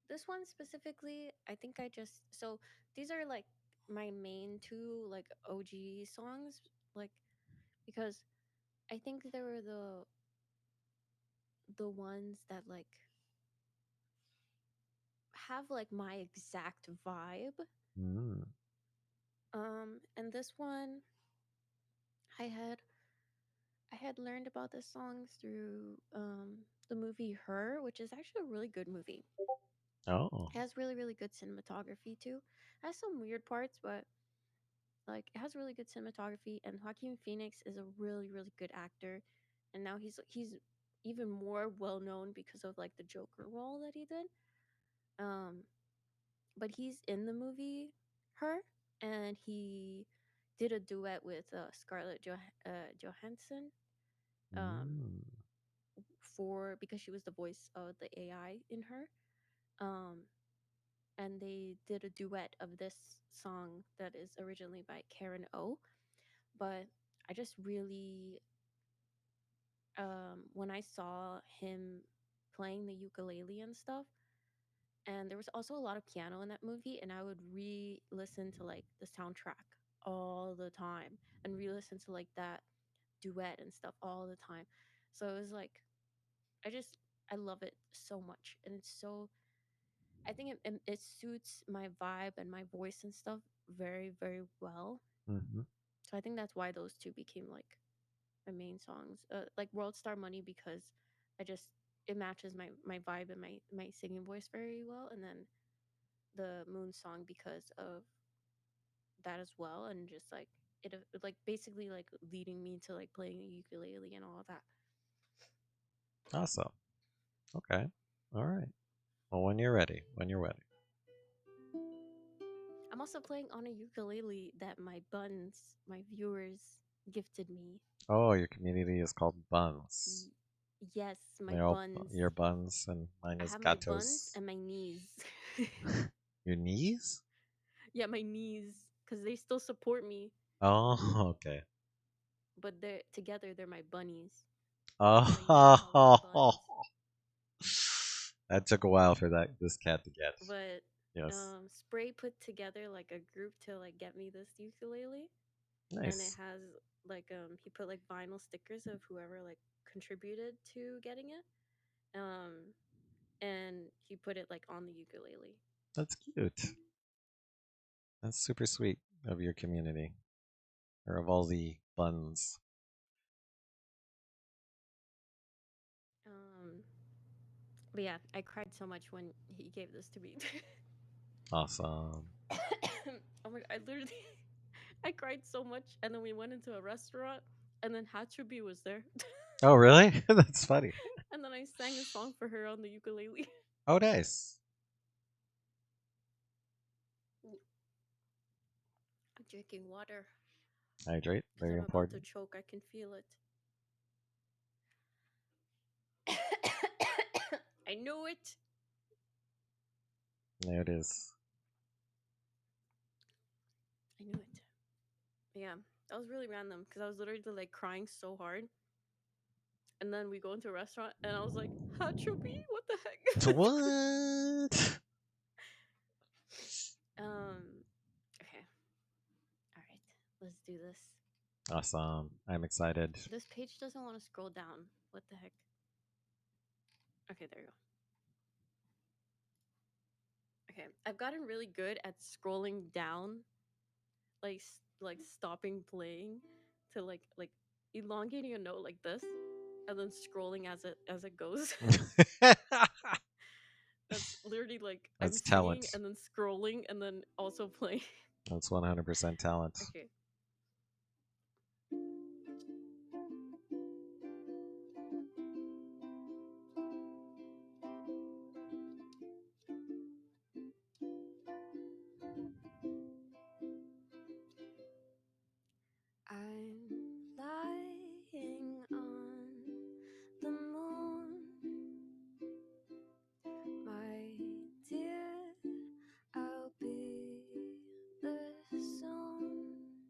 this one specifically, I think I just so these are like my main two like OG songs, like because I think they were the ones that like have like my exact vibe. Mm. And this one I had I had learned about this song through the movie Her, which is actually a really good movie. Oh. It has really really good cinematography too. It has some weird parts, but like it has really good cinematography. And Joaquin Phoenix is a really really good actor, and now he's even more well known because of like the Joker role that he did. Um, but he's in the movie Her, and he did a duet with Johansson. Um, Mm. for because she was the voice of the AI in Her. Um, and they did a duet of this song that is originally by Karen O. But I just really, when I saw him playing the ukulele and stuff, and there was also a lot of piano in that movie, and I would re-listen to like the soundtrack all the time and re-listen to like that duet and stuff all the time. So it was like I just I love it so much, and it's so I think it suits my vibe and my voice and stuff very very well. Hmm. So I think that's why those two became like my main songs. Like World Star Money because I just it matches my vibe and my singing voice very well, and then the Moon song because of that as well, and just like like basically like leading me to like playing the ukulele and all of that. Awesome. Okay. All right. Well, when you're ready. When you're ready. I'm also playing on a ukulele that my viewers gifted me. Oh, your community is called Buns. Y- yes, my They're all buns. your buns, and mine I is have my buns gatos. and my knees. Your knees? Yeah, my knees, because they still support me, Oh, okay. but they're together. They're my bunnies. So I used to call them Oh, buns. that took a while for that this cat to get. But Yes. Spray put together like a group to like get me this ukulele, and it Nice. has like he put like vinyl stickers of whoever like contributed to getting it. Um, and he put it like on the ukulele. That's cute. That's super sweet of your community, or of all the buns. Um, but yeah, I cried so much when he gave this to me. Awesome. Oh my! I literally, I cried so much, and then we went into a restaurant, and then Hatsubi was there, Oh, really? That's funny. and then I sang a song for her on the ukulele. Oh, nice. I'm drinking water Hydrate, because very I'm about to important. choke. I can feel it. I knew it. There it is. I knew it. Yeah, that was really random because I was literally like crying so hard, and then we go into a restaurant, and I was like, "Hachobi, what the heck?" What? um. Okay. All right. Let's do this. Awesome. I'm excited. This page doesn't want to scroll down. What the heck? Okay, there you go. Okay, I've gotten really good at scrolling down, like like stopping playing, to like elongating a note like this, and then scrolling as it goes. That's literally like I'm That's singing talent. and then scrolling and then also playing. That's 100% talent. Okay. I'm lying on the moon, my dear. I'll be there soon.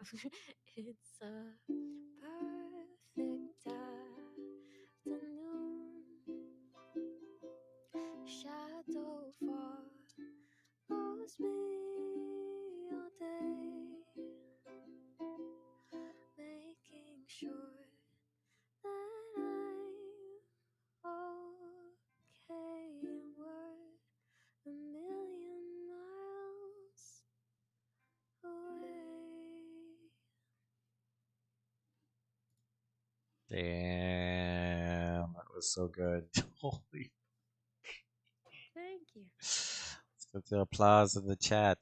It's a perfect afternoon. Shadow follows me all day, making sure that I'm okay and we're a million miles away. Damn, that was so good. Holy. Thank you. Let's get the applause in the chat.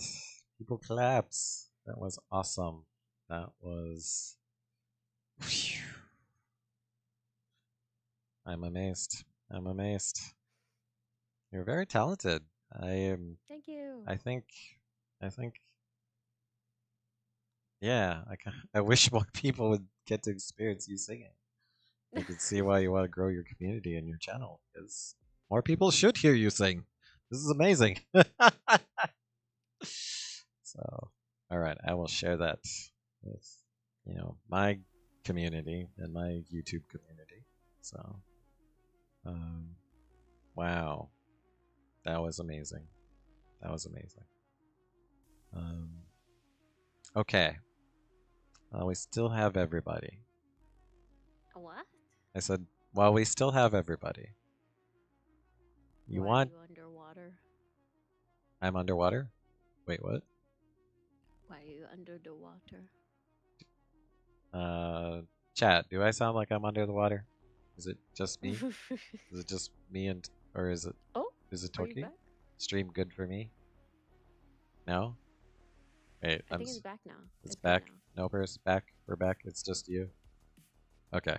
People claps. That was awesome. That was. Phew. I'm amazed. I'm amazed. You're very talented. I am. Thank you. I think. I think. Yeah. I wish more people would get to experience you singing. I can see why you want to grow your community and your channel because more people should hear you sing. This is amazing. So, all right, I will share that with my community and my YouTube community. So, um, wow, that was amazing. That was amazing. Um, okay, we still have everybody. What? I said, while we still have everybody, you Why are want? you underwater? I'm underwater. Wait, what? Why are you under the water? Uh, chat. Do I sound like I'm under the water? Is it just me? Is it just me and, or Oh, is it are you Toki? back? Stream good for me? No. Wait, I think it's back now. it's It's good back. now. No, it's back. We're back. It's just you. Okay.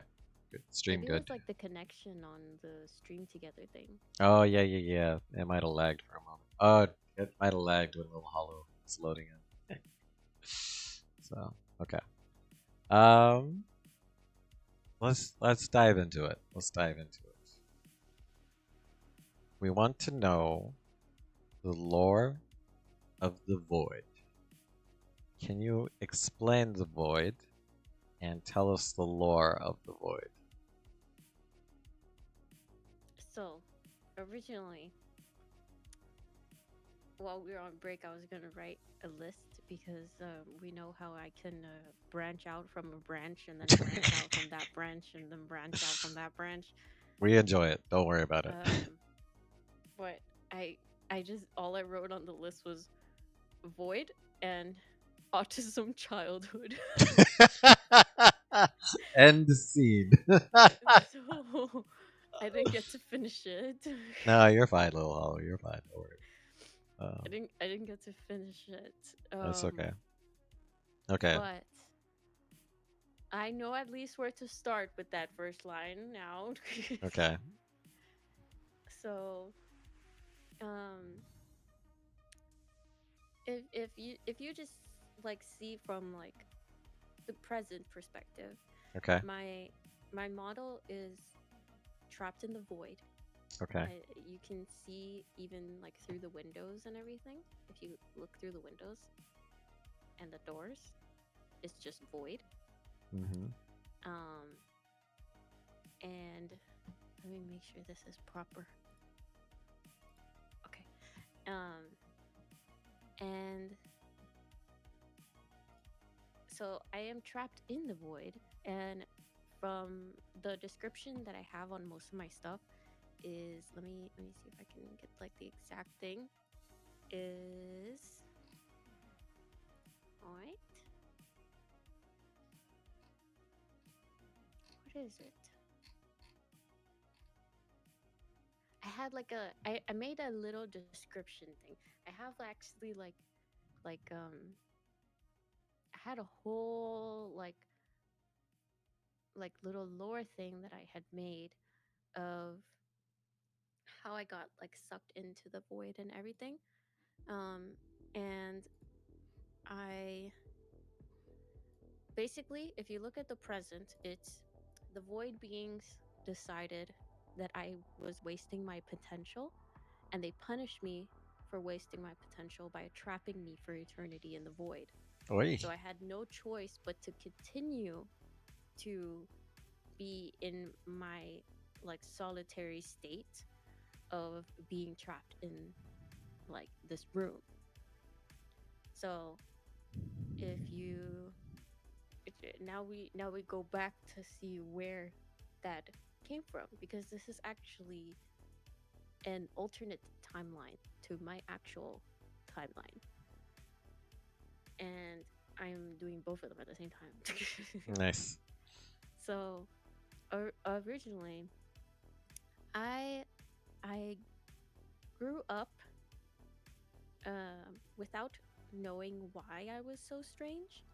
Good. Stream Maybe it good. was like the connection on the stream together thing. Oh yeah, yeah, yeah. It might have lagged for a moment. Oh, it might have lagged when Little Hollow was loading in. So okay. Um, let's dive into it. Let's dive into it. We want to know the lore of the void. Can you explain the void and tell us the lore of the void? So, originally, while we were on break, I was gonna write a list because we know how I can branch out from a branch and then branch out from that branch and then branch out from that branch. We enjoy it. Don't worry about it. But I, I just all I wrote on the list was void and autism childhood. End scene. So I didn't get to finish it. No, you're fine, Little Hollow. You're fine. Don't worry. I didn't get to finish it. That's okay. Okay. But I know at least where to start with that first line now. Okay. So, um, if you just like see from like the present perspective, Okay. my model is trapped in the void. Okay. You can see even like through the windows and everything. If you look through the windows and the doors, it's just void. Mm-hmm. Um, and let me make sure this is proper. Okay. And so I am trapped in the void, and from the description that I have on most of my stuff is let me see if I can get like the exact thing is all right. What is it? I had like I made a little description thing. I have actually like I had a whole like little lore thing that I had made of how I got like sucked into the void and everything. Um and I basically, if you look at the present, it's the void beings decided that I was wasting my potential, and they punished me for wasting my potential by trapping me for eternity in the void. Oi. So I had no choice but to continue to be in my like solitary state of being trapped in like this room. So if you now we go back to see where that came from, because this is actually an alternate timeline to my actual timeline, and I'm doing both of them at the same time. Nice. So originally, I I grew up without knowing why I was so strange.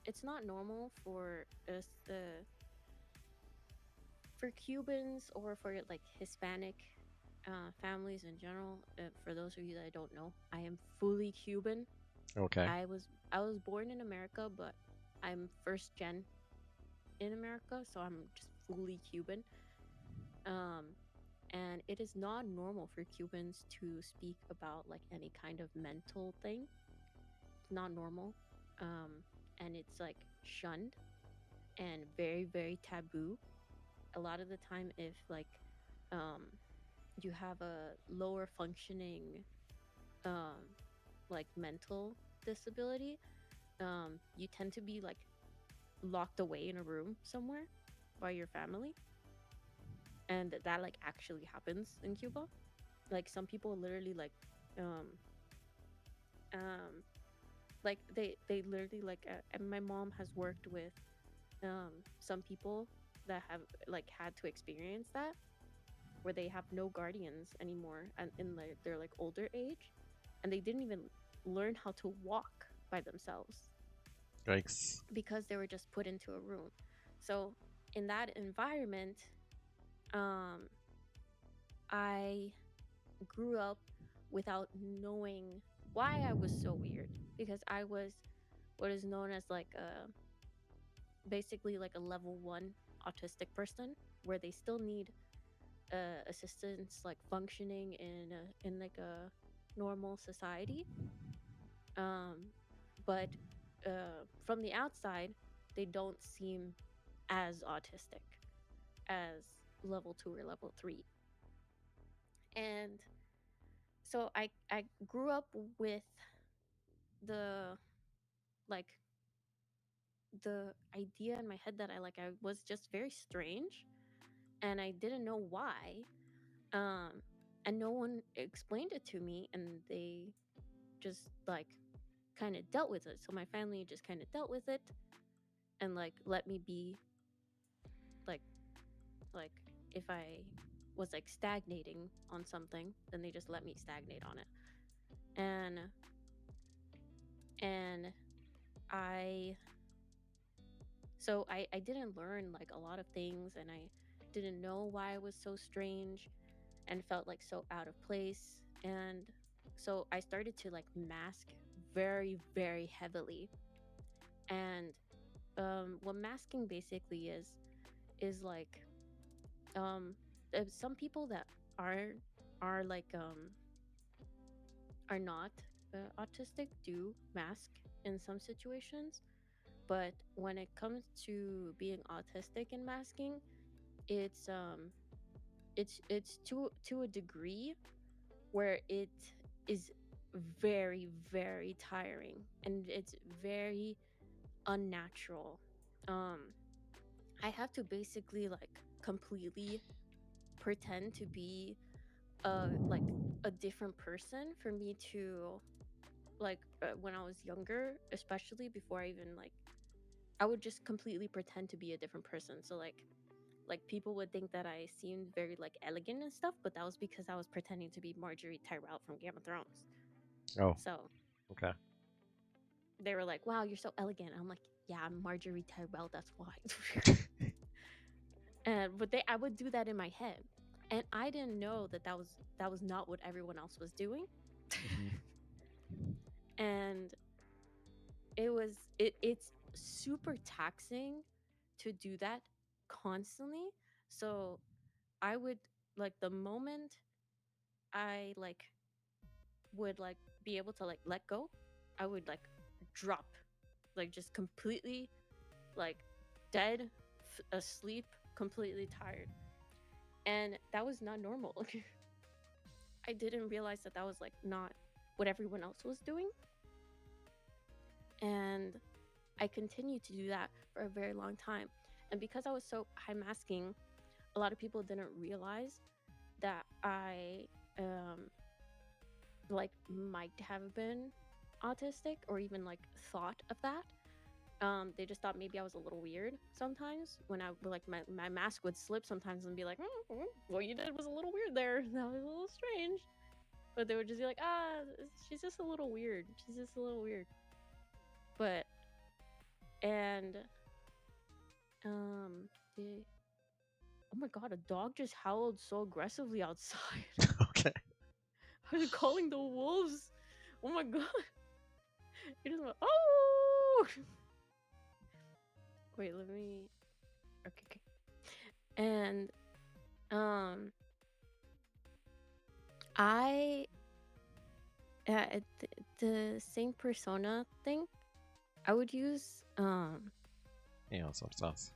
It's not normal for us, for Cubans or for like Hispanic families in general. For those of you that don't know, I am fully Cuban. Okay. I was born in America, but I'm first gen in America, so I'm just fully Cuban. Um, and it is not normal for Cubans to speak about like any kind of mental thing. It's not normal, um, and it's like shunned and very very taboo. A lot of the time, if like um, you have a lower functioning um, like mental disability, you tend to be like locked away in a room somewhere by your family, and that like actually happens in Cuba. Like some people literally um um they literally and my mom has worked with some people that have like had to experience that, where they have no guardians anymore and in their like older age, and they didn't even learn how to walk by themselves Yikes. because they were just put into a room. So in that environment, um I grew up without knowing why I was so weird, because I was what is known as like a basically like a level 1 autistic person, where they still need assistance like functioning in like a normal society. um but from the outside they don't seem as autistic as level 2 or level 3. And so I grew up with the like the idea in my head that I was just very strange, and I didn't know why. um and no one explained it to me, and they just like kind of dealt with it. So my family just kind of dealt with it and like let me be like like if I was like stagnating on something, then they just let me stagnate on it. And and I I didn't learn like a lot of things, and I didn't know why I was so strange and felt like so out of place. And so I started to like mask very very heavily. And what masking basically is like some people that are are like are not autistic do mask in some situations, but when it comes to being autistic and masking, it's it's to a degree where it is very very tiring, and it's very unnatural. um I have to basically like completely pretend to be like a different person for me to like when I was younger, especially before I even like I would just completely pretend to be a different person. So like people would think that I seemed very like elegant and stuff, but that was because I was pretending to be Marjorie Tyrell from Game of Thrones. Oh, So okay. they were like, "Wow, you're so elegant." I'm like, "Yeah, I'm Marjorie Tyrell. That's why." And but they I would do that in my head, and I didn't know that that was not what everyone else was doing. Mhm. And it's super taxing to do that constantly. So I would like the moment I like would like be able to like let go, I would like drop, like just completely like dead, asleep, completely tired. And that was not normal. I didn't realize that that was like not what everyone else was doing. And I continued to do that for a very long time. And because I was so high masking, a lot of people didn't realize that I like might have been autistic or even like thought of that. They just thought maybe I was a little weird sometimes when I like my mask would slip sometimes and be like, what you did was a little weird there. That was a little strange. But they would just be like, she's just a little weird. She's just a little weird. But and um the oh my god, a dog just howled so aggressively outside. Okay. Are they calling the wolves? Oh my god. It just went, oh wait, let me okay, okay. And um I the same persona thing, I would use Yeah, sauce.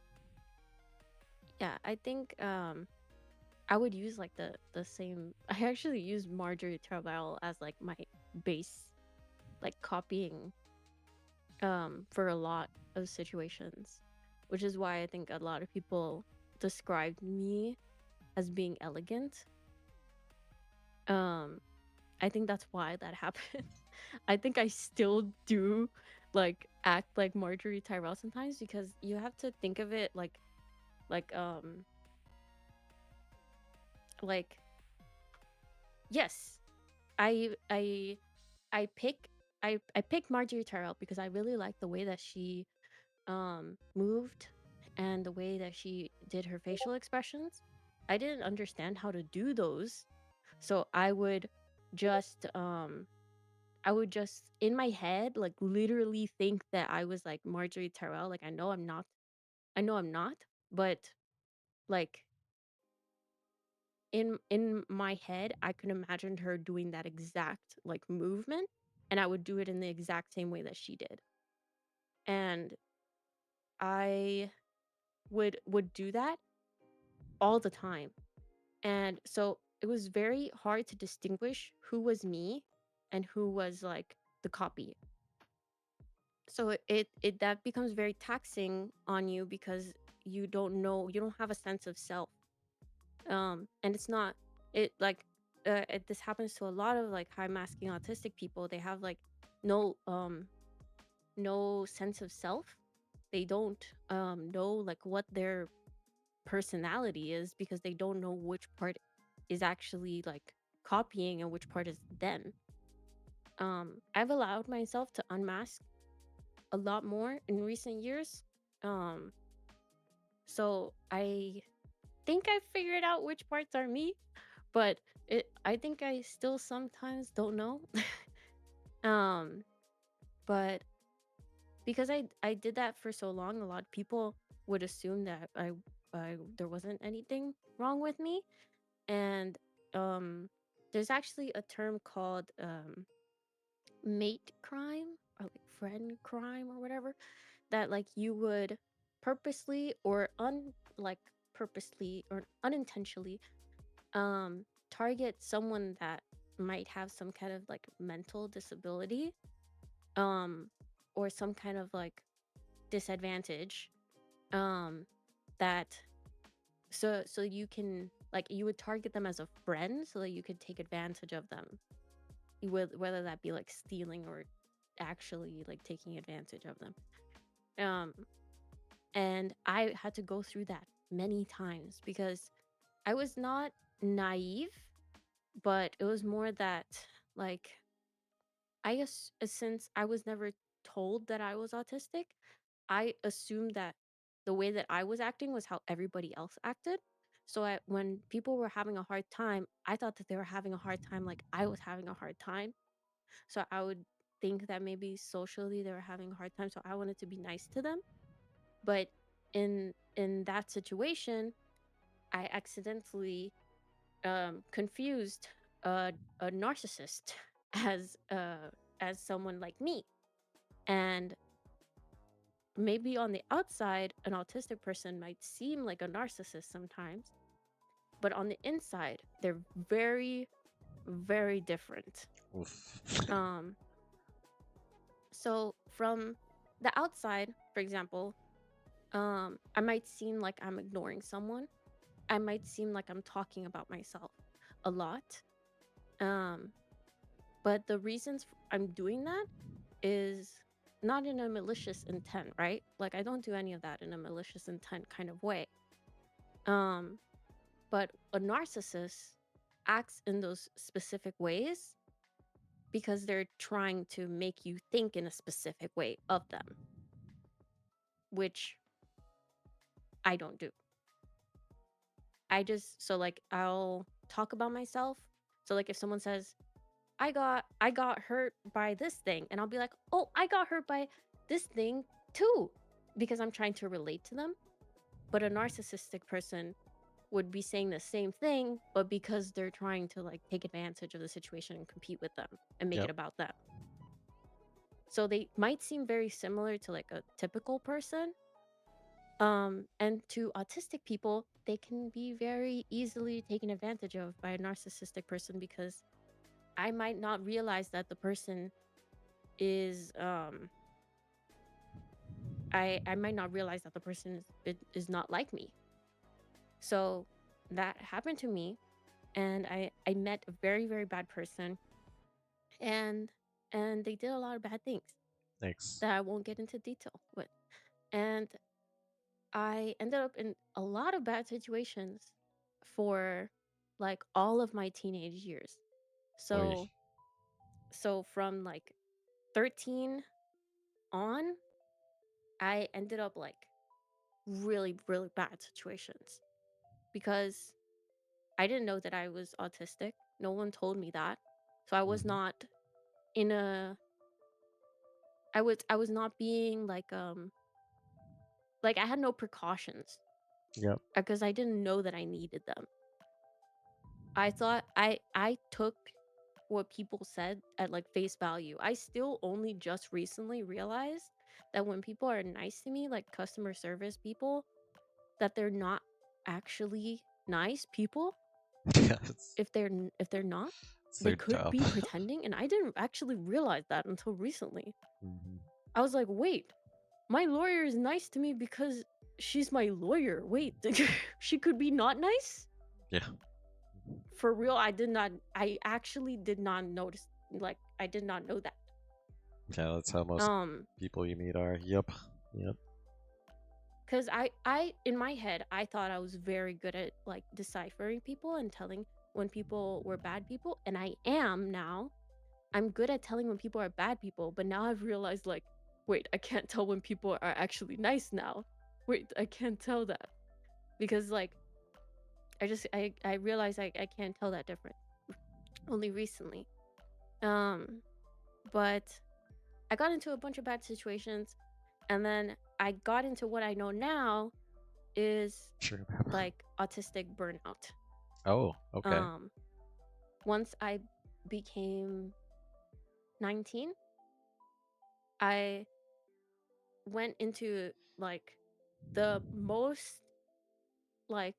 yeah, I think I would use like the same. I actually use Marjorie Tyrell as like my base, like copying for a lot of situations, which is why I think a lot of people described me as being elegant. Um, I think that's why that happened. I think I still do like act like Marjorie Tyrell sometimes because you have to think of it like like yes, I I I pick I pick Marjorie Tyrell because I really like the way that she moved and the way that she did her facial expressions. I didn't understand how to do those. So just I would just in my head like literally think that I was like Marjorie Tyrell. Like I know I'm not, but like in my head I could imagine her doing that exact like movement and I would do it in the exact same way that she did. And I would do that all the time. And so it was very hard to distinguish who was me and who was like the copy. So it that becomes very taxing on you because you don't have a sense of self. And it's not it like this happens to a lot of like high masking autistic people. They have like no no sense of self. They don't know like what their personality is because they don't know which part is actually like copying and which part is them. I've allowed myself to unmask a lot more in recent years. Um, so I think I figured out which parts are me, but I think I still sometimes don't know. um, but because I did that for so long, a lot of people would assume that I there wasn't anything wrong with me. And um there's actually a term called mate crime or like friend crime or whatever, that like you would purposely or purposely or unintentionally target someone that might have some kind of like mental disability um or some kind of like disadvantage, um that so you can like you would target them as a friend so that you could take advantage of them, with whether that be like stealing or actually like taking advantage of them. um and I had to go through that many times because I was not naive, but it was more that like I guess since I was never told that I was autistic, I assumed that the way that I was acting was how everybody else acted. So when people were having a hard time, I thought that they were having a hard time like I was having a hard time. So I would think that maybe socially they were having a hard time, so I wanted to be nice to them. But in that situation, I accidentally confused a narcissist as someone like me. And maybe on the outside, an autistic person might seem like a narcissist sometimes, but on the inside, they're very, very different. Oof. Um, so from the outside, for example, I might seem like I'm ignoring someone. I might seem like I'm talking about myself a lot. Um, but the reasons I'm doing that is not in a malicious intent, right? Like I don't do any of that in a malicious intent kind of way. Um, but a narcissist acts in those specific ways because they're trying to make you think in a specific way of them, which I don't do. So like I'll talk about myself. So like if someone says, I got hurt by this thing, and I'll be like, "Oh, I got hurt by this thing too," because I'm trying to relate to them. But a narcissistic person would be saying the same thing, but because they're trying to like take advantage of the situation and compete with them and make it Yep. about them. So they might seem very similar to like a typical person. And to autistic people, they can be very easily taken advantage of by a narcissistic person because I might not realize that the person is I might not realize that the person is not like me. So that happened to me, and I met a very, very bad person, and they did a lot of bad things Thanks. that I won't get into detail with. And I ended up in a lot of bad situations for like all of my teenage years. Oi. So from like 13 on, I ended up like really, really bad situations because I didn't know that I was autistic. No one told me that. So I was Mhm. not in a I was not being like I had no precautions Yep. because I didn't know that I needed them. I thought I took what people said at like face value. I still only just recently realized that when people are nice to me, like customer service people, that they're not actually nice people. Yes. If they're not, they So could dumb. be pretending, and I didn't actually realize that until recently. Mhm. I was like, "Wait, my lawyer is nice to me because she's my lawyer. Wait, she could be not nice?" Yeah. For real, I actually did not notice, like I did not know that. Yeah, that's how most Um people you meet are. Yep. Yep. cuz I in my head, I thought I was very good at like deciphering people and telling when people were bad people, and I am now. I'm good at telling when people are bad people, but now I've realized like, wait, I can't tell when people are actually nice now. Wait, I can't tell that because like I realized I can't tell that difference only recently. Um, but I got into a bunch of bad situations, and then I got into what I know now is Sure. like autistic burnout. Oh, okay. Um, Once I became 19, I went into like the most like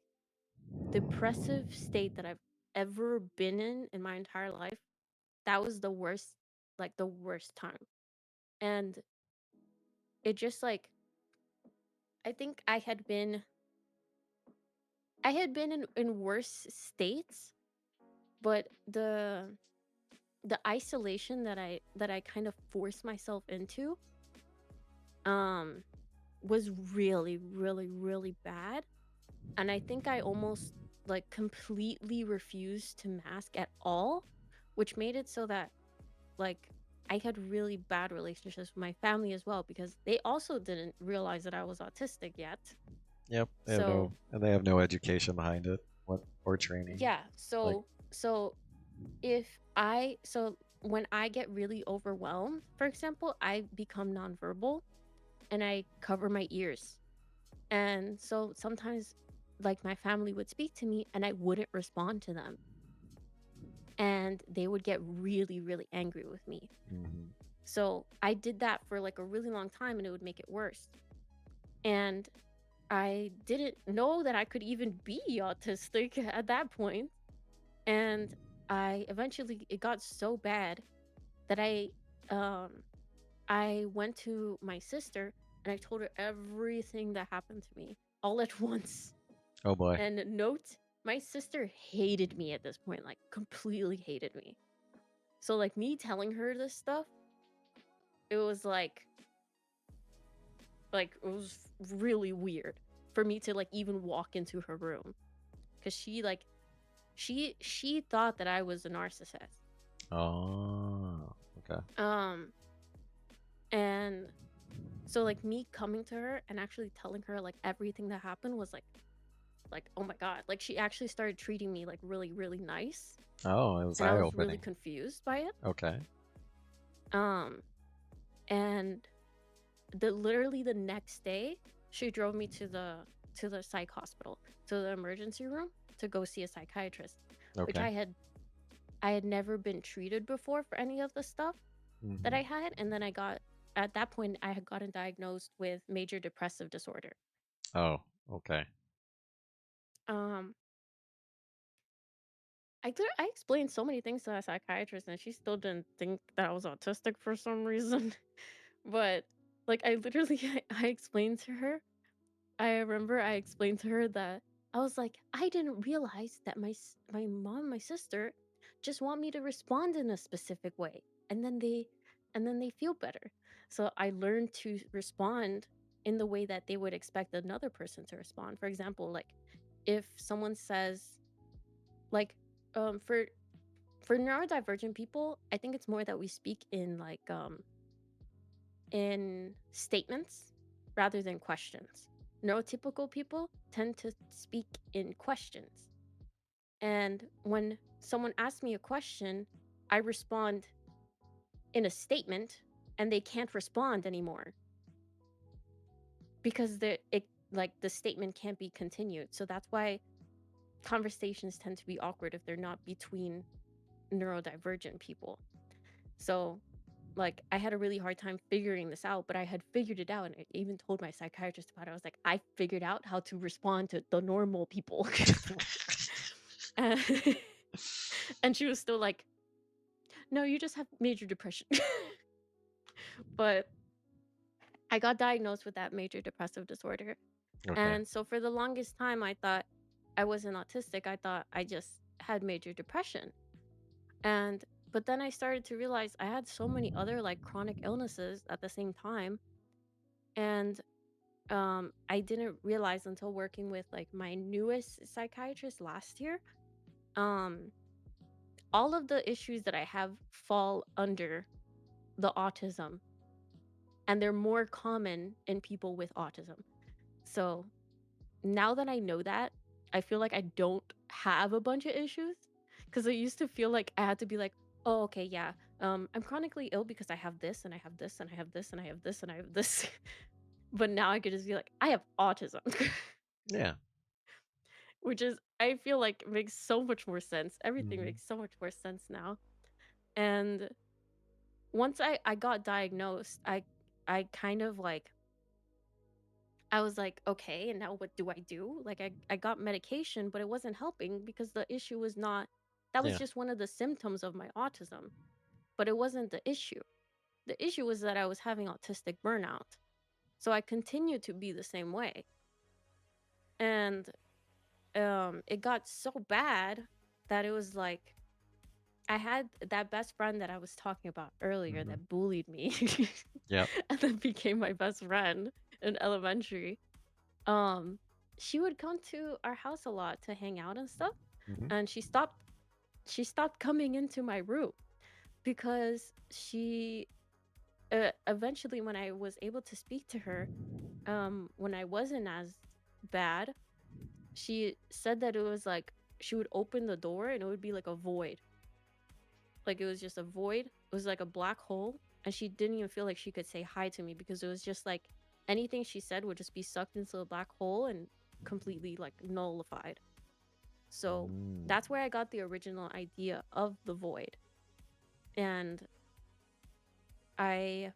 depressive state that I've ever been in my entire life. That was the worst, like the worst time. And it just like I think I had been in worse states, but the isolation that I kind of forced myself into um was really, really, really bad. And I think I almost like completely refused to mask at all, which made it so that like I had really bad relationships with my family as well because they also didn't realize that I was autistic yet. Yep. They have So, no education behind it. What or training. yeah, Like so when I get really overwhelmed, for example, I become nonverbal and I cover my ears. And so sometimes like my family would speak to me and I wouldn't respond to them. And they would get really, really angry with me. mhm. So I did that for like a really long time and it would make it worse. And I didn't know that I could even be autistic at that point. And I eventually it got so bad that um I went to my sister and I told her everything that happened to me all at once. Oh boy. And note, my sister hated me at this point, like completely hated me. So like me telling her this stuff, it was like it was really weird for me to like even walk into her room cuz she thought that I was a narcissist. Oh, okay. Um and so like me coming to her and actually telling her like everything that happened was like oh my god, like she actually started treating me like really really nice Oh, it was and I was really eye-opening. confused by it. Okay. Um and literally the next day she drove me to the psych hospital, to the emergency room to go see a psychiatrist, which Okay. I had never been treated before for any of the stuff that Mm-hmm. I had. And then I got, at that point, I had gotten diagnosed with major depressive disorder. Oh, okay. Um, I explained so many things to a psychiatrist, and she still didn't think that I was autistic for some reason. But like, I literally, I explained to her. I remember I explained to her that I was like, I didn't realize that my mom, my sister, just want me to respond in a specific way, and then they feel better. So I learned to respond in the way that they would expect another person to respond. For example, like if someone says like for neurodivergent people, I think it's more that we speak in statements rather than questions. Neurotypical people tend to speak in questions. And when someone asks me a question, I respond in a statement and they can't respond anymore because the statement can't be continued. So that's why conversations tend to be awkward if they're not between neurodivergent people. So like I had a really hard time figuring this out, but I had figured it out and I even told my psychiatrist about it. I was like, I figured out how to respond to the normal people. and, and she was still like, no, you just have major depression. But I got diagnosed with that major depressive disorder. Okay. And so for the longest time, I thought I wasn't autistic. I thought I just had major depression. And but then I started to realize I had so many other like chronic illnesses at the same time. And I didn't realize until working with like my newest psychiatrist last year, um all of the issues that I have fall under the autism, and they're more common in people with autism. So now that I know that, I feel like I don't have a bunch of issues, because I used to feel like I had to be like, oh, okay, yeah, I'm chronically ill because I have this and I have this and I have this and I have this and I have this. But now I could just be like, I have autism, Yeah. which is, I feel like makes so much more sense. Everything Mm-hmm. makes so much more sense now. And once I got diagnosed, I kind of like, I was like, okay, and now what do I do? Like I got medication, but it wasn't helping because the issue was not, that was Yeah. just one of the symptoms of my autism, but it wasn't the issue. The issue was that I was having autistic burnout. So I continued to be the same way. And it got so bad that it was like I had that best friend that I was talking about earlier Mm-hmm. that bullied me Yep. and then became my best friend in elementary. Um, she would come to our house a lot to hang out and stuff, Mm-hmm. and she stopped coming into my room because she eventually when I was able to speak to her, when I wasn't as bad, she said that it was like she would open the door and it would be like a void. Like it was just a void. It was like a black hole. And she didn't even feel like she could say hi to me because it was just like anything she said would just be sucked into a black hole and completely like nullified. So Mm. that's where I got the original idea of the void. And I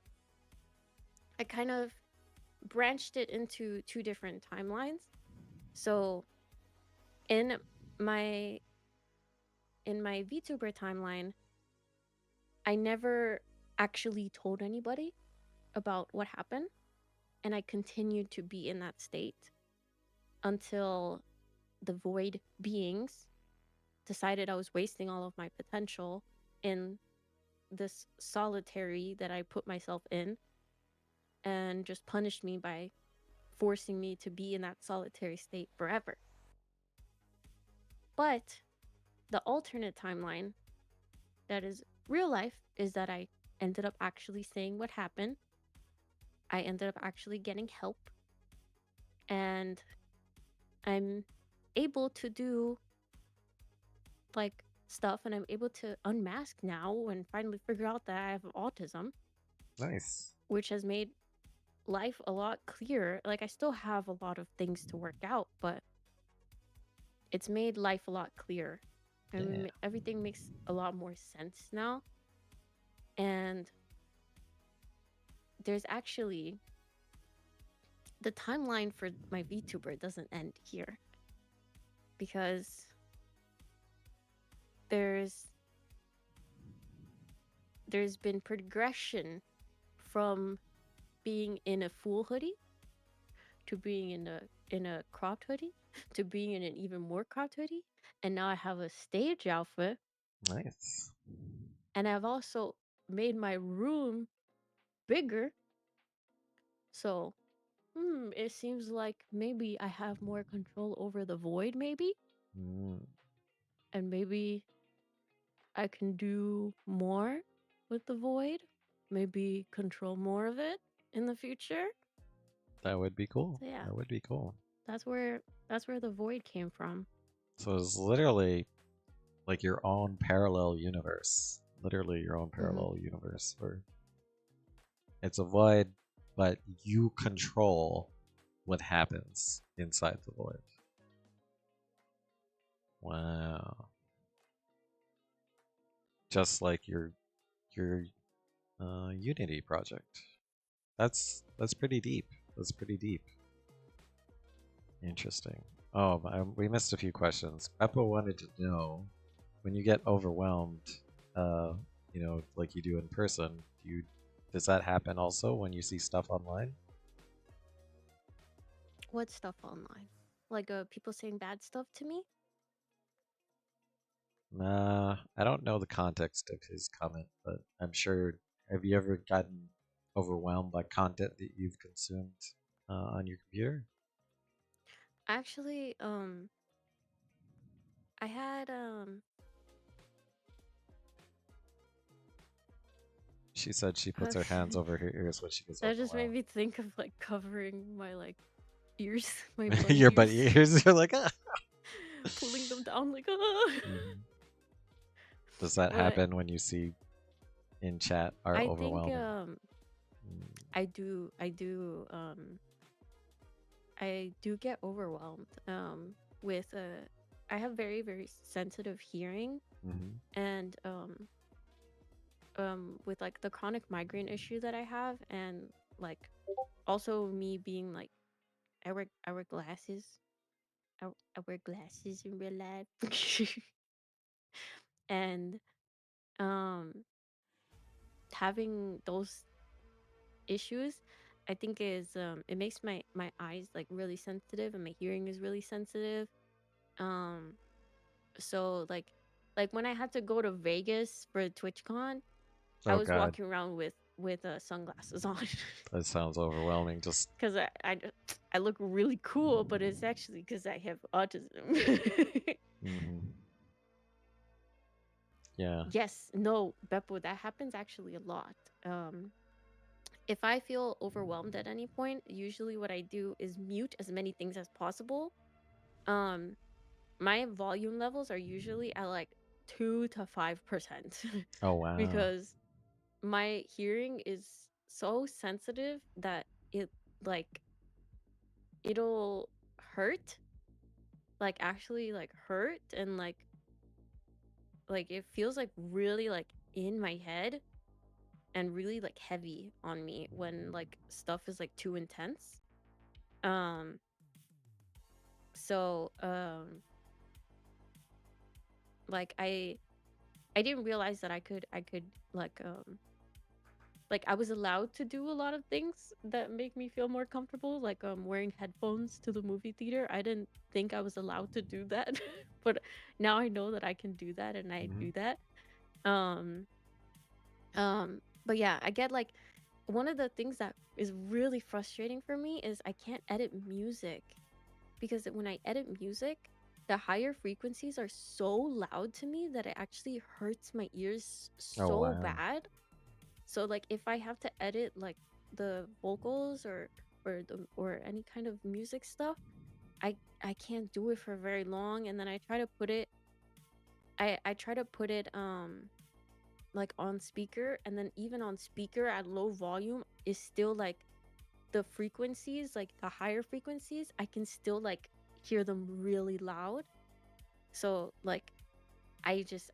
I kind of branched it into two different timelines. So in my in my VTuber timeline, I never actually told anybody about what happened, and I continued to be in that state until the void beings decided I was wasting all of my potential in this solitary that I put myself in, and just punished me by forcing me to be in that solitary state forever. But the alternate timeline that is real life is that I ended up actually saying what happened. I ended up actually getting help, and I'm able to do like stuff, and I'm able to unmask now and finally figure out that I have autism, Nice. which has made life a lot clearer. Like, I still have a lot of things to work out, but it's made life a lot clearer. Yeah. And everything makes a lot more sense now. And there's actually the timeline for my VTuber doesn't end here, because there's there's been progression from being in a full hoodie to being in a cropped hoodie to being in an even more cropped hoodie, and now I have a stage outfit, Nice. and I've also made my room bigger. So it seems like maybe I have more control over the void, maybe, Mm, and maybe I can do more with the void, maybe control more of it in the future. that would be cool. So yeah, That would be cool. that's where that's where the void came from. So it's literally like your own parallel universe. Literally your own Hmm. parallel universe where it's a void, but you control what happens inside the void. Wow. Just like your Unity project. That's pretty deep. That's pretty deep. Interesting. Oh, we missed a few questions. Beppo wanted to know when you get overwhelmed, uh, like you do in person. Does that happen also when you see stuff online? What stuff online? Like people saying bad stuff to me? Nah, I don't know the context of his comment, but I'm sure. Have you ever gotten overwhelmed by content that you've consumed on your computer? Actually, I had She said she puts her hands over her ears when she gets that just made overwhelmed. me think of like covering my like ears, my bunny Your ears, bunny ears, you're like, ah. pulling them down like ah. Mhm. Does that But happen when you see in chat are I think overwhelming? Mm, I do get overwhelmed with I have very very sensitive hearing, mhm. and with like the chronic migraine issue that I have, and like also me being like I wear glasses. I wear glasses in real life. And um having those issues, I think is it makes my eyes like really sensitive, and my hearing is really sensitive. Um so like when I had to go to Vegas for TwitchCon, I Oh was God, walking around with sunglasses on. that sounds overwhelming. Just Because I look really cool, but it's actually because I have autism. mhm. Yeah. Yes, no, Beppo, that happens actually a lot. If I feel overwhelmed at any point, usually what I do is mute as many things as possible. Um, my volume levels are usually at like 2 to 5%, Oh wow. because my hearing is so sensitive that it like it'll hurt, like actually like hurt, and like it feels like really like in my head, and really like heavy on me when like stuff is like too intense. Um so like I didn't realize that I could like I was allowed to do a lot of things that make me feel more comfortable, like wearing headphones to the movie theater. I didn't think I was allowed to do that, but now I know that I can do that and I Hmm. do that. Um but yeah, I get like one of the things that is really frustrating for me is I can't edit music because when I edit music, the higher frequencies are so loud to me that it actually hurts my ears Oh so wow. bad. So like if I have to edit like the vocals or any kind of music stuff, I can't do it for very long, and then I try to put it like on speaker, and then even on speaker at low volume is still like the frequencies, like the higher frequencies, I can still like hear them really loud. So like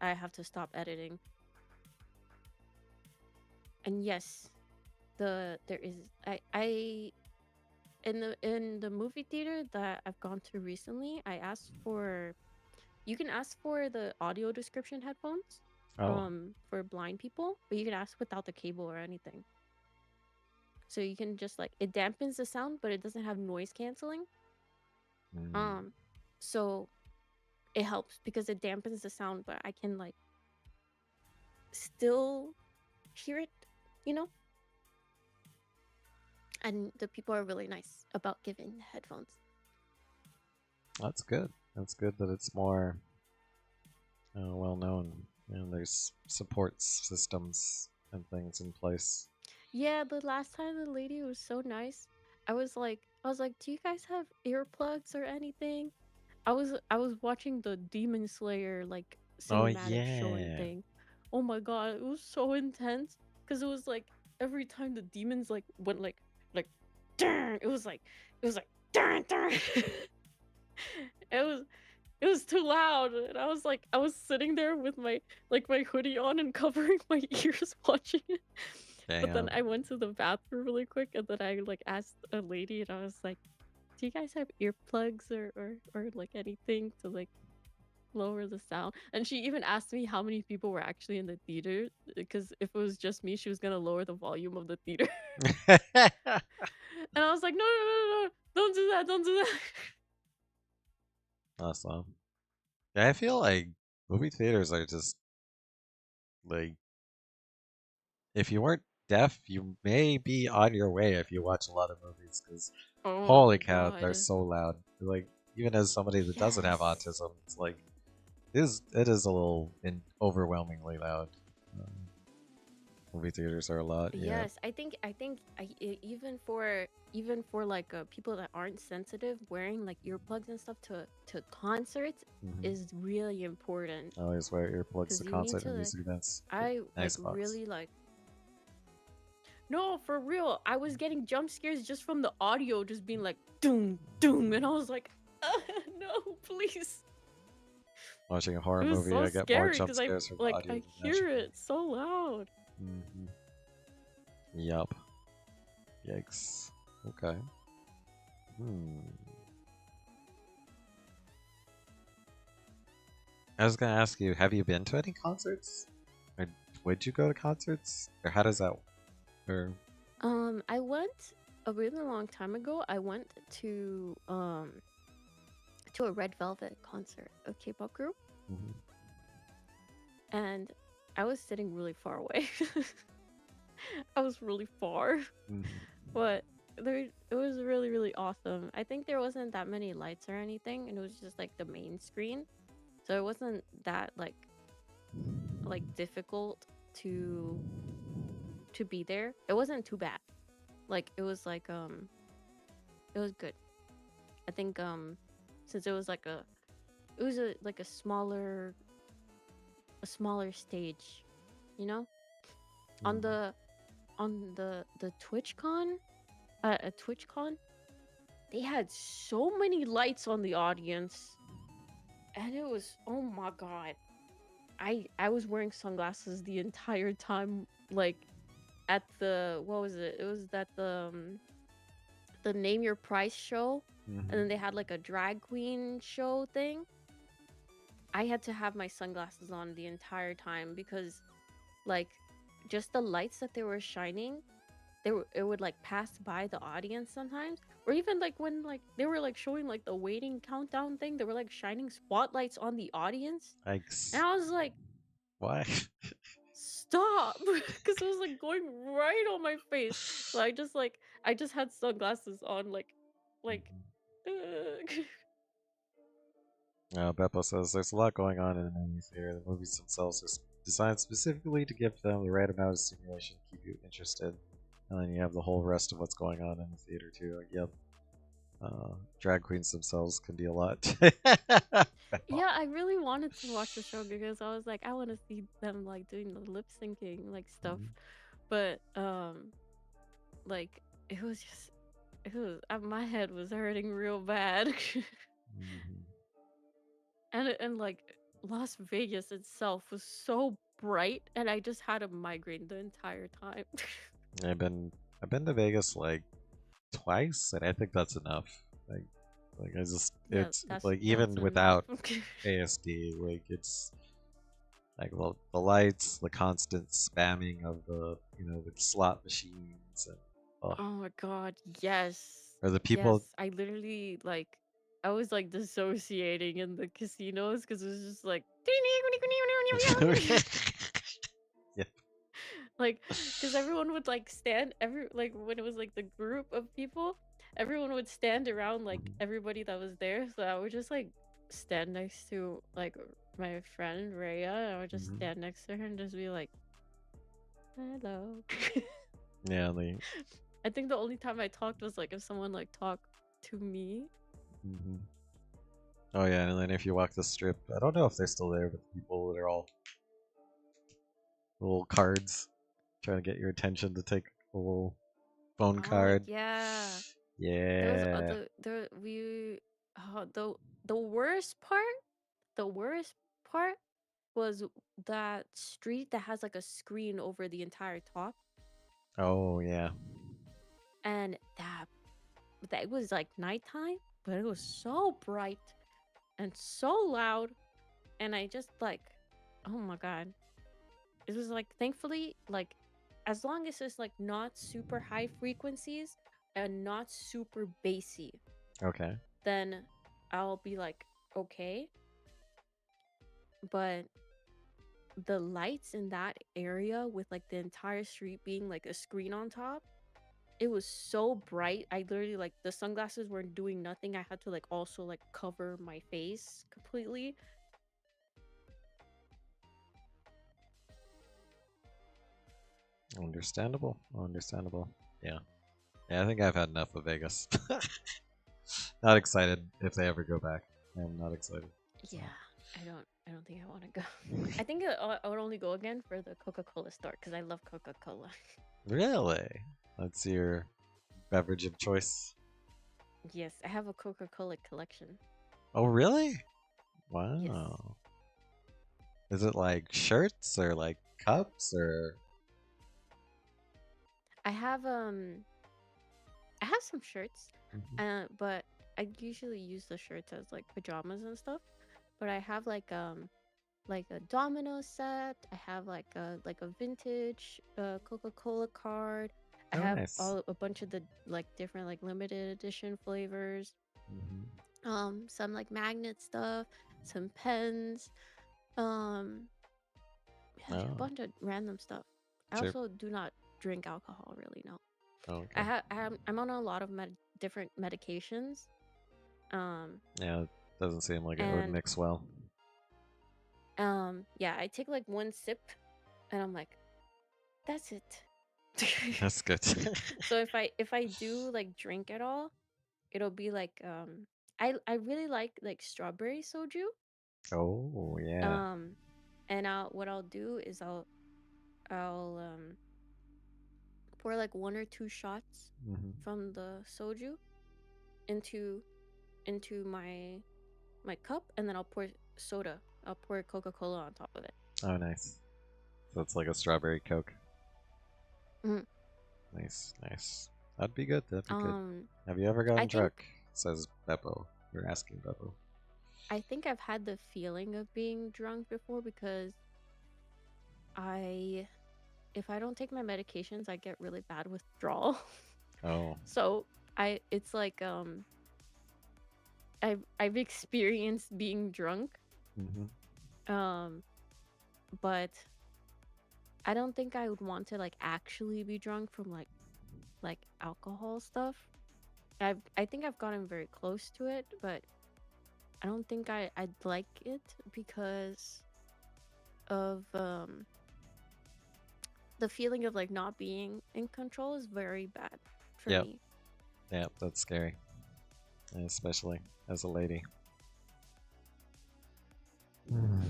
I have to stop editing. And yes, there is I in the movie theater that I've gone to recently, I asked for you can ask for the audio description headphones Oh. for blind people, but you can ask without the cable or anything. So you can just like it dampens the sound, but it doesn't have noise canceling. Mm. Um so it helps because it dampens the sound, but I can like still hear it, you know? And the people are really nice about giving headphones. That's good. That's good that it's more well known. And there's support systems and things in place. Yeah, the last time the lady was so nice. I was like, "Do you guys have earplugs or anything?" I was watching the Demon Slayer like Oh cinematic showing yeah. thing. Oh my god, it was so intense because it was like every time the demons like went like darn, it was like darn darn. it was it was too loud, and I was sitting there with my like my hoodie on and covering my ears watching it. But then Damn. I went to the bathroom really quick, and then I like asked a lady, and I was like, "Do you guys have earplugs or like anything to like lower the sound?" And she even asked me how many people were actually in the theater because if it was just me, she was gonna lower the volume of the theater. And I was like, "No, no, no, no, no, don't do that, don't do that." Awesome. Yeah, I feel like movie theaters are just like if you weren't deaf, you may be on your way if you watch a lot of movies because Oh holy my cow, they're god. so loud. Like even as somebody that doesn't have Yes. autism, it's like it is a little overwhelmingly loud. Um, movie theaters are a lot, yeah. Yes, even for like people that aren't sensitive, wearing like earplugs and stuff to concerts Hmm. is really important I always wear earplugs to because you need concert to and like music events. I like Nice box. really like no, for real. I was getting jump scares just from the audio just being like doom doom, and I was like, no, please. Watching a horror It was movie, so I get more scary jump because I scares from the like audio I than the actual hear it so loud. movie. Hmm. Yup. Yikes. Okay. Hmm. I was gonna ask you, have you been to any concerts? Or would you go to concerts? Or how does that or I went a really long time ago. I went to a Red Velvet concert, a K-pop group, mhm, and I was sitting really far away. I was really far, mhm, but it was really really awesome. I think there wasn't that many lights or anything, and it was just like the main screen, so it wasn't that like difficult to to be there. It wasn't too bad. Like it was good. I think since it was like a like a smaller stage, you know? On mhm, the TwitchCon, at TwitchCon, they had so many lights on the audience, and it was oh my god. I was wearing sunglasses the entire time, like at the what was it? It was at the Name Your Price show, and then they Hmm. had like a drag queen show thing. I had to have my sunglasses on the entire time because like just the lights that they were shining, it would like pass by the audience sometimes, or even like when like they were like showing like the waiting countdown thing, they were like shining spotlights on the audience, and Yikes. I was like, Why? stop, because it was like going right on my face. So I just had sunglasses on like Mhm. uh, Beppo says there's a lot going on in the movie theater. The movies themselves are designed specifically to give them the right amount of stimulation to keep you interested. And then you have the whole rest of what's going on in the theater, too. Like, yep. Drag queens themselves can be a lot. Beppo. yeah, I really wanted to watch the show because I was like, I want to see them like doing the lip syncing like stuff, Mhm. but like it was just it was my head was hurting real bad. Mhm. And like Las Vegas itself was so bright, and I just had a migraine the entire time. I've been I've been to Vegas like twice, and I think that's enough. Like, like I just Yeah, it's that's like that's even enough. without ASD, like it's like the lights, the constant spamming of the slot machines, and oh, Oh my god, yes. or the people. Yes. I literally like I was like dissociating in the casinos because it was just like Yeah. like because everyone would like stand every like when it was like the group of people, everyone would stand around like Mhm. everybody that was there. So I would just like stand next to like my friend Rhea, and I would just Mhm. stand next to her and just be like, hello. Yeah, the I think the only time I talked was like if someone like talked to me. mhm. Oh yeah, and then if you walk the strip, I don't know if they're still there, but the people that are all little cards trying to get your attention to take a little phone Oh card. yeah. There was Yeah. there we the worst part, the worst part was that street that has like a screen over the entire top, Oh yeah. and that it was like nighttime, but it was so bright and so loud, and I just like, oh my god. It was like thankfully like as long as it's like not super high frequencies and not super bassy, Okay. then I'll be like okay. But the lights in that area with like the entire street being like a screen on top, it was so bright. I literally like the sunglasses weren't doing nothing. I had to like also like cover my face completely. Understandable. Understandable. Yeah. Yeah, I think I've had enough of Vegas. Not excited if they ever go back. I'm not excited. So. Yeah, I don't think I want to go. I think I would only go again for the Coca-Cola store because I love Coca-Cola. Really? That's your beverage of choice? Yes, I have a Coca-Cola collection. Oh, really? Yes. Wow. Is it like shirts or like cups or? I have I have some shirts, Mhm. but I usually use the shirts as like pajamas and stuff. But I have like a domino set. I have like a vintage Coca-Cola card. I Oh, have nice. all a bunch of the like different like limited edition flavors. Hmm. Some like magnet stuff, some pens. Um, yeah, just a Oh, bunch of random stuff. I sure. also do not drink alcohol really. No, Okay. I'm on a lot of different medications. Um, Yeah, it doesn't seem like it would and mix well. yeah, I take like one sip, and I'm like, that's it. That's good. So if I do like drink at all, it'll be like I really like strawberry soju. Oh, yeah. Um, and I'll what I'll do is I'll pour like one or two shots Hmm. from the soju into my cup, and then I'll pour soda. I'll pour Coca Cola on top of it. Oh, nice. So it's like a strawberry Coke. Mhm. Nice, nice. That'd be good. That'd be good. Um, Have you ever I gotten think drunk? Says Beppo. You're asking Beppo. I think I've had the feeling of being drunk before because I if I don't take my medications, I get really bad withdrawal. Oh. So it's like I've experienced being drunk. Mm-hmm. Um, but I don't think I would want to like actually be drunk from like alcohol stuff. I think I've gotten very close to it, but I don't think I'd like it because of the feeling of like not being in control is very bad for Yep. me. Yep. That's scary, especially as a lady.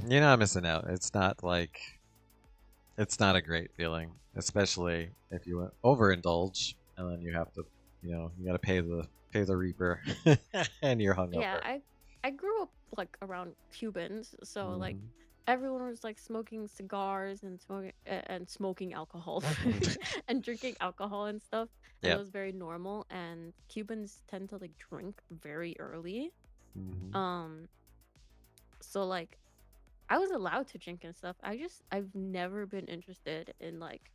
You're not missing out. It's not a great feeling, especially if you overindulge and then you have to, you got to pay the reaper, and you're Yeah, hungover. I grew up like around Cubans, so like Hmm. everyone was like smoking cigars and smoking alcohol and drinking alcohol and stuff, and that Yep. was very normal. And Cubans tend to like drink very early. Hmm. Um, so like I was allowed to drink and stuff. I've never been interested in like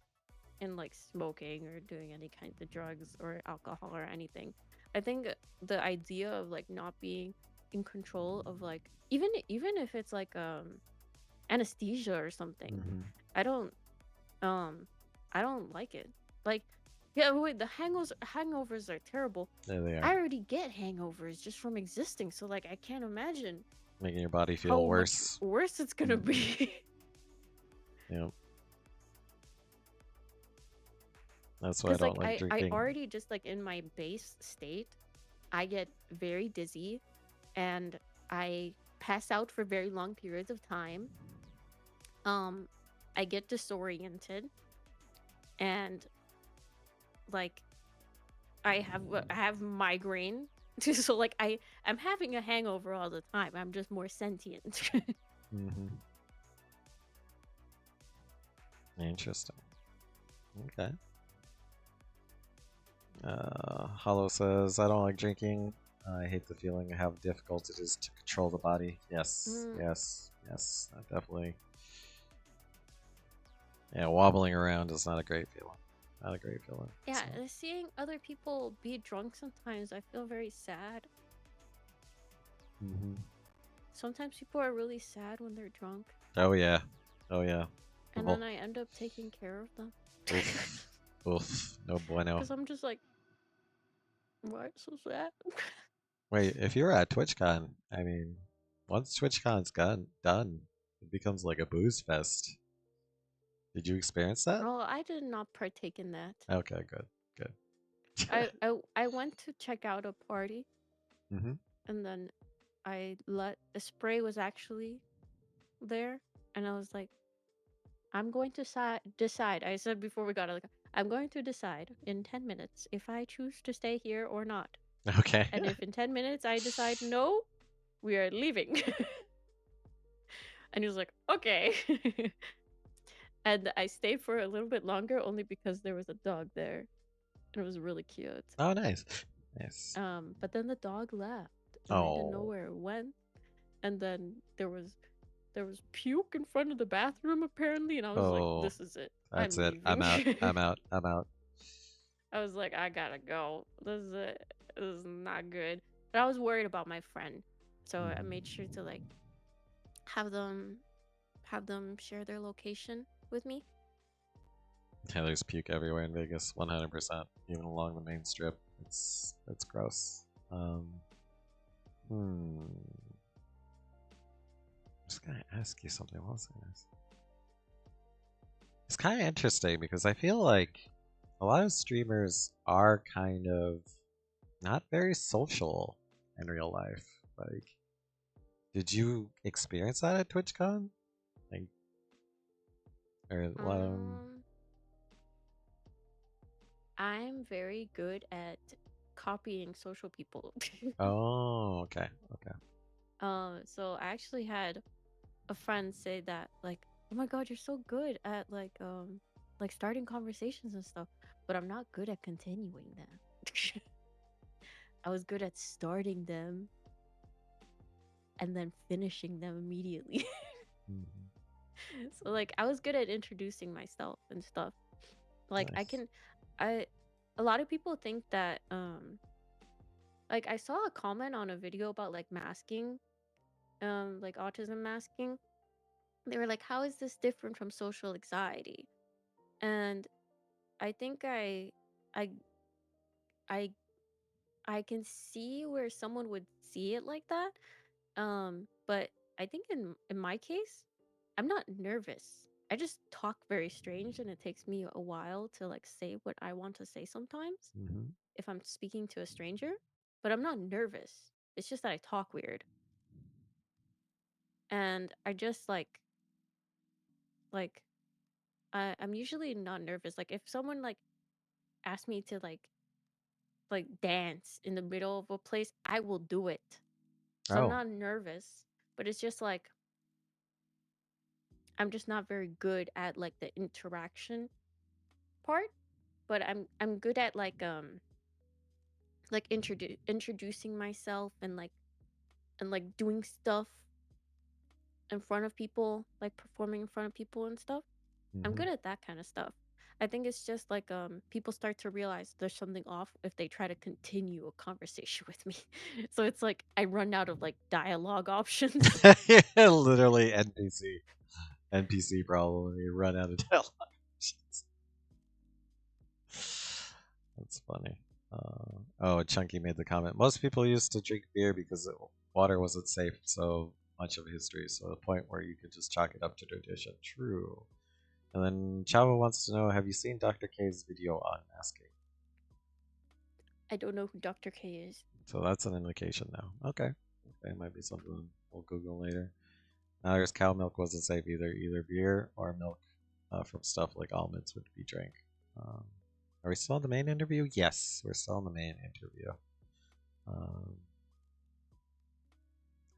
smoking or doing any kinds of drugs or alcohol or anything. I think the idea of like not being in control of like even if it's like anesthesia or something, Hmm. I don't um I don't like it. Like yeah, wait, the hangovers are terrible. There they are, I already get hangovers just from existing, so like I can't imagine making your body feel how much worse. worse it's gonna Hmm. be. Yep. That's why I Cause don't like like I drinking. already just like in my base state, I get very dizzy and I pass out for very long periods of time. Um, I get disoriented and like I have migraine. So like I'm having a hangover all the time. I'm just more sentient. Hmm. Interesting. Okay. Hollow says, I don't like drinking. I hate the feeling of how difficult it is to control the body. Yes, Mm, yes, yes. Definitely. Yeah, wobbling around is not a great feeling. Not a great feeling. yeah, So. seeing other people be drunk sometimes I feel very sad. Hmm. Sometimes people are really sad when they're drunk, Oh yeah. Oh yeah. The and then I end up taking care of them. Oof. Oof. No bueno. Cuz I'm just like, why so sad? Wait, if you're at TwitchCon, I mean, once TwitchCon's done, it becomes like a booze fest. Did you experience that? Oh, I did not partake in that. Okay, good, good. I went to check out a party, Hmm. and then I let a spray was actually there, and I was like, I'm going to decide. I said before we got out, like, I'm going to decide in 10 minutes if I choose to stay here or not. Okay. And if in 10 minutes I decide no, we are leaving. And he was like, okay. And I stayed for a little bit longer only because there was a dog there, and it was really cute. Oh, nice. Nice. But then the dog left, and I didn't know Oh. where it went. And then there was puke in front of the bathroom apparently, and I was like, Oh. "This is it. That's I'm it. I'm leaving." out. I'm out. I'm out. I was like, "I gotta go. This is it. This is not good." But I was worried about my friend, so I made Mhm. sure to like have them have them share their location with me. Yeah, there's puke everywhere in Vegas, 100%, even along the main strip. It's gross. Um, hmm. I'm just gonna ask you something. What was I gonna ask? It's kind of interesting because I feel like a lot of streamers are kind of not very social in real life. Like, did you experience that at TwitchCon? Like, or Um, I'm very good at copying social people. oh, okay, okay. So I actually had a friend say that like, "Oh my God, you're so good at like like starting conversations and stuff, but I'm not good at continuing them. I was good at starting them and then finishing them immediately. Mhm. So like I was good at introducing myself and stuff. Like I Nice. can I a lot of people think that like I saw a comment on a video about like masking, like autism masking. They were like, "How is this different from social anxiety?" And I think I I I can see where someone would see it like that. But I think in my case, I'm not nervous. I just talk very strange and it takes me a while to like say what I want to say sometimes Hmm. if I'm speaking to a stranger, but I'm not nervous. It's just that I talk weird. And I just like I'm usually not nervous. Like if someone like asks me to like dance in the middle of a place, I will do it. So I'm Oh. not nervous, but it's just like I'm just not very good at like the interaction part, but I'm good at like introducing myself and like doing stuff in front of people, like performing in front of people and stuff. I'm Hmm. good at that kind of stuff. I think it's just like people start to realize there's something off if they try to continue a conversation with me. So it's like I run out of like dialogue options. Literally NPC. NPC problem. You run out of dialogue. That's funny. Oh, Chunky made the comment. Most people used to drink beer because water wasn't safe so much of history. So the point where you could just chalk it up to tradition. True. And then Chava wants to know, have you seen Dr. K's video on masking? I don't know who Dr. K is. So that's an indication now. Okay. Okay, might be something we'll Google later. Now there's cow milk wasn't safe either. Either beer or milk from stuff like almonds would be drank. Um, are we still in the main interview? Yes, we're still in the main interview. Um,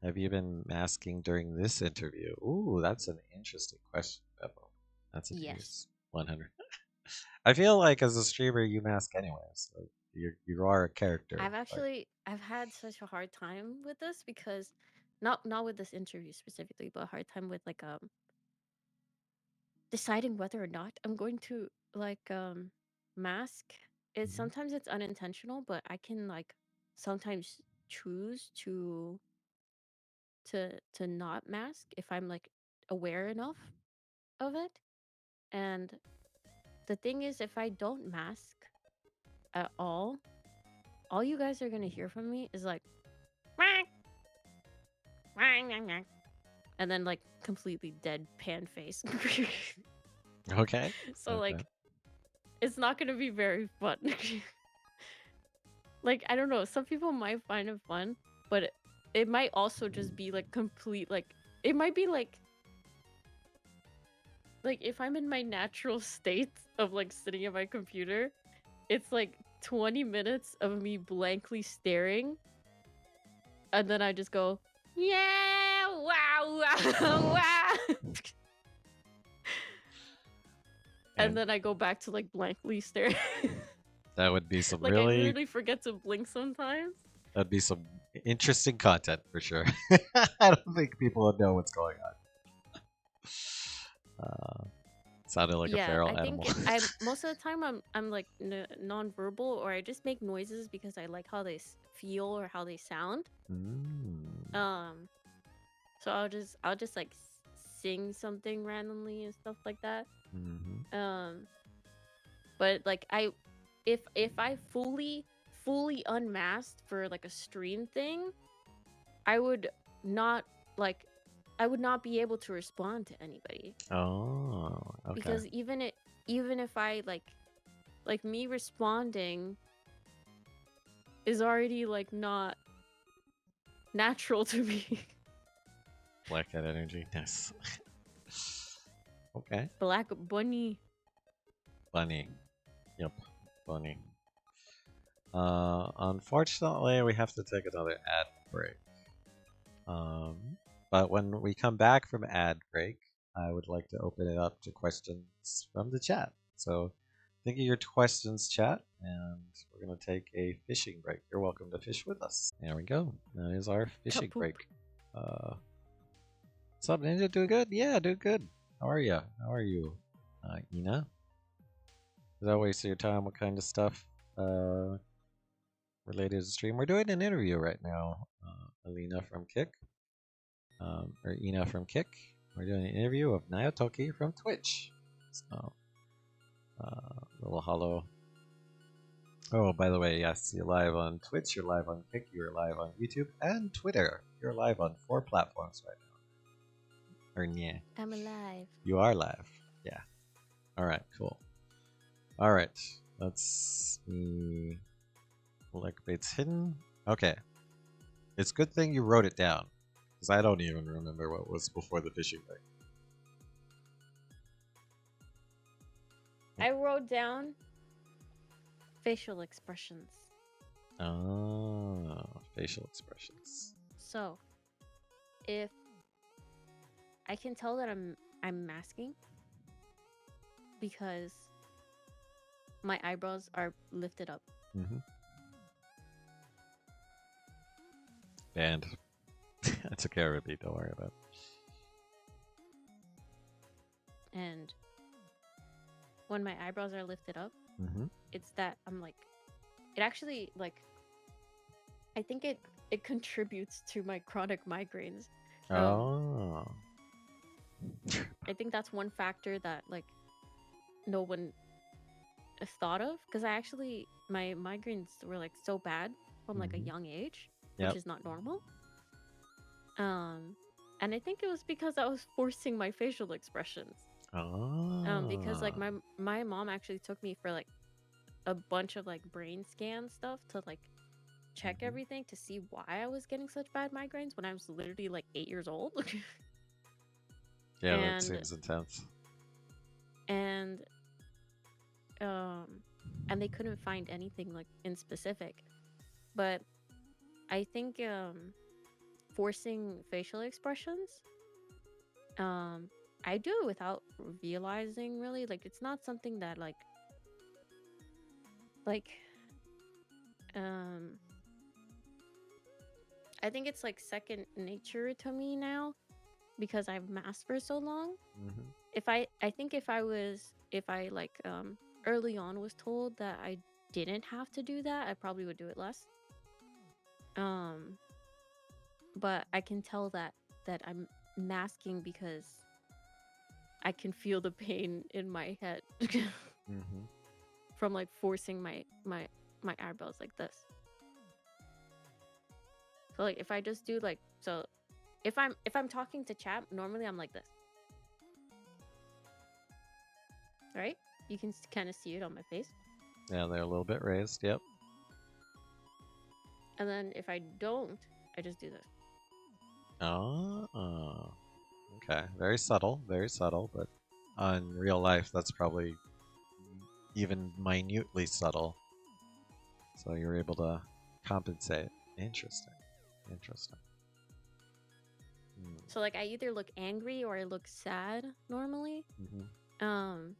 have you been masking during this interview? Ooh, that's an interesting question, Beppo. That's a Yes. deuce. 100. I feel like as a streamer, you mask anyways. Like you are a character. Like, I've had such a hard time with this because not with this interview specifically, but a hard time with like deciding whether or not I'm going to like mask. It's mhm, sometimes it's unintentional, but I can like sometimes choose to not mask if I'm like aware enough of it. And the thing is if I don't mask at all you guys are going to hear from me is like and then like completely deadpan face. okay. So Okay. like it's not gonna be very fun. Like I don't know, some people might find it fun, but it might also just be like complete like it might be like if I'm in my natural state of like sitting at my computer, it's like 20 minutes of me blankly staring and then I just go, yeah, wow, wow, wow. And And then I go back to like blankly staring. that would be some Like I really literally forget to blink sometimes. that'd be some interesting content for sure. I don't think people would know what's going on. Uh, sounded like a Yeah, feral I think animal. I'm most of the time I'm like non-verbal or I just make noises because I like how they feel or how they sound. Mm. Um, so I'll just like sing something randomly and stuff like that. Hmm. Um, but like if I fully unmasked for like a stream thing, I would not like I would not be able to respond to anybody Oh, okay. because even if I like me responding is already like not natural to me. Black cat energy. Nice. Okay. Black bunny. Bunny. Yep. Bunny. Unfortunately, we have to take another ad break. Um, but when we come back from ad break, I would like to open it up to questions from the chat. So think of your questions, chat, and we're gonna take a fishing break. You're welcome to fish with us. There we go. That is our fishing Kapoop. break. What's up, Ninja? Doing good? Yeah, doing good. How are you? How are you, Ina? Is that waste of your time? What kind of stuff related to stream? We're doing an interview right now. Alina from Kick, or Ina from Kick. We're doing an interview of Naotoki from Twitch. So, little hollow. Oh, by the way, yes, you're live on Twitch, you're live on Kick, you're live on YouTube, and Twitter. You're live on 4 platforms right now. Or yeah, I'm alive. you are live. Yeah. All right, cool. All right, let's see. Like bait's hidden. Okay, it's a good thing you wrote it down, because I don't even remember what was before the fishing break. I wrote down facial expressions. Oh, facial expressions. So if I can tell that I'm masking because my eyebrows are lifted up. Mm-hmm. And I took care of it, Pete. Don't worry about And when my eyebrows are lifted up, it. Mm-hmm. it's that I'm like, it actually like, I think it contributes to my chronic migraines. Um, Oh. I think that's one factor that like no one thought of because I actually my migraines were like so bad from like a Mm-hmm. young age, which Yep. is not normal. Um, and I think it was because I was forcing my facial expressions. Because like Oh. my mom actually took me for like a bunch of like brain scan stuff to like check Mm-hmm. everything to see why I was getting such bad migraines when I was literally like 8 years old. Yeah, that and seems intense. and um and they couldn't find anything like in specific. But I think forcing facial expressions, um I do it without realizing really. Like it's not something that like um I think it's like second nature to me now because I've masked for so long. Mm-hmm. I think if I like early on was told that I didn't have to do that, I probably would do it less. Um but I can tell that I'm masking because I can feel the pain in my head Mm-hmm. from like forcing my eyebrows like this. So like if I just do like so if I'm talking to chat, normally I'm like this. Right? You can kind of see it on my face. Yeah, they're a little bit raised. Yep. And then if I don't, I just do this. Oh. Okay. Very subtle, but on real life, that's probably even minutely subtle. So you're able to compensate. Interesting. Interesting. So like I either look angry or I look sad normally. Mm-hmm. Um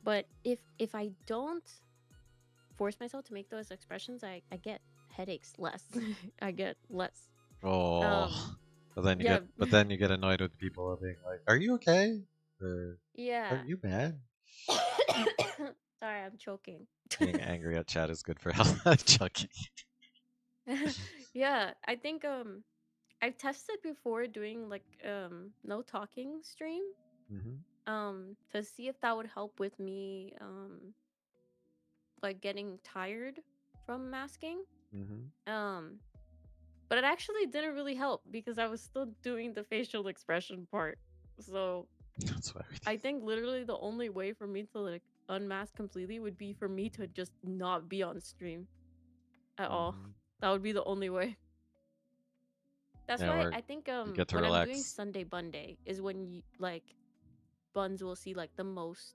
but if I don't force myself to make those expressions, I get headaches less. I get less. Um Oh, yeah. but then you get annoyed with people being like, "Are you okay? Or are Yeah. you mad?" Sorry, I'm choking. Being angry at chat is good for health. Chucky. Yeah, I think I've tested before doing like no talking stream Mm-hmm. to see if that would help with me like getting tired from masking. Mm-hmm. Um but it actually didn't really help because I was still doing the facial expression part. So That's why we I do. think literally the only way for me to like unmask completely would be for me to just not be on stream at all. Mm-hmm. That would be the only way. That's Yeah, why where I think you get to when I'm doing relax. Sunday Bun Day is when you, like buns will see like the most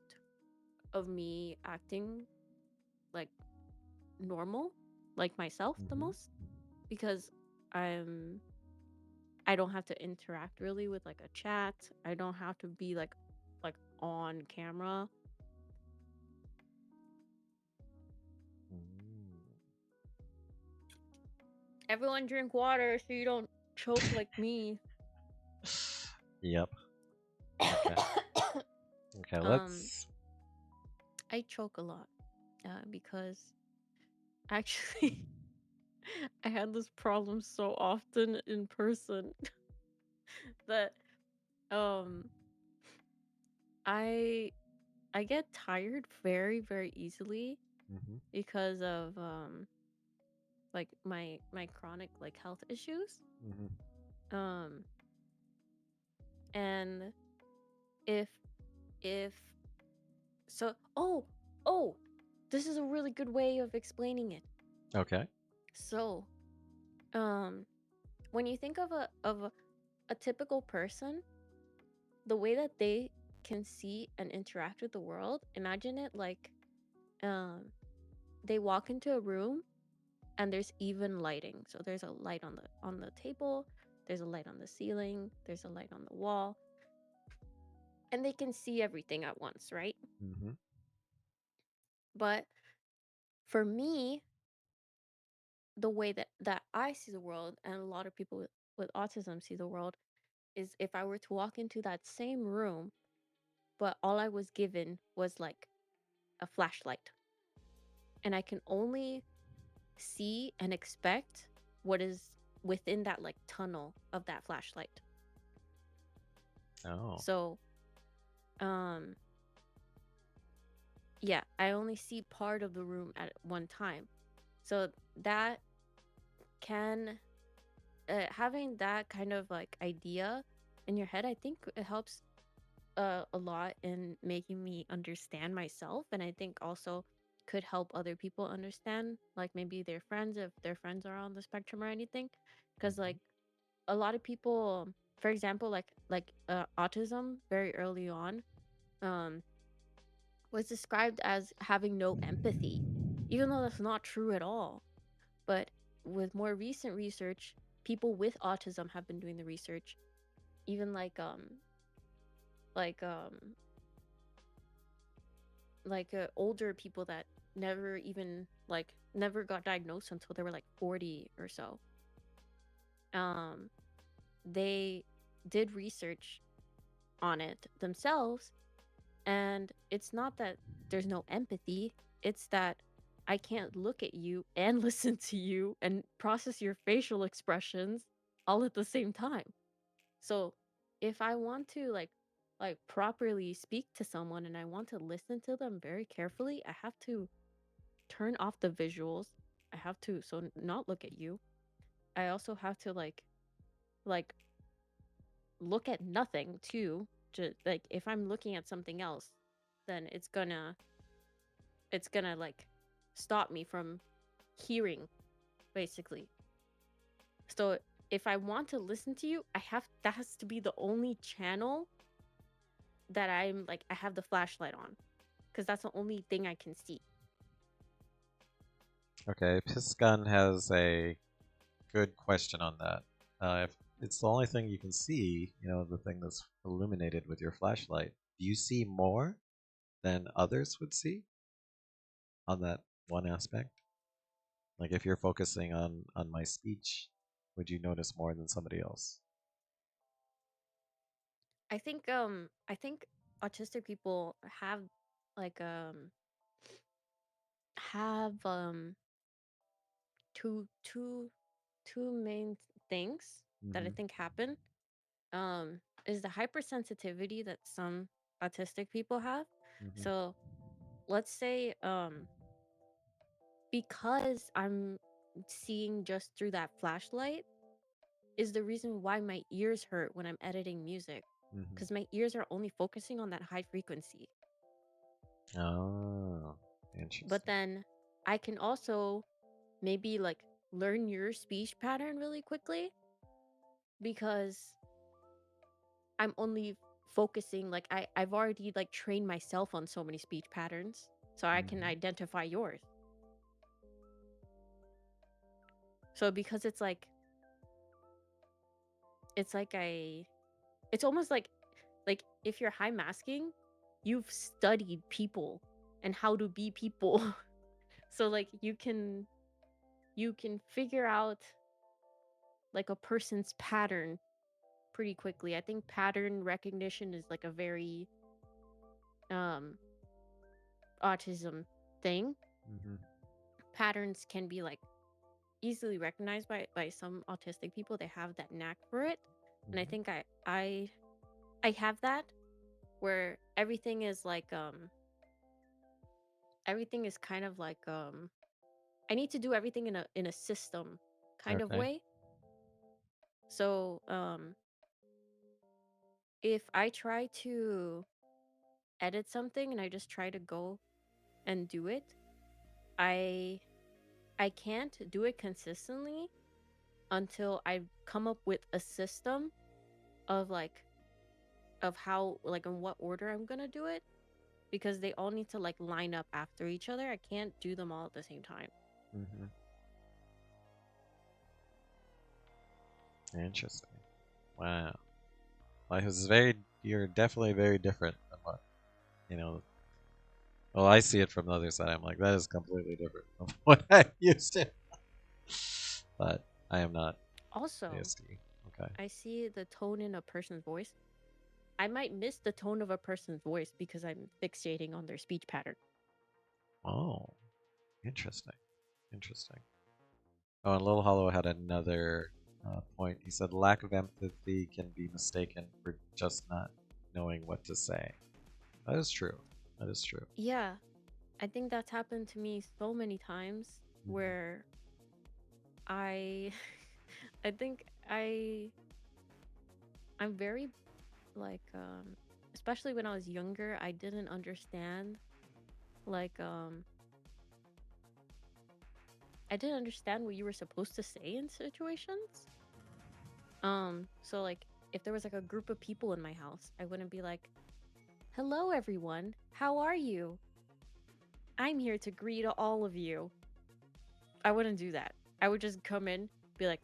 of me acting like normal, like myself the Mm-hmm. most because I'm I don't have to interact really with like a chat. I don't have to be like on camera. Everyone drink water so you don't choke like me. Yep. Okay. Okay, um, let's. I choke a lot because actually I had this problem so often in person that um I I get tired very very easily Hmm. because of like my chronic like health issues. Hmm. Um and if if so oh this is a really good way of explaining it. Okay. So um when you think of a typical person, the way that they can see and interact with the world, imagine it like um they walk into a room and there's even lighting. So there's a light on the table, there's a light on the ceiling, there's a light on the wall, and they can see everything at once, right? Hmm. But for me, the way that I see the world and a lot of people with autism see the world is if I were to walk into that same room, but all I was given was like a flashlight, and I can only see and expect what is within that like tunnel of that flashlight. Oh. So, um, yeah, I only see part of the room at one time. So that can having that kind of like idea in your head, I think it helps a lot in making me understand myself, and I think also could help other people understand, like maybe their friends if their friends are on the spectrum or anything, because Hmm. like a lot of people, for example, autism very early on, um, was described as having no empathy, even though that's not true at all. But with more recent research, people with autism have been doing the research, even like um older people that never even like never got diagnosed until they were like 40 or so. Um they did research on it themselves, and it's not that there's no empathy, it's that I can't look at you and listen to you and process your facial expressions all at the same time. So if I want to like properly speak to someone and I want to listen to them very carefully, I have to turn off the visuals. I have to not look at you. I also have to like look at nothing too. Just like if I'm looking at something else, then it's gonna like stop me from hearing basically. So if I want to listen to you, that has to be the only channel that I have the flashlight on, because that's the only thing I can see. Okay. Piscon has a good question on that. If it's the only thing you can see, the thing that's illuminated with your flashlight, do you see more than others would see on that one aspect? Like if you're focusing on my speech, would you notice more than somebody else? I think autistic people like have two main things that I Hmm. think happen. Is the hypersensitivity that some autistic people have. Hmm. So let's say because I'm seeing just through that flashlight is the reason why my ears hurt when I'm editing music, Hmm. because my ears are only focusing on that high frequency. Oh, But interesting. then I can also maybe like learn your speech pattern really quickly because I'm only focusing like I've already like trained myself on so many speech patterns, so I can Hmm. identify yours. So because it's like I it's almost like if you're high masking, you've studied people and how to be people. So like you can figure out like a person's pattern pretty quickly. I think pattern recognition is like a very um autism thing. Hmm. Patterns can be like easily recognized by some autistic people. They have that knack for it. And I Hmm. think I have that where everything is kind of like I need to do everything in a system kind of Okay. way. So if I try to edit something and I just try to go and do it, I I can't do it consistently until I come up with a system of how like in what order I'm gonna do it, because they all need to like line up after each other. I can't do them all at the same time. Hmm. Interesting. Wow. Life is very. You're definitely very different than what you know. Well, I see it from the other side. I'm like, that is completely different from what I used to. But I am not Also, ASD. Okay. I see the tone in a person's voice. I might miss the tone of a person's voice because I'm fixating on their speech pattern. Oh, interesting. Interesting. Oh, and Little Hollow had another point. He said lack of empathy can be mistaken for just not knowing what to say. That is true. That is true. Yeah, I think that's happened to me so many times Hmm. where I I think I'm very like especially when I was younger, I didn't understand like I didn't understand what you were supposed to say in situations. So like if there was like a group of people in my house, I wouldn't be like, "Hello everyone. How are you? I'm here to greet all of you." I wouldn't do that. I would just come in, be like,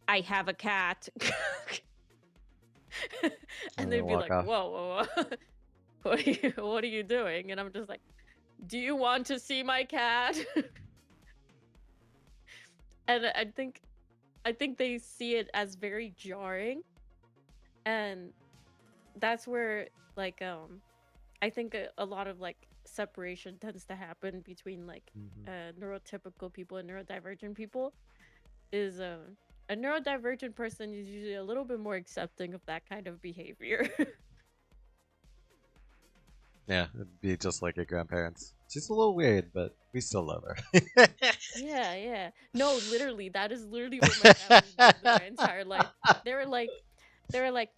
"I have a cat." And And then they'd be walk like, off. "Whoa, whoa, whoa. What are you doing?" And I'm just like, "Do you want to see my cat?" And I think they see it as very jarring, and that's where like I think a lot of like separation tends to happen between like Hmm. neurotypical people and neurodivergent people. Is a neurodivergent person is usually a little bit more accepting of that kind of behavior. Yeah, it'd be just like your grandparents. She's a little weird, but we still love her. Yeah, yeah. No, literally, that is literally what my family did my entire life. They were like, they were like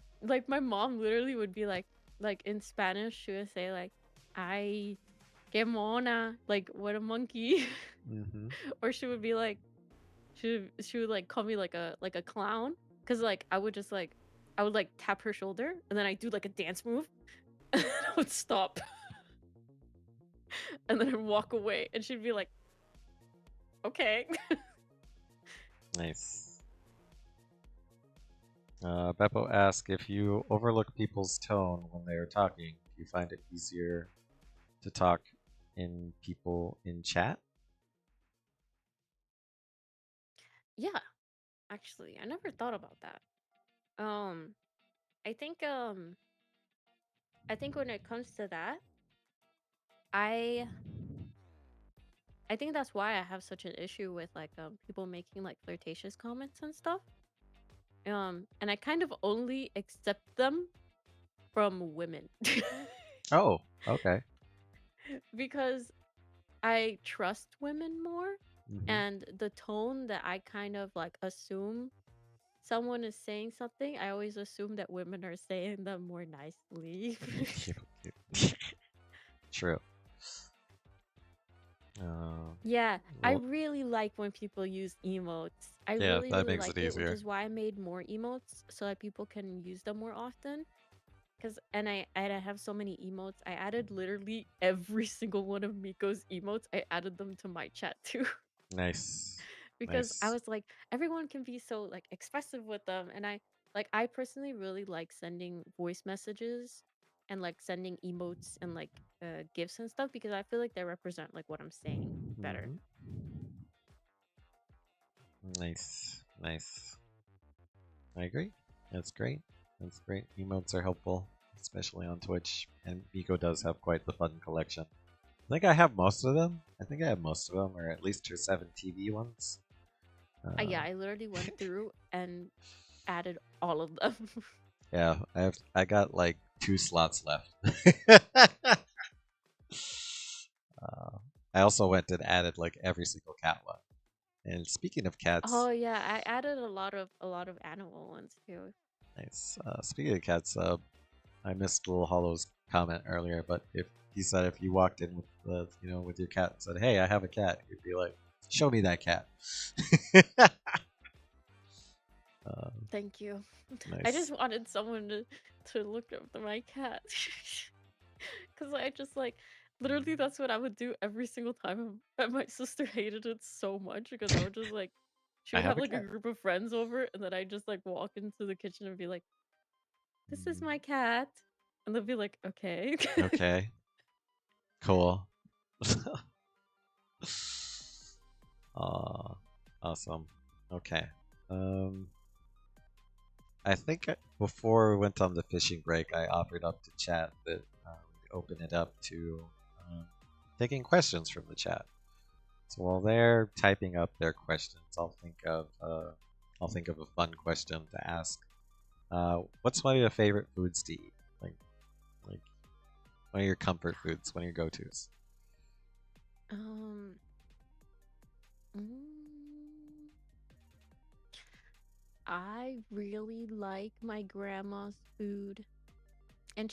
my mom literally would be like in Spanish, she would say like, "Ay, que mona," like what a monkey, Hmm. or she would be like, she would like call me like a clown, because like I would like tap her shoulder and then I do like a dance move, and then I would stop, and then I'd walk away, and she'd be like, "Okay." Nice. Beppo asks if you overlook people's tone when they are talking, do you find it easier to talk in people in chat? Yeah, actually, I never thought about that. Um, I think um I think when it comes to that, I I think that's why I have such an issue with like people making like flirtatious comments and stuff. And I kind of only accept them from women. Oh, okay. Because I trust women more, Hmm. and the tone that I kind of like assume someone is saying something, I always assume that women are saying them more nicely. Cute, cute. True. Uh, Yeah, I well, really like when people use emotes. I yeah, really, that really makes it like it, which easier. is why I made more emotes so that people can use them more often. And I have so many emotes. I added literally every single one of Miko's emotes. I added them to my chat too. Nice. Because I Nice. was like, everyone can be so like expressive with them. And I personally really like sending voice messages and like sending emotes and like gifs and stuff, because I feel like they represent like what I'm saying better. Hmm. Nice. Nice. I agree. That's great. That's great. Emotes are helpful, especially on Twitch, and Miko does have quite the fun collection. I think I have most of them. I think I have most of them, or at least her 7 TV ones. Yeah, Uh, I literally went through and added all of them. yeah, I got like 2 slots left. uh, I also went and added like every single cat one. And speaking of cats, Oh yeah, I added a lot of animal ones too. nice. Speaking of cats, I missed Little Hollow's comment earlier, but if he said if you walked in with the with your cat and said, "Hey, I have a cat," you'd be like, "Show me that cat." uh, Thank you. I just nice. wanted someone to look after my cat. Cause I just like literally that's what I would do every single time. And my sister hated it so much because I would just like she I would have have a like a cat. group of friends over and then I just like walk into the kitchen and be like, "This is Mm, my cat," and they'll be like, "Okay." okay. Cool. Aw, awesome. Okay. Um, I think before we went on the fishing break, I offered up to chat that we'd open it up to um, taking questions from the chat. So while they're typing up their questions, I'll think of a fun question to ask. What's one of your favorite foods to eat? Like one of your comfort foods, one of your go-tos. um, mm, I really like my grandma's food, and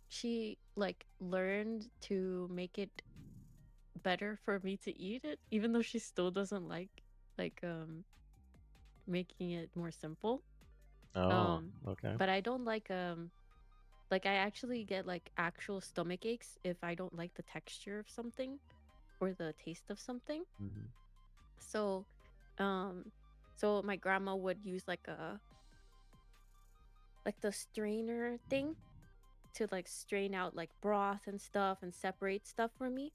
she like learned to make it better for me to eat it, even though she still doesn't like making it more simple. Oh, Um, okay. but I don't like I actually get like actual stomach aches if I don't like the texture of something or the taste of something. Hmm. So, um, so my grandma would use like the strainer thing to like strain out like broth and stuff and separate stuff for me.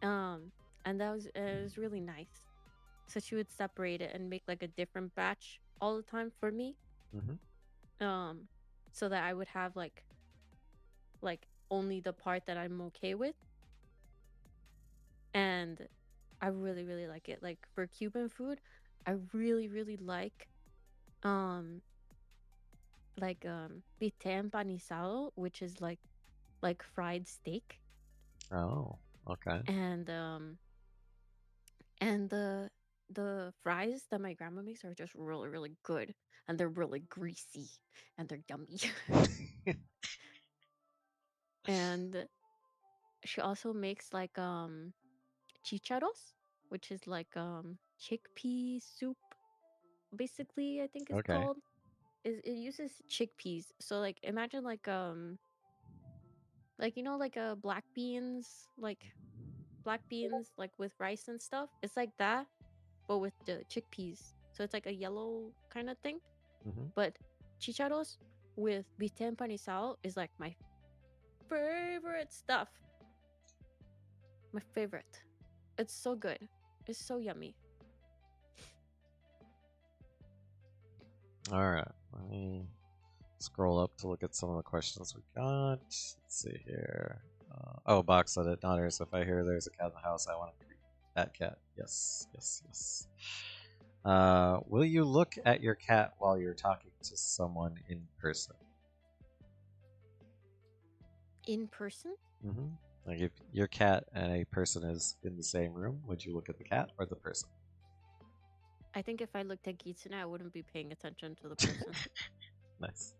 Um, and that was it was really nice. So she would separate it and make like a different batch all the time for me. Hmm. Um, so that I would have like only the part that I'm okay with, and I really really like it. Like for Cuban food, I really really um bistec empanizado, which is like fried steak, Oh, okay. and and the fries that my grandma makes are just really really good, and they're really greasy and they're yummy. And she also makes like chicharos, which is like chickpea soup. Basically, I think it's Okay. called. It uses chickpeas. So like imagine like like black beans, like black beans like with rice and stuff. It's like that, but with the chickpeas. So it's like a yellow kind of thing. Hmm. But chicharos with bistec empanizado is like my favorite stuff. My favorite. It's so good. It's so yummy. All right. Let me scroll up to look at some of the questions we got. Let's see here. Oh, Box said it. Not hers. If I hear there's a cat in the house, I want to greet that cat. Yes, yes, yes. Will you look at your cat while you're talking to someone in person? In person, Hmm. Like if your cat and a person is in the same room, would you look at the cat or the person? I think if I looked at Gitsune, I wouldn't be paying attention to the person. Nice.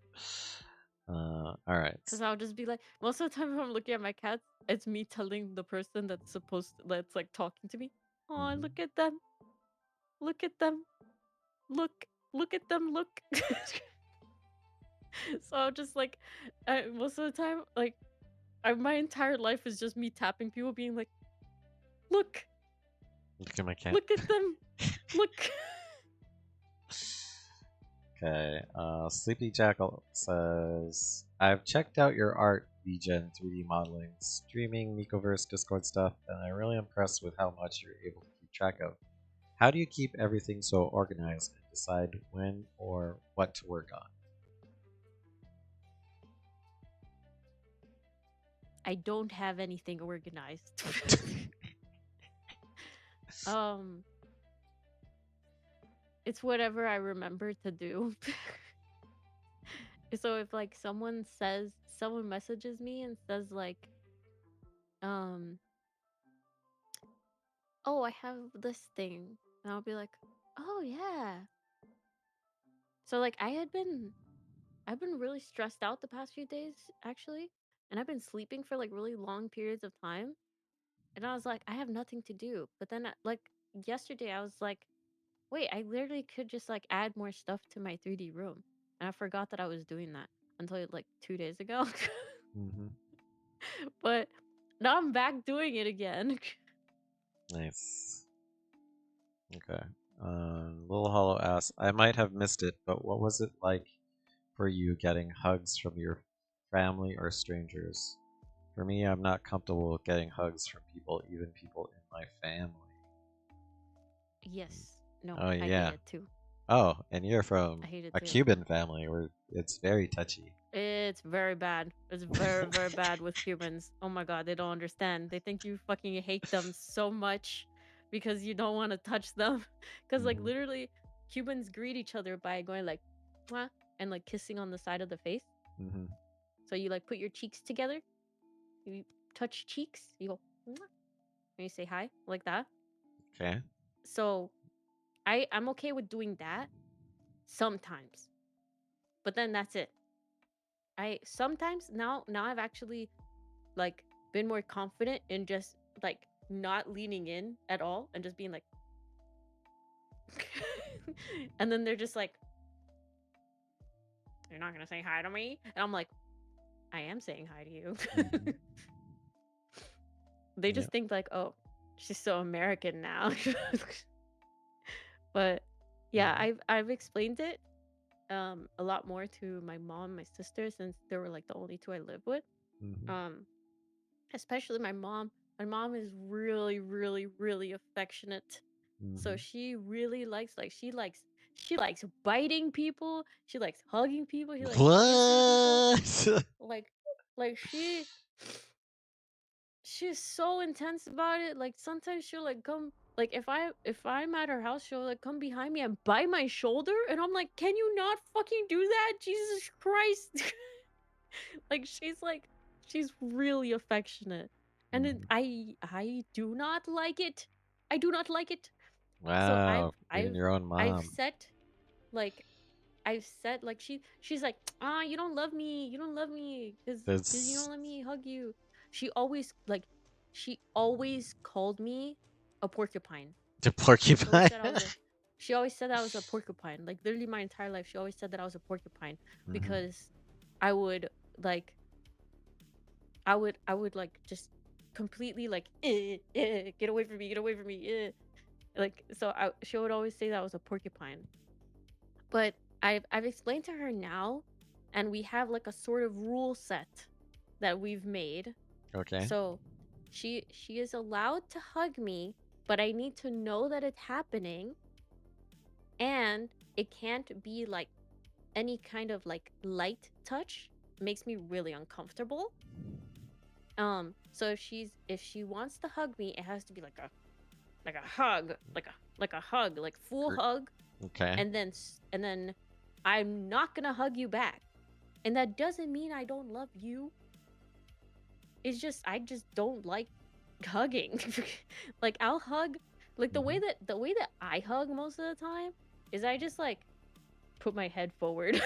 All right. Because I'll just be like, most of the time if I'm looking at my cats, it's me telling the person that's like talking to me, oh, Hmm. look at them. Look at them. Look. Look at them. Look. So I'm just like, most of the time, like, my entire life is just me tapping people, being like, look. Look at my cat. Look at them. Look. Okay. Sleepy Jackal says, I've checked out your art, VGen 3D modeling, streaming, Micoverse, Discord stuff, and I'm really impressed with how much you're able to keep track of. How do you keep everything so organized and decide when or what to work I don't have anything organized. on? um, it's whatever I remember to do. So if like someone messages me and says like, um, oh, I have this thing, and I'll be like, oh yeah. So like I've been really stressed out the past few days actually, and I've been sleeping for like really long periods of time, and I was like, I have nothing to do. But then like yesterday I was like, wait, I literally could just like add more stuff to my 3D room. And I forgot that I was doing that until like 2 days ago. Hmm. But now I'm back doing it again. Nice. Okay. Little Hollow asks, I might have missed it, but what was it like for you getting hugs from your family or strangers? For me, I'm not comfortable with getting hugs from people, even people in my family. Yes. No, Oh, I hate yeah. it too. Oh, and you're I from hate it a too. Cuban family where it's very touchy. It's very bad. It's very, very bad with Cubans. Oh my god, they don't understand. They think you fucking hate them so much because you don't want to touch them. Because, like, Hmm. literally, Cubans greet each other by going, like, mwah, and, like, kissing on the side of the face. Hmm. So you, like, put your cheeks together. You touch cheeks. You go, mwah, and you say hi, like that. Okay. So I'm okay with doing that sometimes. But then that's it. I sometimes now I've actually like been more confident in just like not leaning in at all and just being like and then they're just like, you're not gonna say hi to me, and I'm like, I am saying hi to you. Hmm. They Yeah. just think like, oh, she's so American now. But yeah, Hmm. I've explained it a lot more to my mom, my sister, since they were like the only two I live with. Hmm. um Especially my mom. My mom is really, really, really affectionate. So Hmm. she really likes biting people. She likes hugging people. She likes kissing people. What? Like like she's so intense about it. Like sometimes she'll like come like if I'm at her house, she'll like come behind me and bite my shoulder, and I'm like, can you not fucking do that? Jesus Christ. Like she's really affectionate. And then Hmm. I do not like it. I do not like it. So Wow, being your own I've mom. set like I've said like she's like, ah, you don't love me, you don't love me because you This don't let me hug you. She always like she always called me a porcupine. the She always porcupine. said I was a she always said that I was a porcupine. Like literally my entire life, she always said that I was a porcupine Hmm. because I would like I would like just completely like get away from me, get away from me. Like so she would always say that I was a porcupine. But I've explained to her now, and we have like a sort of rule set that we've made. Okay. So she is allowed to hug me, but I need to know that it's happening, and it can't be like any kind of like light touch. It makes me really uncomfortable. So if she wants to hug me, it has to be like a hug, like a hug, like full Gr- hug, Okay. and then I'm not gonna hug you back. And that doesn't mean I don't love you. It's just I just don't like hugging. Like I'll hug like Hmm. the way that I hug most of the time is I just like put my head forward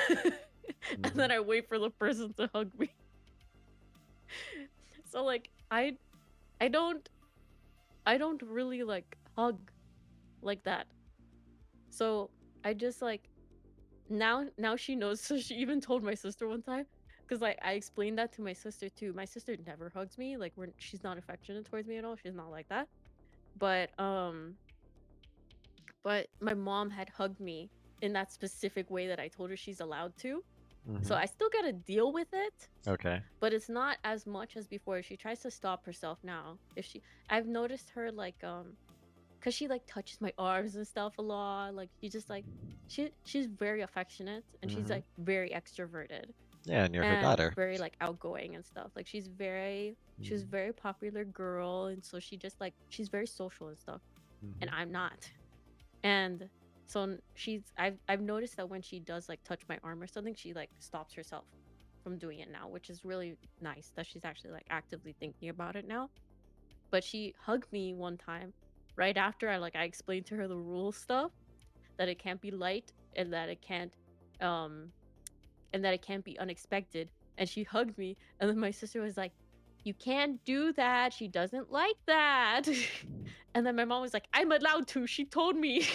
and Hmm. then I wait for the person to hug me. So like I don't I don't really like hug like that. So I just like now she knows. So she even told my sister one time because like I explained that to my sister too. My sister never hugs me. Like she's not affectionate towards me at all. She's not like that. But but my mom had hugged me in that specific way that I told her she's allowed to. So Hmm. I still gotta deal with it, Okay. but it's not as much as before. She tries to stop herself now. If she I've noticed her like cause she like touches my arms and stuff a lot. Like she just like she's very affectionate and she's Hmm. like very extroverted Yeah, and you're her and daughter. very like outgoing and stuff. Like she's Hmm. very popular girl and so she just like she's very social and stuff and Hmm. I'm not. And so I've noticed that when she does like touch my arm or something, she like stops herself from doing it now, which is really nice that she's actually like actively thinking about it now. But she hugged me one time right after I explained to her the rule stuff that it can't be light um and that it can't be unexpected. And she hugged me and then my sister was like, "You can't do that. She doesn't like that." And then my mom was like, "I'm allowed to. She told me."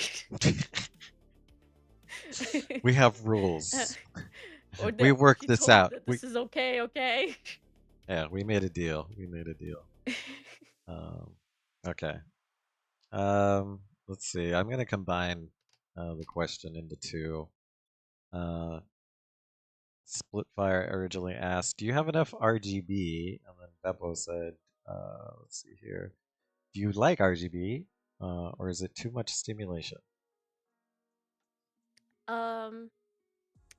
We have Uh, rules. or We that worked she this told me out. that this is okay, okay. Yeah, we made a deal. We made a deal. Um, okay. Um, let's see. I'm gonna combine the question into two. Uh, Splitfire originally asked, "Do you have enough RGB?" And then Beppo said, "Let's see here. Do you like RGB, or is it too much stimulation?" um,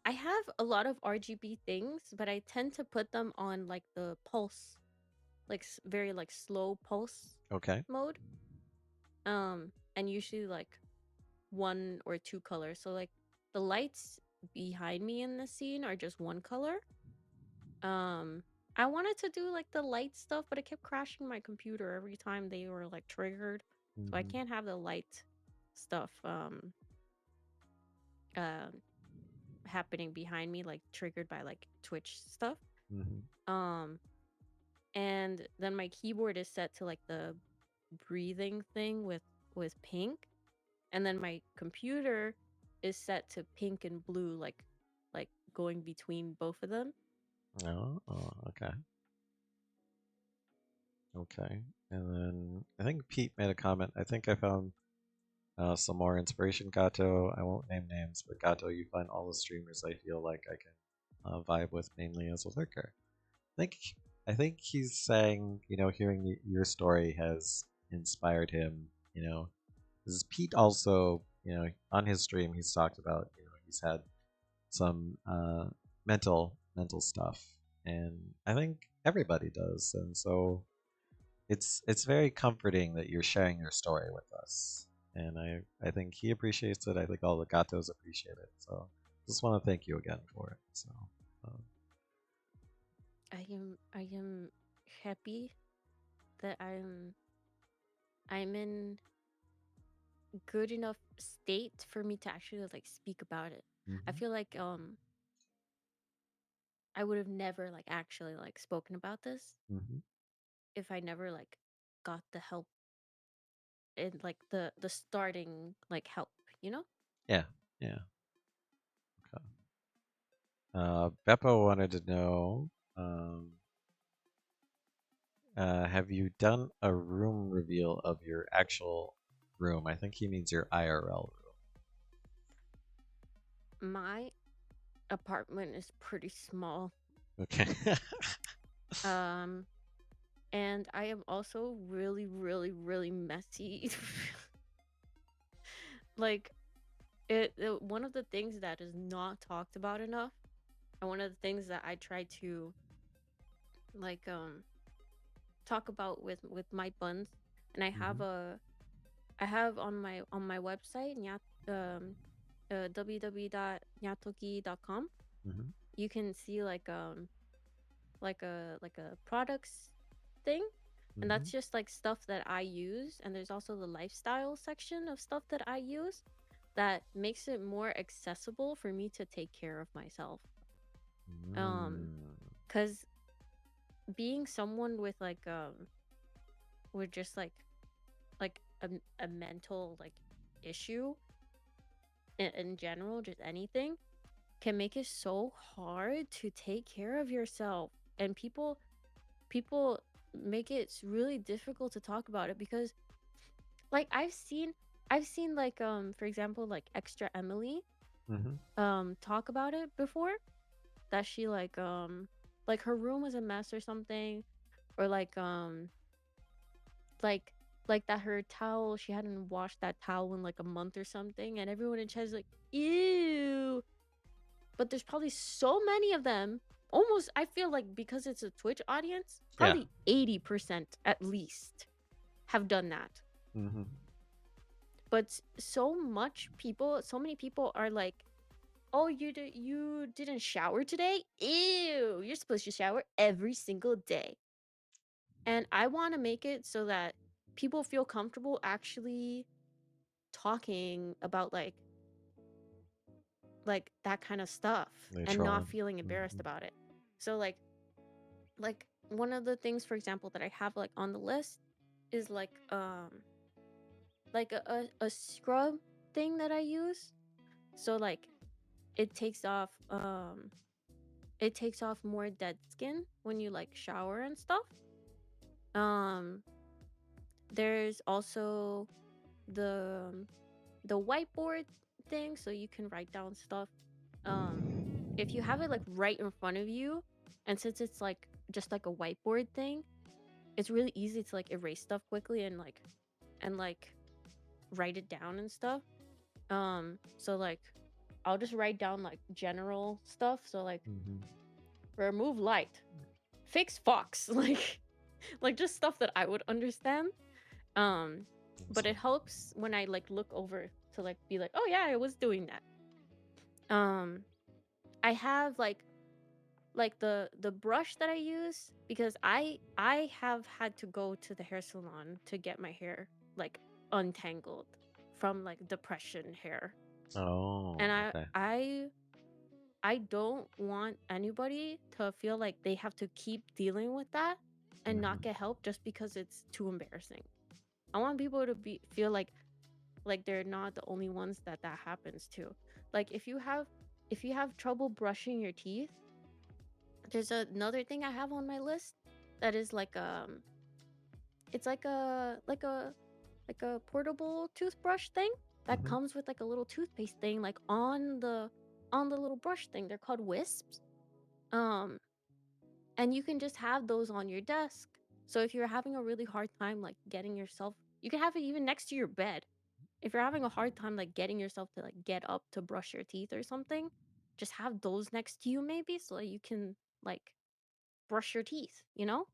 I have a lot of RGB things, but I tend to put them on like the pulse, like very like slow pulse Okay. mode. And usually like one or two colors. So like the lights behind me in the scene are just one color. Um, I wanted to do like the light stuff, but it kept crashing my computer every time they were like triggered. So I Mm-hmm. can't have the light stuff uh, happening behind me like triggered by like Twitch stuff. Mm-hmm. Um, and then my keyboard is set to like the breathing thing with pink, and then my computer is set to pink and blue, like going between both of them. Oh, oh, okay. Okay. And then I think Pete made a comment. I think I found some more inspiration, Gato. I won't name names, but Gato, you find all the streamers I feel like I can vibe with mainly as a lurker. think I think he's saying, hearing your story has inspired him. Because Pete also, on his stream, he's talked about, he's had some mental stuff, and I think everybody does, and so it's very comforting that you're sharing your story with us, and I think he appreciates it. I think all the gatos appreciate it. So just want to thank you again for it. So. Um, I am happy that I'm in good enough state for me to actually like speak about it. I mhm. feel like I would have never like actually like spoken about this Mhm. if I never like got the help and like the starting like help, you know? Yeah. Yeah. Okay. Beppo wanted to know, have you done a room reveal of your actual room? I think he means your IRL My apartment is pretty small. room. Okay. Um and I am also really really really messy. Like one of the things that is not talked about enough, and one of the things that I try to like talk about with my buns, and Mhm. I have on my website www.nyatoki.com. Mhm. You can see like a products thing, and that's Mhm. just like stuff that I use, and there's also the lifestyle section of stuff that I use that makes it more accessible for me to take care of myself. um Mm. cuz being someone with just like a mental like issue in general, just anything can make it so hard to take care of yourself. And people make it really difficult to talk about it because like I've seen like for example like extra Emily Mhm. talk about it before, that she like her room was a mess or something, or like like that her towel, she hadn't washed that towel in like a month or something, and everyone in chat is like, ew. But there's probably so many of them. Almost, I feel like because it's a Twitch audience, Yeah. probably 80% at least have done that. Mm-hmm. But so many people are like, "Oh, you didn't shower today? Ew, you're supposed to shower every single day." And I want to make it so that people feel comfortable actually talking about like that kind of stuff They and not trolling. feeling embarrassed Mm-hmm. about it. So like one of the things, for example, that I have like on the list is like a scrub thing that I use. So like it takes off it takes off more dead skin when you like shower and stuff. Um there's also the the whiteboard thing so you can write down stuff. Um if you have it like right in front of you, and since it's like just like a whiteboard thing, it's really easy to like erase stuff quickly and write it down and stuff. So like I'll just write down like general stuff. So like Mm-hmm. remove light, fix fox, like just stuff that I would understand. Um, but So, it helps when I like look over to like be like, oh yeah, I was doing that. Um, I have like the brush that I use because I have had to go to the hair salon to get my hair like untangled from like depression hair. oh, And okay. I don't want anybody to feel like they have to keep dealing with that and not Mm-hmm. get help just because it's too embarrassing. I want people to be feel like they're not the only ones that that happens to. Like if you have trouble brushing your teeth, there's another thing I have on my list that is like it's like a portable toothbrush thing that Mm-hmm. comes with like a little toothpaste thing like on the little brush thing. They're called wisps. Um and you can just have those on your desk. So if you're having a really hard time like getting yourself, you can have it even next to your bed. If you're having a hard time like getting yourself to like get up to brush your teeth or something, just have those next to you maybe so that you can like brush your teeth, you know?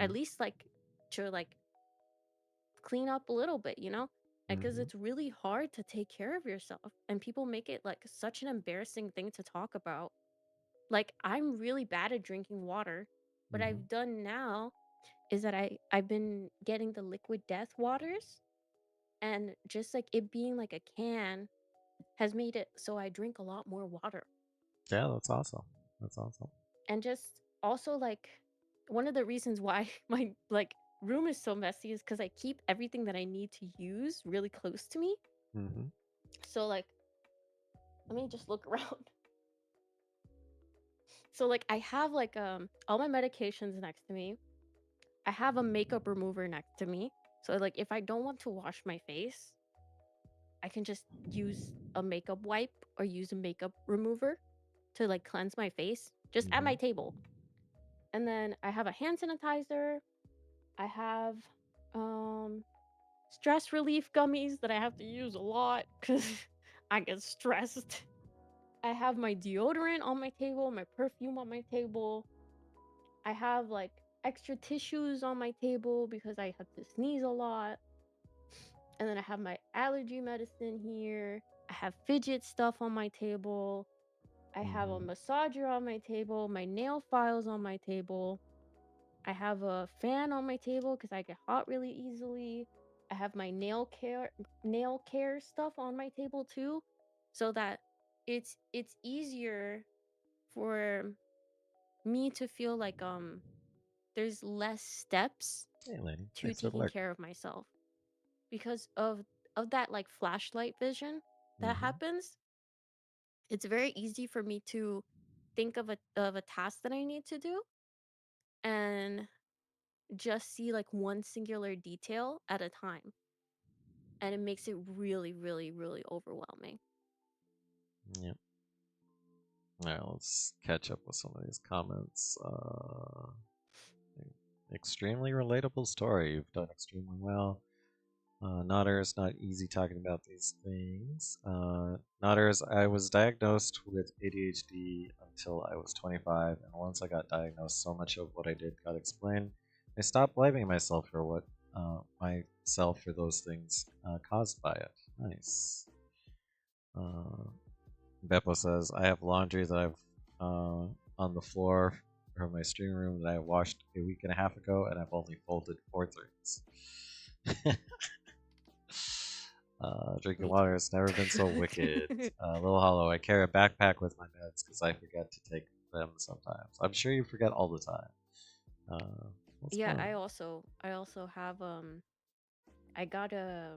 At Mm-hmm. least like to like clean up a little bit, you know? Because Mm-hmm. it's really hard to take care of yourself and people make it like such an embarrassing thing to talk about. Like I'm really bad at drinking water. What Mm-hmm. I've done now is that I've been getting the liquid death waters, and just like it being like a can has made it so I drink a lot more water. Yeah, that's awesome. That's awesome. And just also like one of the reasons why my like room is so messy is cuz I keep everything that I need to use really close to me. Mm-hmm. So like let me just look around. So like I have like all my medications next to me. I have a makeup remover next to me. So like if I don't want to wash my face, I can just use a makeup wipe or use a makeup remover to like cleanse my face just at Mm-hmm. my table. And then I have a hand sanitizer. I have um stress relief gummies that I have to use a lot cuz I get stressed. I have my deodorant on my table, my perfume on my table. I have like extra tissues on my table because I have to sneeze a lot. And then I have my allergy medicine here. I have fidget stuff on my table. I have a Mm-hmm. massager on my table, my nail files on my table. I have a fan on my table because I get hot really easily. I have my nail care stuff on my table too, so that it's easier for me to feel like there's less steps Hey, lady. to Thanks for the taking lurk. care of myself because of that like flashlight vision that Mm-hmm. happens. It's very easy for me to think of a task that I need to do and just see like one singular detail at a time, and it makes it really really really overwhelming. Yep. All right, let's catch up with some of these comments. Extremely relatable story. You've done extremely well. Nodders, not easy talking about these things. Nodders, I was diagnosed with ADHD until I was 25, and once I got diagnosed, so much of what I did got explained. I stopped blaming myself for myself for those things caused by it. Nice. Uh, Beppo says, I have laundry that I've on the floor from my stream room that I washed a week and a half ago, and I've only folded four thirds. Drinking Me water too. has never been so wicked. Little Hollow, I carry a backpack with my meds because I forget to take them sometimes. I'm sure you forget all the time. Uh, what's Yeah, going on? I also have I got a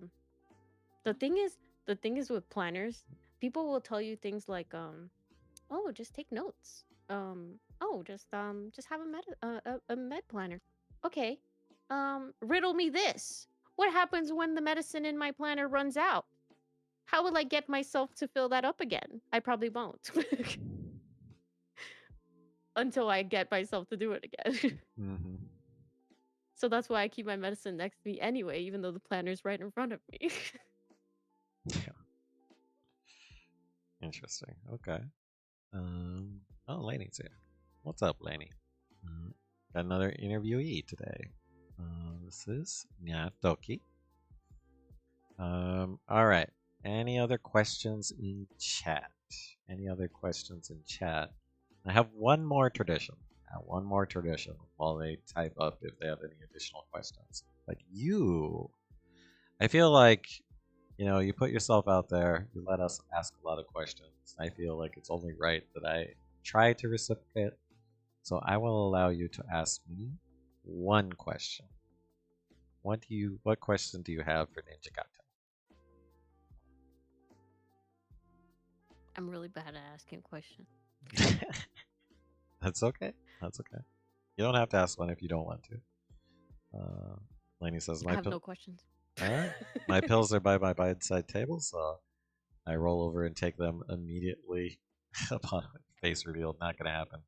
the thing is the thing is with planners, people will tell you things like oh, just take notes. Oh, just have a med planner. Okay. Riddle me this. What happens when the medicine in my planner runs out? How will I get myself to fill that up again? I probably won't. Until I get myself to do it again. Mm-hmm. So that's why I keep my medicine next to me anyway, even though the planner's right in front of me. Yeah, interesting. Okay. Oh, Laney's here. What's up, Laney? Uh, got another interviewee today. This is Toki. All right. Any other questions in chat? Any other questions in chat? I have one more tradition. One more tradition while they type up if they have any additional questions. Like you, I feel like you put yourself out there. You let us ask a lot of questions. I feel like it's only right that I try to reciprocate. So I will allow you to ask me one question. What question do you have for Ninja I'm really bad at asking questions. Gato? That's okay. That's okay. You don't have to ask one if you don't want to. Uh, Lainey says I my have pill. no questions. All right, my pills are by my bedside table, so I roll over and take them immediately upon face reveal. Not gonna happen.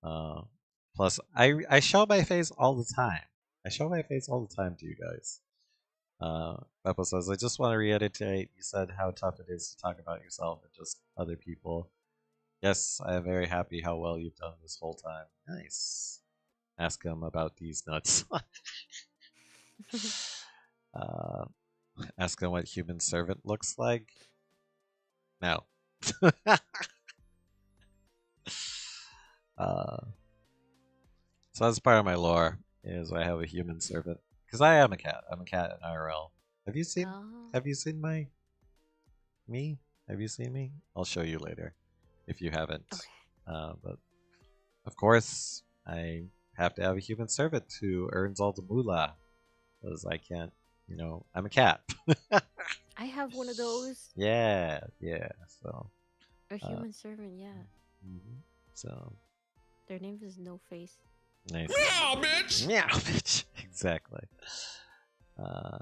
Uh, Plus, I show my face all the time. I show my face all the time to you guys. Beppo says, I just want to reiterate, you said how tough it is to talk about yourself and just other people. Yes, I am very happy how well you've done this whole time. Nice. Ask him about these nuts. uh, Ask him what human servant looks like. No. uh, so that's part of my lore is I have a human servant because I am a cat. I'm a cat in IRL. Have you seen? Oh, Have you seen my me? Have you seen me? I'll show you later if you haven't. okay. But of course, I have to have a human servant who earns all the moolah because I can't. I'm a cat. I have one of those. Yeah, yeah. So, A uh, human servant, yeah. mhm. So Their name is No Face. nice. Meow, bitch. Meow, bitch. Exactly. Uh,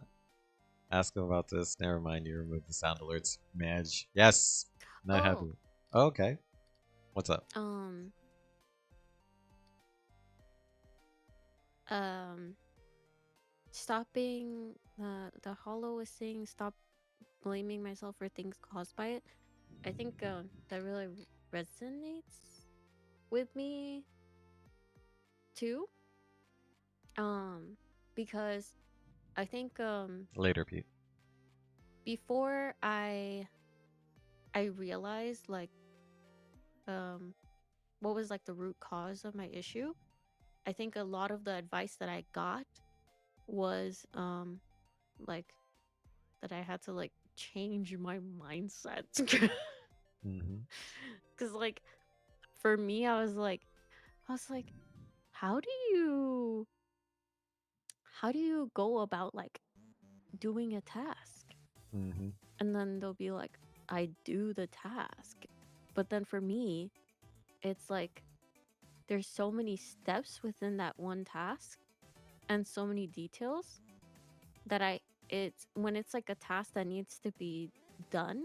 Ask him about this. Never mind. You removed the sound alerts. Madge. Yes. Not happy. Oh, Oh, okay. What's up? um, um, stopping. The Hollow was saying stop blaming myself for things caused by it. I think that really resonates with me too. Um, because I think Later, Pete. before I realized like um what was like the root cause of my issue, I think a lot of the advice that I got was like that I had to like change my mindset. Mm-hmm. Cuz like for me I was like how do you how do you go about like doing a task? Mm-hmm. And then they'll be like I do the task. But then for me, it's like there's so many steps within that one task and so many details that it's when it's like a task that needs to be done,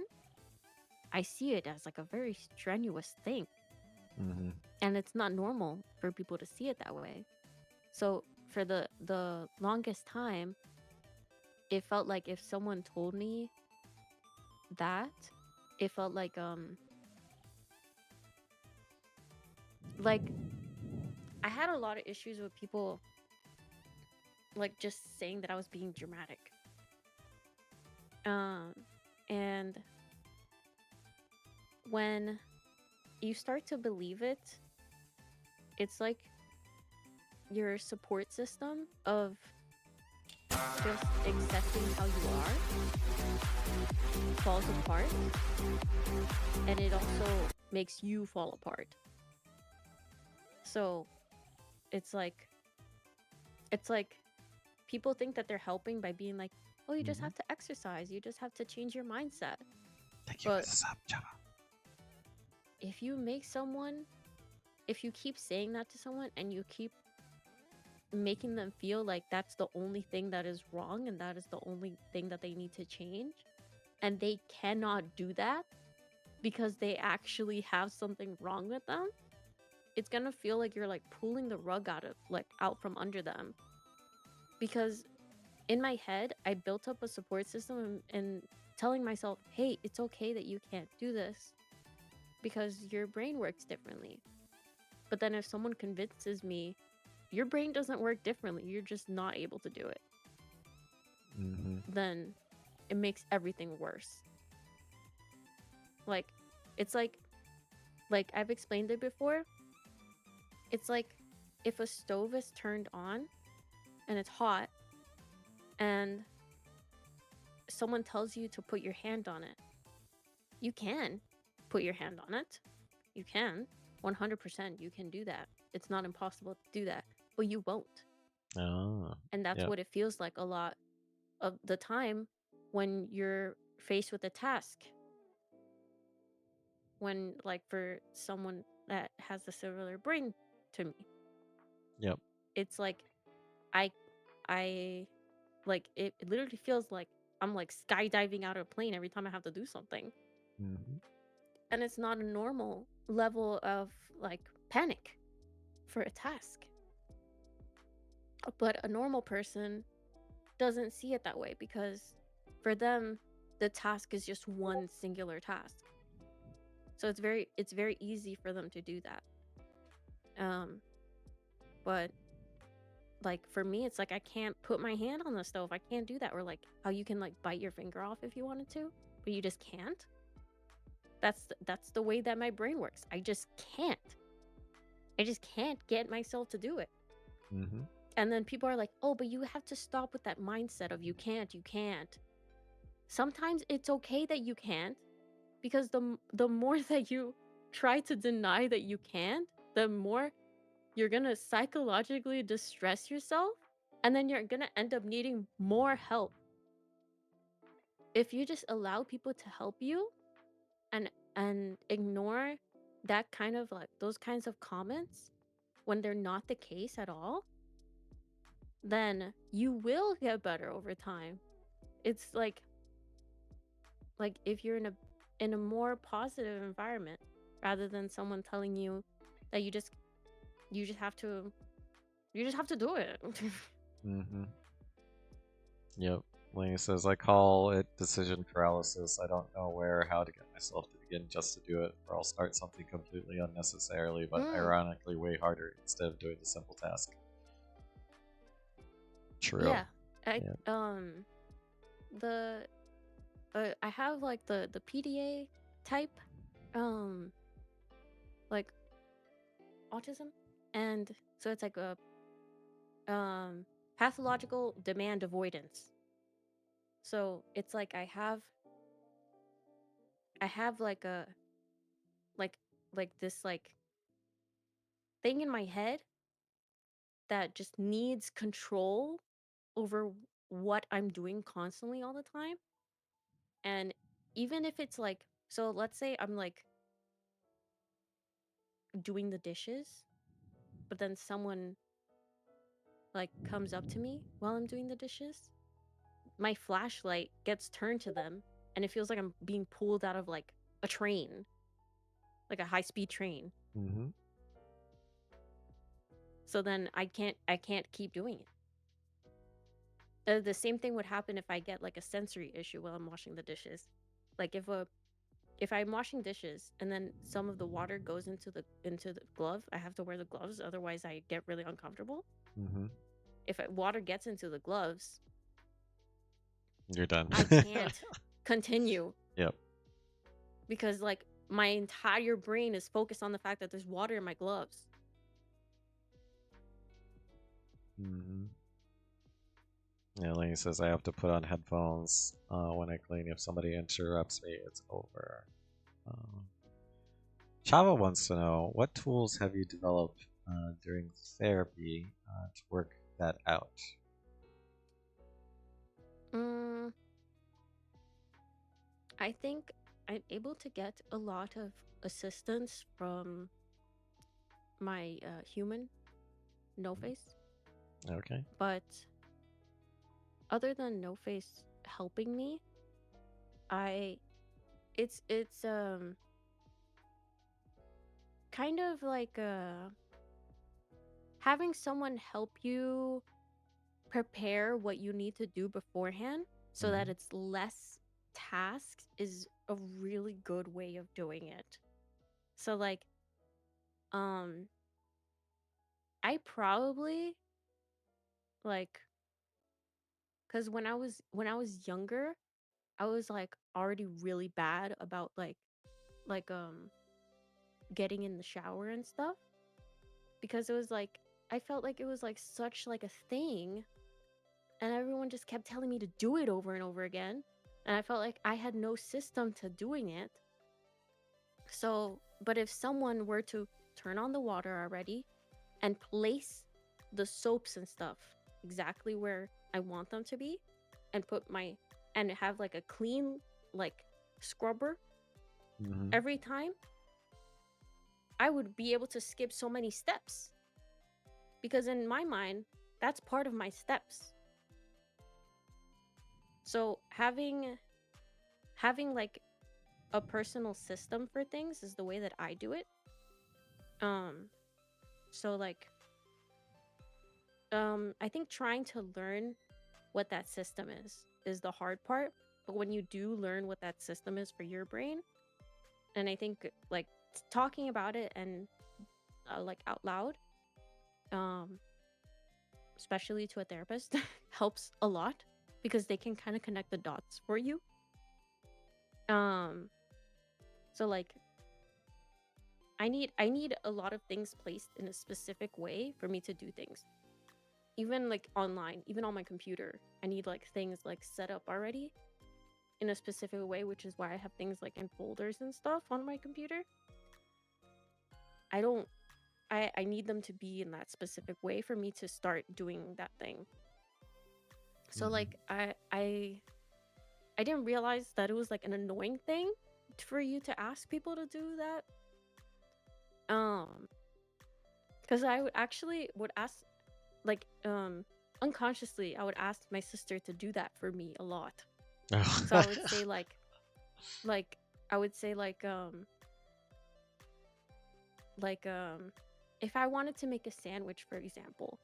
I see it as like a very strenuous thing. Mm-hmm. And it's not normal for people to see it that way. So for the longest time, it felt like if someone told me that, it felt like I had a lot of issues with people like just saying that I was being dramatic. Um and when you start to believe it, it's like your support system of just accepting how you are falls apart, and it also makes you fall apart. So it's like it's like people think that they're helping by being like, "Oh, you just Mm-hmm. have to exercise. You just have to change your mindset." Thank you for But the sub, Java. if you make someone, if you keep saying that to someone and you keep making them feel like that's the only thing that is wrong and that is the only thing that they need to change, and they cannot do that because they actually have something wrong with them, it's gonna feel like you're like pulling the rug out from under them. Because in my head, I built up a support system and telling myself, hey, it's okay that you can't do this because your brain works differently. But then if someone convinces me, your brain doesn't work differently, you're just not able to do it, Mm-hmm. then it makes everything worse. Like, it's like I've explained it before. It's like if a stove is turned on and it's hot and someone tells you to put your hand on it. You can put your hand on it. You can. 100% you can do that. It's not impossible to do that, but you won't. Oh, And that's yeah. what it feels like a lot of the time when you're faced with a task. When, like, for someone that has a similar brain to me, Yep. it's like I, I, like, it literally feels like I'm like skydiving out of a plane every time I have to do something. Mm-hmm. And it's not a normal level of like panic for a task. But a normal person doesn't see it that way because for them the task is just one singular task. So it's very easy for them to do that. Um but like for me it's like I can't put my hand on the stove. I can't do that. Or like how you can like bite your finger off if you wanted to, but you just can't. That's the way that my brain works. I just can't. I just can't get myself to do it. Mm-hmm. And then people are like, oh, but you have to stop with that mindset of you can't, you can't. Sometimes it's okay that you can't, because the more that you try to deny that you can't, the more you're gonna psychologically distress yourself, and then you're gonna end up needing more help. If you just allow people to help you and ignore that kind of like those kinds of comments when they're not the case at all, then you will get better over time. It's like if you're in a more positive environment rather than someone telling you that you just have to you just have to do it. Mm-hmm. Yep. Lena says, I call it decision paralysis. I don't know where or how to get myself to begin just to do it, or I'll start something completely unnecessarily, but Mm, ironically way harder instead of doing the simple task. True. yeah. I Yeah. the I have like the PDA type um like autism, and so it's like a pathological demand avoidance. So it's like I have like like this like thing in my head that just needs control over what I'm doing constantly all the time. And even if it's like, so let's say I'm like doing the dishes, but then someone like comes up to me while I'm doing the dishes, my flashlight gets turned to them and it feels like I'm being pulled out of like a train, like a high-speed train. Mm-hmm. So then I can't keep doing it. The same thing would happen if I get like a sensory issue while I'm washing the dishes. Like if I'm washing dishes and then some of the water goes into the glove, I have to wear the gloves, otherwise I get really uncomfortable. Mm-hmm. If water gets into the gloves, You're done. I can't continue Yep. because like my entire brain is focused on the fact that there's water in my gloves. Mm-hmm. Yeah, Lainey says I have to put on headphones when I clean. If somebody interrupts me, it's over. Um, Chava wants to know what tools have you developed during therapy to work that out? Mm, I think I'm able to get a lot of assistance from my human no face, Okay. but other than no face helping me, I it's kind of like having someone help you prepare what you need to do beforehand so that Mm-hmm. it's less tasks is a really good way of doing it. So like um I probably like cuz when I was younger, I was like already really bad about like getting in the shower and stuff because it was like I felt like it was like such like a thing and everyone just kept telling me to do it over and over again and I felt like I had no system to doing it. So, but if someone were to turn on the water already and place the soaps and stuff exactly where I want them to be and put my and have like a clean like scrubber Mm-hmm. every time, I would be able to skip so many steps because in my mind, that's part of my steps. So having like a personal system for things is the way that I do it. Um so like I think trying to learn what that system is the hard part, but when you do learn what that system is for your brain, and I think like talking about it and like out loud, um especially to a therapist helps a lot because they can kind of connect the dots for you. Um so like I need a lot of things placed in a specific way for me to do things. Even like online, even on my computer, I need like things like set up already in a specific way, which is why I have things like in folders and stuff on my computer. I don't I need them to be in that specific way for me to start doing that thing. So Mm-hmm. like I didn't realize that it was like an annoying thing for you to ask people to do that. Because I would actually would ask like unconsciously I would ask my sister to do that for me a lot. So I would say like I would say like if I wanted to make a sandwich, for example,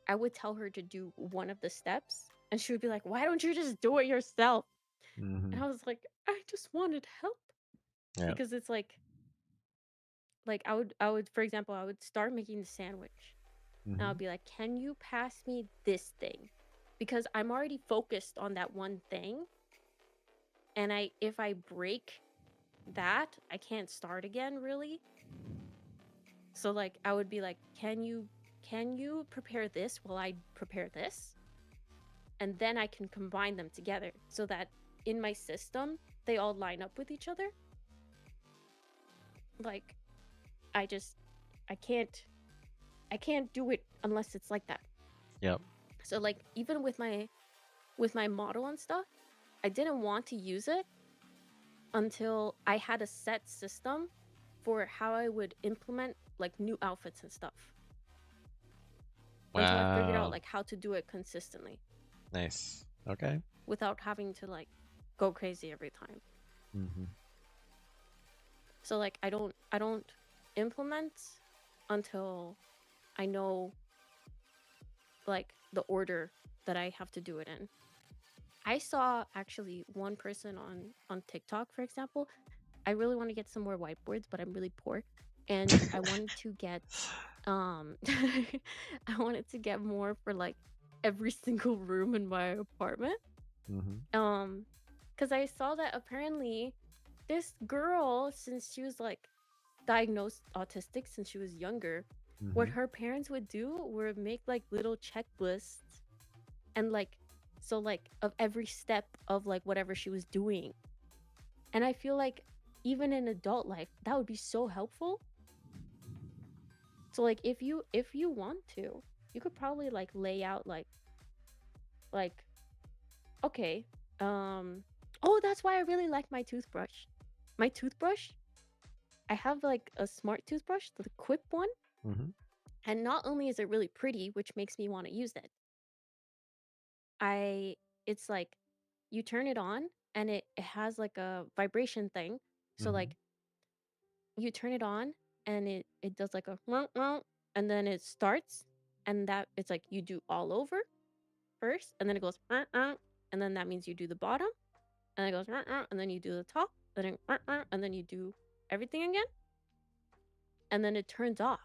I would tell her to do one of the steps and she would be like, "Why don't you just do it yourself?" Mm-hmm. And I was like, "I just wanted help." Yeah. Because it's like I would for example, I would start making the sandwich and I Mm-hmm. would be like, "Can you pass me this thing?" Because I'm already focused on that one thing and I if I break that, I can't start again really. So like I would be like, "Can you prepare this while I prepare this?" And then I can combine them together so that in my system they all line up with each other. Like I just I can't I can't do it unless it's like that. Yep. So like even with my model and stuff, I didn't want to use it until I had a set system for how I would implement like new outfits and stuff. Until I figured out Wow. like how to do it consistently Nice. Okay. without having to like go crazy every time. Mm-hmm. So like I don't implement until I know like the order that I have to do it in. I saw actually one person on TikTok, for example. I really want to get some more whiteboards, but I'm really poor, and I wanted to get I wanted to get more for like every single room in my apartment. Mm-hmm. Um, because I saw that apparently this girl, since she was like diagnosed autistic since she was younger, what Mm-hmm. her parents would do would make like little checklists and like so like of every step of like whatever she was doing. And I feel like even in adult life, that would be so helpful. So like if you want to, you could probably like lay out like okay, oh, that's why I really like my toothbrush. My toothbrush, I have like a smart toothbrush, the Quip one, Mm-hmm. and not only is it really pretty, which makes me want to use it. I it's like you turn it on and it has like a vibration thing. So Mm-hmm. like you turn it on and it does like a meow, meow, and then it starts, and that it's like you do all over first, and then it goes meow, meow, and then that means you do the bottom, and then it goes meow, meow, and then you do the top, and then you do everything again, and then it turns off,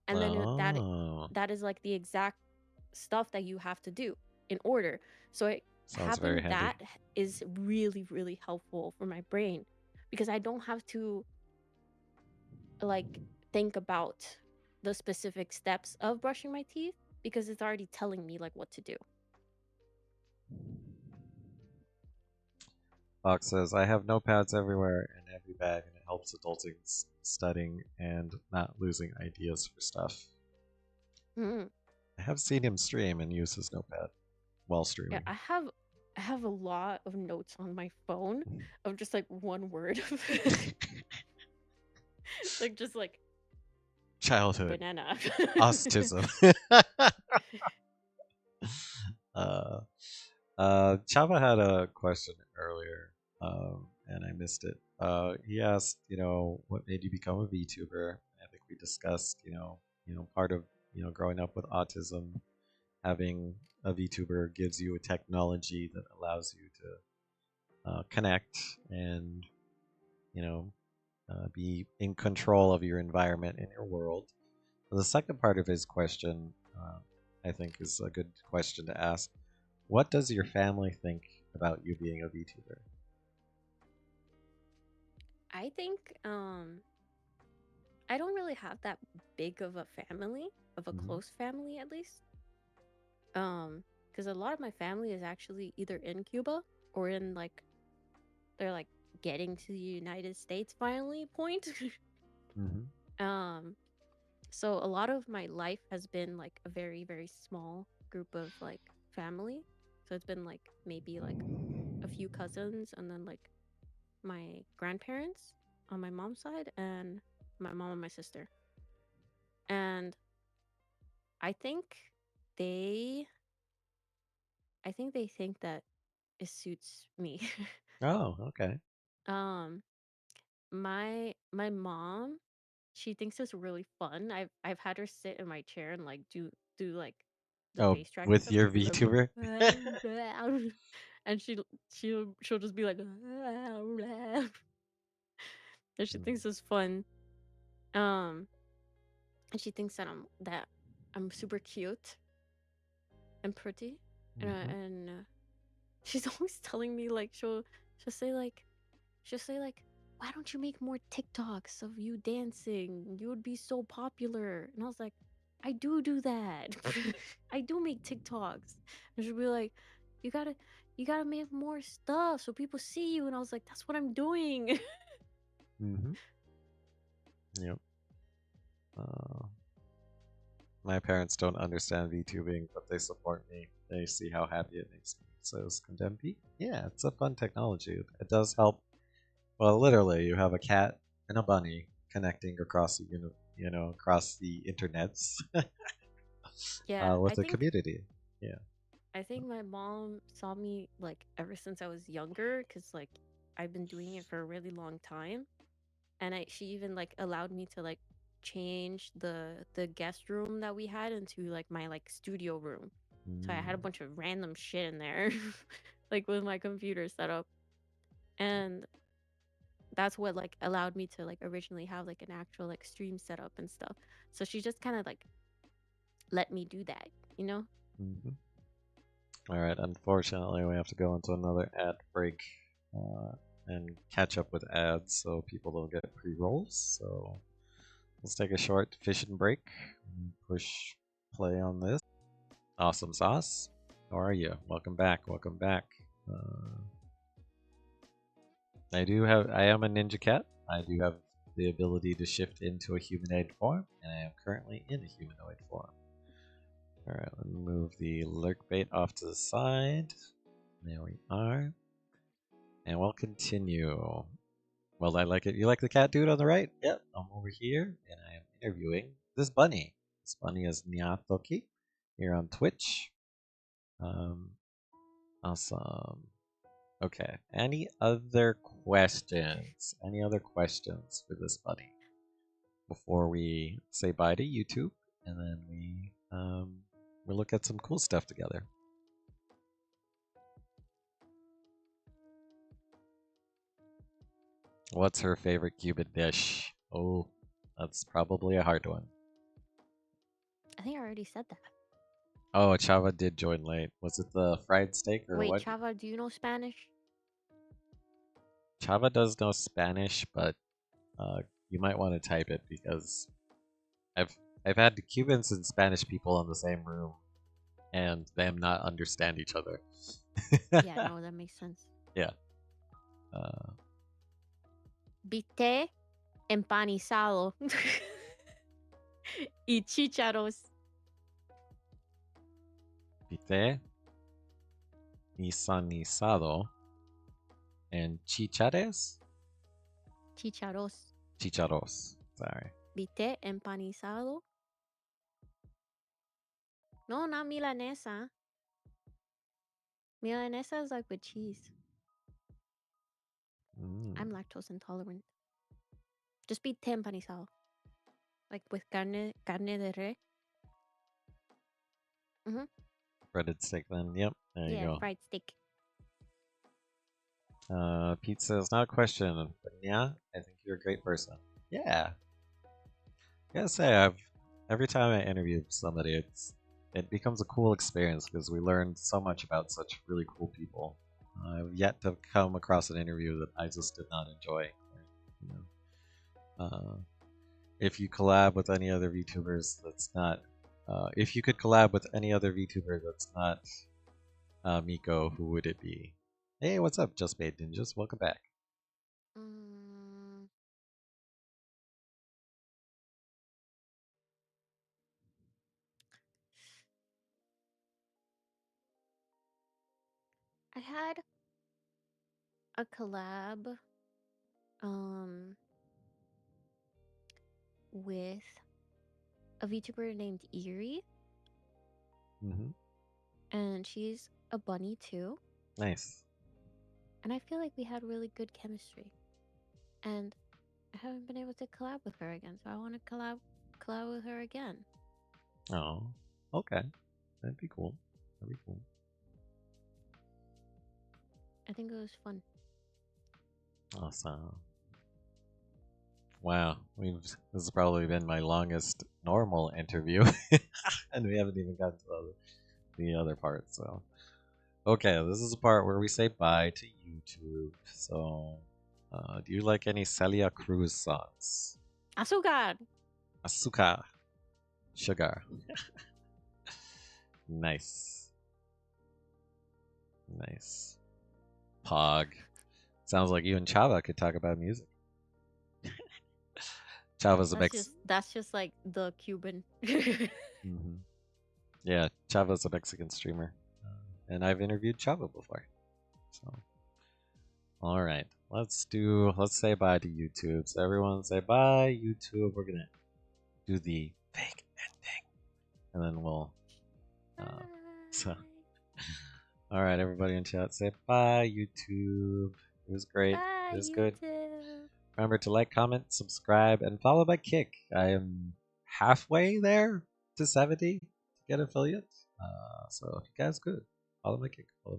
and then Oh, that is like the exact stuff that you have to do in order. So sounds very having handy. that is really really helpful for my brain because I don't have to like think about the specific steps of brushing my teeth because it's already telling me like what to do. Fox says, I have notepads everywhere in every bag, and it helps adulting, studying, and not losing ideas for stuff. Mm. I have seen him stream and use his notepad while Yeah, streaming. I have a lot of notes on my phone of just like one word, like just like Childhood banana. autism. uh, Chava had a question earlier, and I missed it. He asked, what made you become a VTuber? I think we discussed, part of, growing up with autism, having a VTuber gives you a technology that allows you to connect and, you know, be in control of your environment and your world. The second part of his question, I think, is a good question to ask. What does your family think about you being a VTuber? I think I don't really have that big of a family, of a Mm-hmm. close family at least. Because a lot of my family is actually either in Cuba or in like they're like getting to the United States finally point. Mm-hmm. um, so a lot of my life has been like a very very small group of like family. So it's been like maybe like a few cousins and then like my grandparents on my mom's side and my mom and my sister. And I think they I think they think that it suits me. Oh, okay. um my mom, she thinks it's really fun. I've had her sit in my chair and like do like the Oh, face tracking with stuff. your She'll be like VTuber? and she'll just be like and she thinks it's fun. Um and she thinks that I'm super cute and pretty. Mm-hmm. And she's always telling me like she'll say like she'll say like, why don't you make more TikToks of you dancing? You would be so popular. And I was like, I do that. I do make TikToks. And she'll be like, you gotta you gotta make more stuff so people see you. And I was like, that's what I'm doing. Mm-hmm. Yep. Uh, my parents don't understand VTubing, but they support me. They see how happy it makes me. Says Condemn Pete. Yeah, it's a fun technology. It does help. Well, literally, you have a cat and a bunny connecting across the across the internets Yeah, with a community. Yeah. I think my mom saw me like ever since I was younger because like I've been doing it for a really long time. And she even like allowed me to like change the guest room that we had into like my like studio room. So I had a Mm, bunch of random shit in there, like with my computer setup. And that's what like allowed me to like originally have like an actual like stream setup and stuff. So she just kind of like let me do that, you know? mhm. All right. Unfortunately, we have to go into another ad break uh, and catch up with ads so people don't get pre-rolls. So let's take a short fishing break. Push play on this. Awesome sauce. How are you? Welcome back. Welcome back. Uh, I am a ninja cat. I do have the ability to shift into a humanoid form, and I am currently in a humanoid form. Alright, let me move the lurk bait off to the side. There we are. And we'll continue. Well, I like it. You like the cat dude on the right? Yep. I'm over here, and I am interviewing this bunny. This bunny is Nyatoki here on Twitch. Um, awesome. Okay. Any other questions? Any other questions for this bunny before we say bye to YouTube and then we look at some cool stuff together? What's her favorite Cuban dish? Oh, that's probably a hard one. I think I already said that. Oh, Chava did join late. Was it the fried steak or Wait, what? Chava, do you know Spanish? Chava does know Spanish, but uh, you might want to type it because I've I've had the Cubans and Spanish people in the same room and them not understand each other. Yeah, no, that makes sense. Yeah. Uh, Bistec empanizado y chícharos. pité, nisanizado, and chichares? Chícharos. Chicharos. Sorry. Bistec empanizado. No, not milanesa. Milanesa is like with cheese. Mm. I'm lactose intolerant. Just bistec empanizado. Like with carne de res. Mm-hmm. Breaded steak then. Yep. There you Yeah, go. fried steak. Pizza is not a question, but yeah, I think you're a great person. Yeah. I gotta say, I've every time I interview somebody, it becomes a cool experience because we learn so much about such really cool people. I've yet to come across an interview that I just did not enjoy. You know, if you collab with any other VTubers, that's not. If you could collab with any other VTuber that's not Miko, who would it be? Hey, what's up, Just Made Ninjas? Welcome back. Mm, I had a collab um with a VTuber named Eerie, Hmm. and she's a bunny too. Nice. And I feel like we had really good chemistry. And I haven't been able to collab with her again, so I want to collab with her again. Oh, okay. That'd be cool. That'd be cool. I think it was fun. Awesome. Wow, this has probably been my longest normal interview, and we haven't even gotten to the other part. So, okay, this is the part where we say bye to YouTube. So, do you like any Celia Cruz songs? Azúcar! Asuka, sugar. Nice, nice. Pog. Sounds like you and Chava could talk about music. Chava's a Mex. That's just like the Cuban. Hmm. Yeah, Chava's a Mexican streamer, and I've interviewed Chava before. So, all right, let's say bye to YouTube. So everyone say bye, YouTube. We're gonna do the fake ending, and then we'll. Uh, so, all right, everybody in chat, say bye, YouTube. It was great. It Bye, was good. YouTube. Remember to like, comment, subscribe, and follow my kick. I am halfway there to 70 to get affiliates. So if you guys could follow my kick, follow